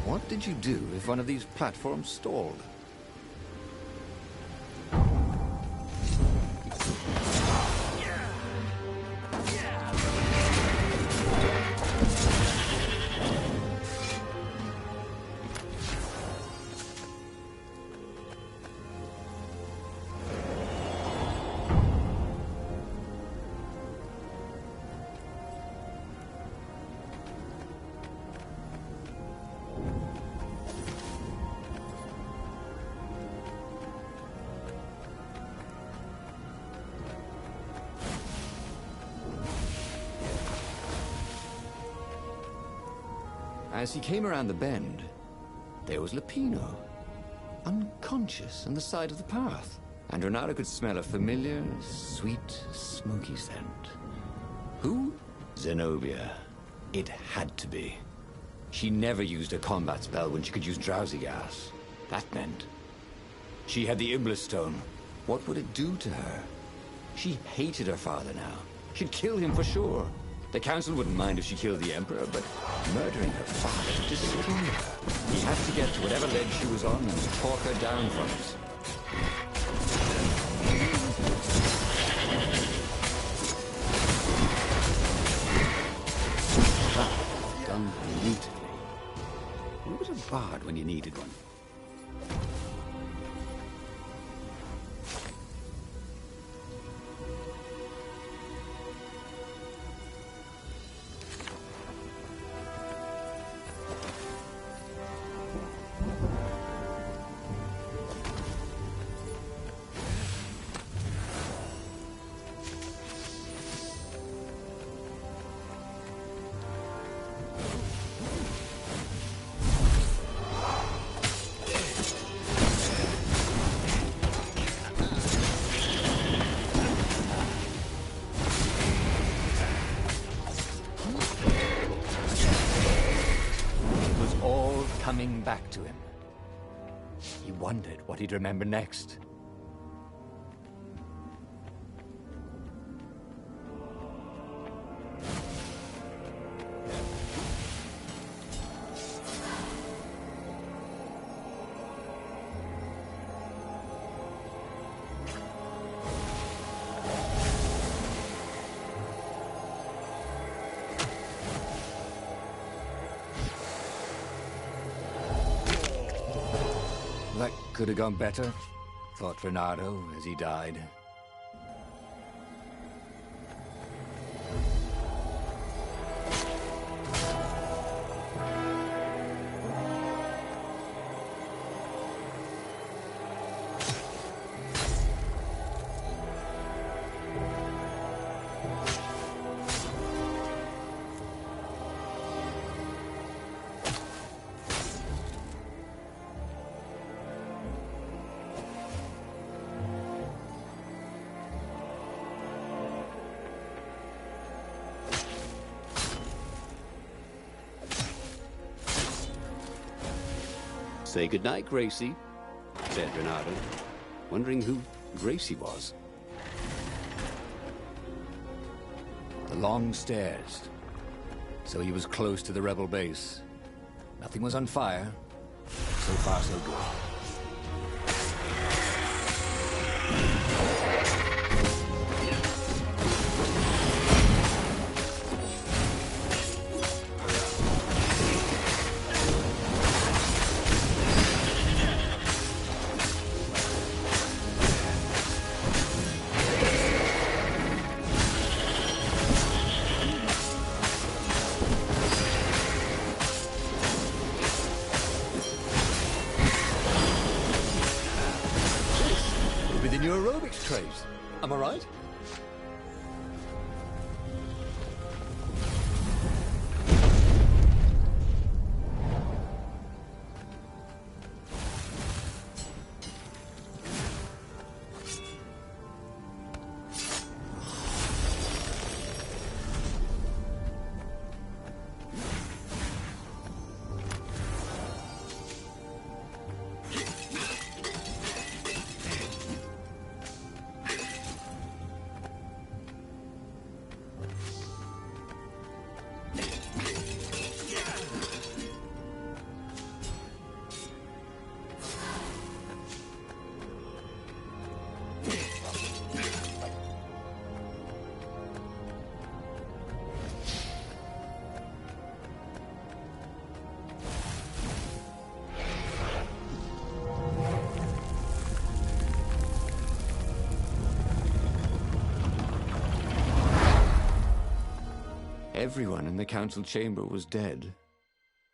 What did you do if one of these platforms stalled? As he came around the bend, there was Lapino, unconscious on the side of the path. And Renato could smell a familiar, sweet, smoky scent. Who? Zenobia. It had to be. She never used a combat spell when she could use drowsy gas. That meant she had the Iblis Stone. What would it do to her? She hated her father now. She'd kill him for sure. The Council wouldn't mind if she killed the Emperor, but murdering her father would destroy her. He had to get to whatever ledge she was on and talk her down from it. Done beautifully. Who was a bard when you needed one? Coming back to him. He wondered what he'd remember next. That could have gone better, thought Renato as he died. Say goodnight, Gracie, said Renato, wondering who Gracie was. The long stairs. So he was close to the rebel base. Nothing was on fire. So far, so good. Within your aerobics trays. Am I right? Everyone in the council chamber was dead.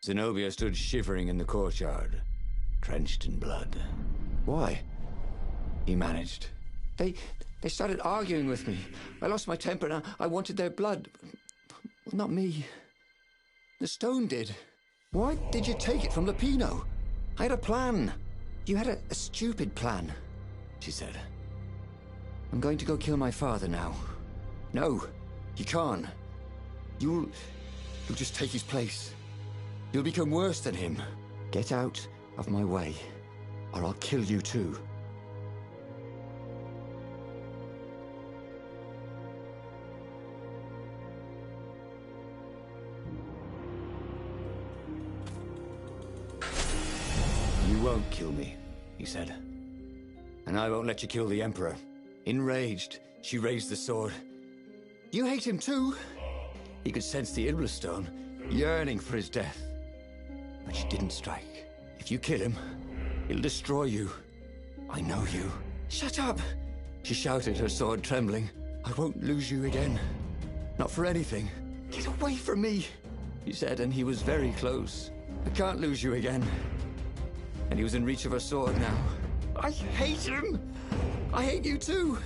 Zenobia stood shivering in the courtyard, drenched in blood. Why? He managed. They started arguing with me. I lost my temper and I wanted their blood. Well, not me. The stone did. Why did you take it from Lupino? I had a plan. You had a stupid plan, she said. I'm going to go kill my father now. No, you can't. You'll just take his place. You'll become worse than him. Get out of my way, or I'll kill you too. You won't kill me, he said. And I won't let you kill the Emperor. Enraged, she raised the sword. You hate him too? He could sense the Iblastone, yearning for his death. But she didn't strike. If you kill him, he'll destroy you. I know you. Shut up! She shouted, her sword trembling. I won't lose you again. Not for anything. Get away from me, he said, and he was very close. I can't lose you again. And he was in reach of her sword now. I hate him! I hate you too!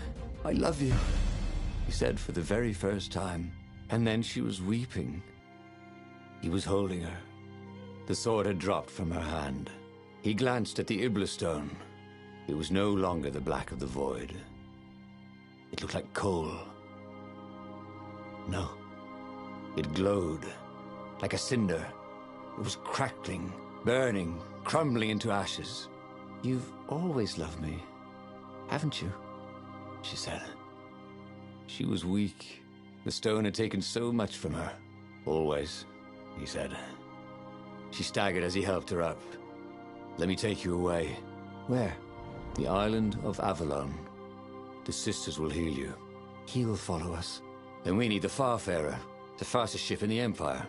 I love you, he said for the very first time. And then she was weeping. He was holding her. The sword had dropped from her hand. He glanced at the Iblastone. It was no longer the black of the void. It looked like coal. No. It glowed, like a cinder. It was crackling, burning, crumbling into ashes. You've always loved me, haven't you? She said. She was weak. The stone had taken so much from her. Always, he said. She staggered as he helped her up. Let me take you away. Where? The island of Avalon. The sisters will heal you. He'll follow us. Then we need the Farfarer, the fastest ship in the Empire.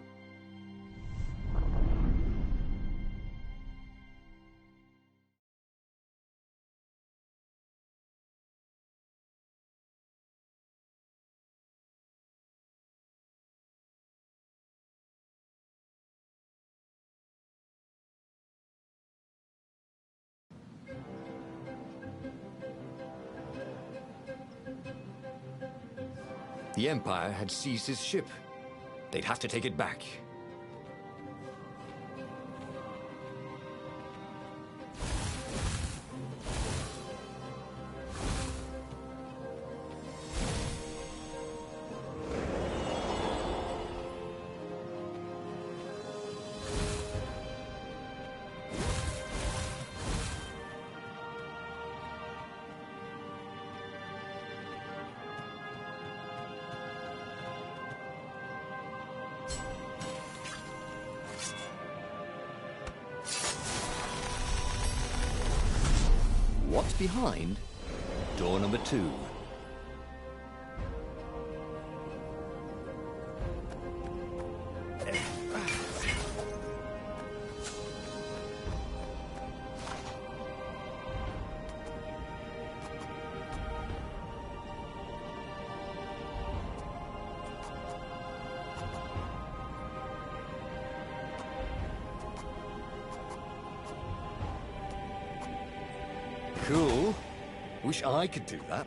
The Empire had seized his ship. They'd have to take it back. What's behind door number 2? Cool. Wish I could do that.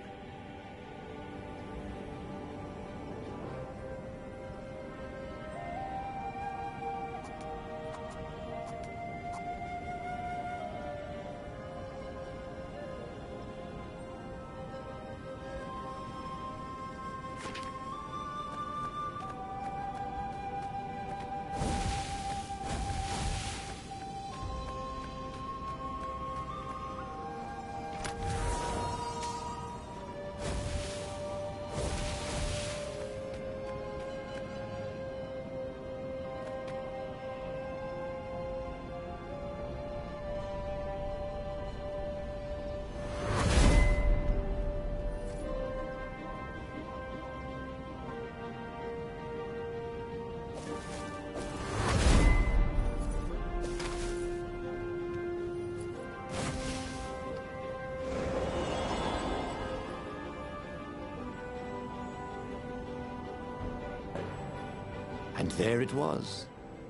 And there it was,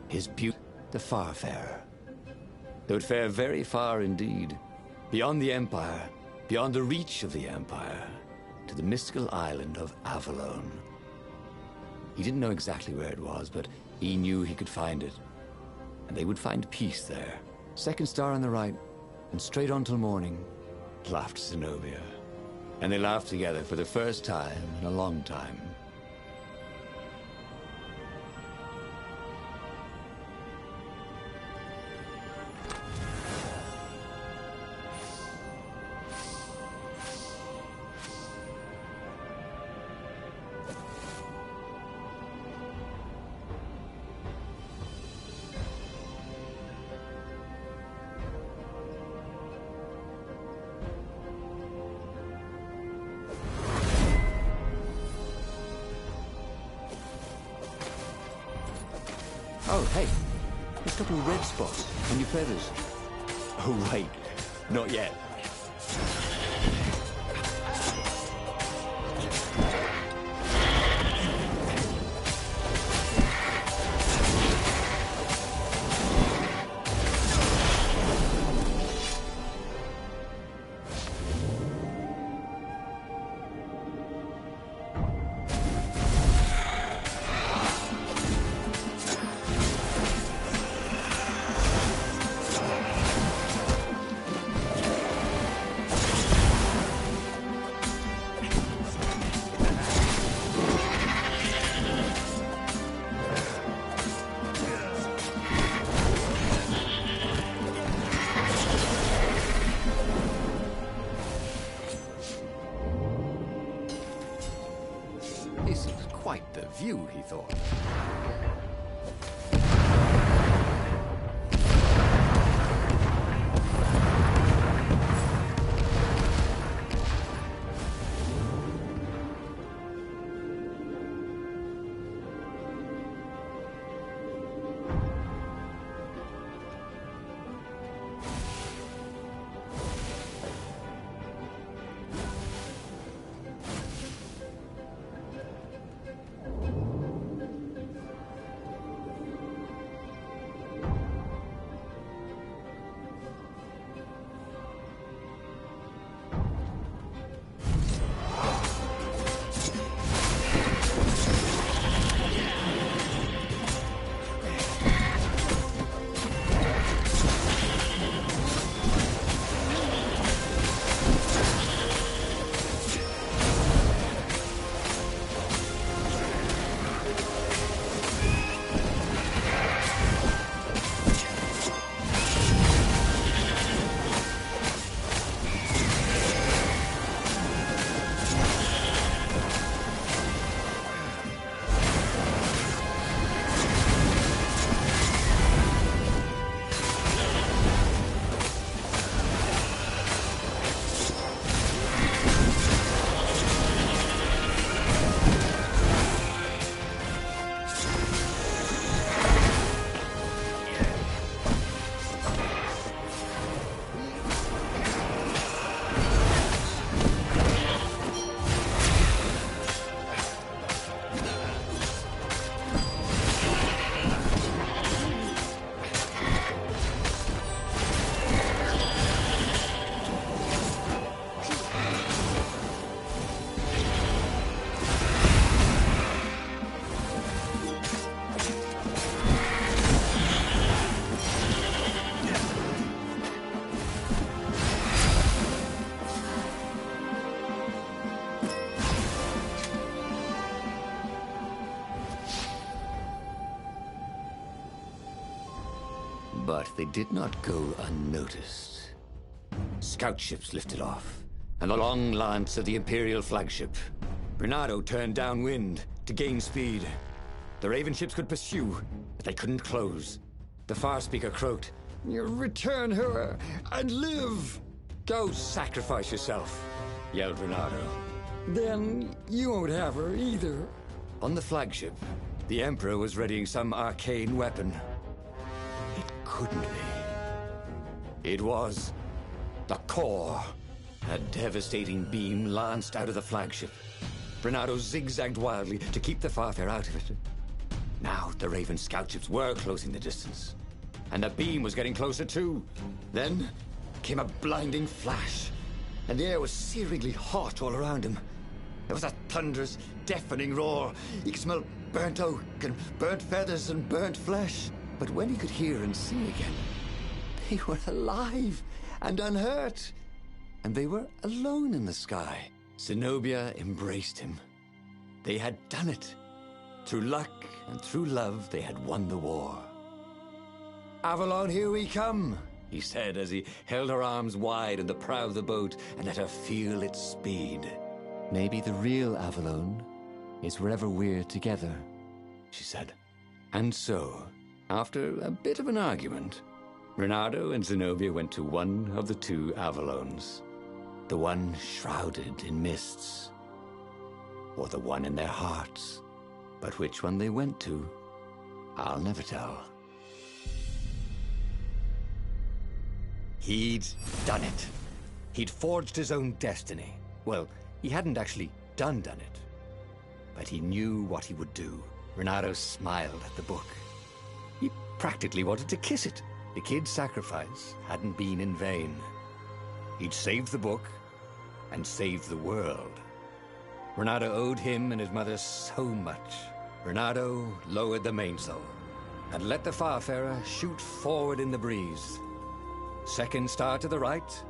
his beauty, the Farfarer. They would fare very far indeed, beyond the Empire, beyond the reach of the Empire, to the mystical island of Avalon. He didn't know exactly where it was, but he knew he could find it. And they would find peace there. Second star on the right, and straight on till morning, laughed Zenobia. And they laughed together for the first time in a long time. Hey, there's a couple of red spots on your feathers. Oh, wait. Not yet. This is quite the view, he thought. But they did not go unnoticed. Scout ships lifted off, and the long lance of the Imperial flagship. Bernardo turned downwind to gain speed. The Raven ships could pursue, but they couldn't close. The Farspeaker croaked, You return her and live! "Go sacrifice yourself," yelled Bernardo. Then you won't have her either. On the flagship, the Emperor was readying some arcane weapon. It couldn't be. It was the core. A devastating beam lanced out of the flagship. Bernardo zigzagged wildly to keep the Farfair out of it. Now the Raven scout ships were closing the distance, and the beam was getting closer too. Then came a blinding flash, and the air was searingly hot all around him. There was a thunderous, deafening roar. He could smell burnt oak and burnt feathers and burnt flesh. But when he could hear and see again, they were alive and unhurt. And they were alone in the sky. Zenobia embraced him. They had done it. Through luck and through love, they had won the war. "Avalon, here we come," he said as he held her arms wide in the prow of the boat and let her feel its speed. "Maybe the real Avalon is wherever we're together," she said. And so, after a bit of an argument, Bernardo and Zenobia went to one of the two Avalons. The one shrouded in mists, or the one in their hearts. But which one they went to, I'll never tell. He'd done it. He'd forged his own destiny. Well, he hadn't actually done it. But he knew what he would do. Renato smiled at the book. He practically wanted to kiss it. The kid's sacrifice hadn't been in vain. He'd saved the book and saved the world. Renato owed him and his mother so much. Renato lowered the mainsail and let the Farfarer shoot forward in the breeze. Second star to the right,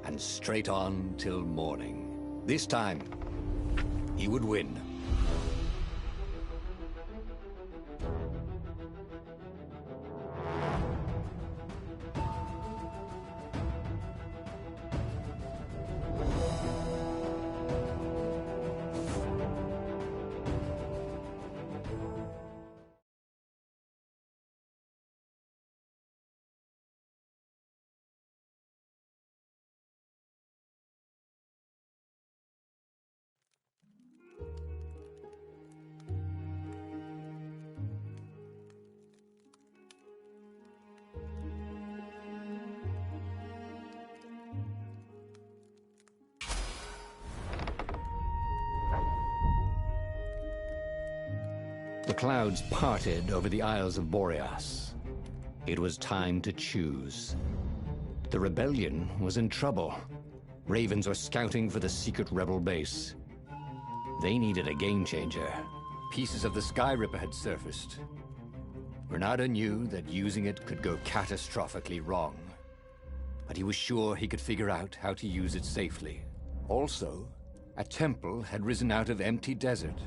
and straight on till morning. This time, he would win. The clouds parted over the Isles of Boreas. It was time to choose. The rebellion was in trouble. Ravens were scouting for the secret rebel base. They needed a game changer. Pieces of the Sky Ripper had surfaced. Renato knew that using it could go catastrophically wrong. But he was sure he could figure out how to use it safely. Also, a temple had risen out of empty desert.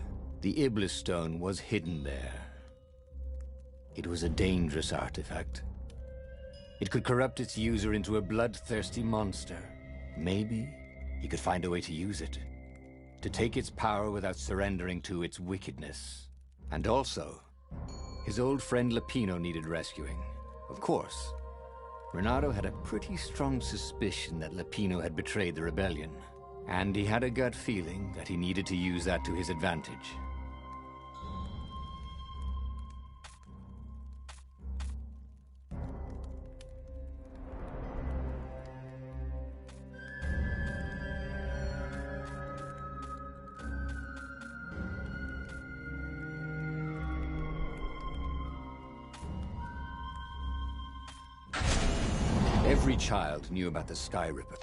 The Iblis stone was hidden there. It was a dangerous artifact. It could corrupt its user into a bloodthirsty monster. Maybe he could find a way to use it, to take its power without surrendering to its wickedness. And also, his old friend Lupino needed rescuing. Of course, Renato had a pretty strong suspicion that Lupino had betrayed the rebellion, and he had a gut feeling that he needed to use that to his advantage. Every child knew about the Sky Ripper.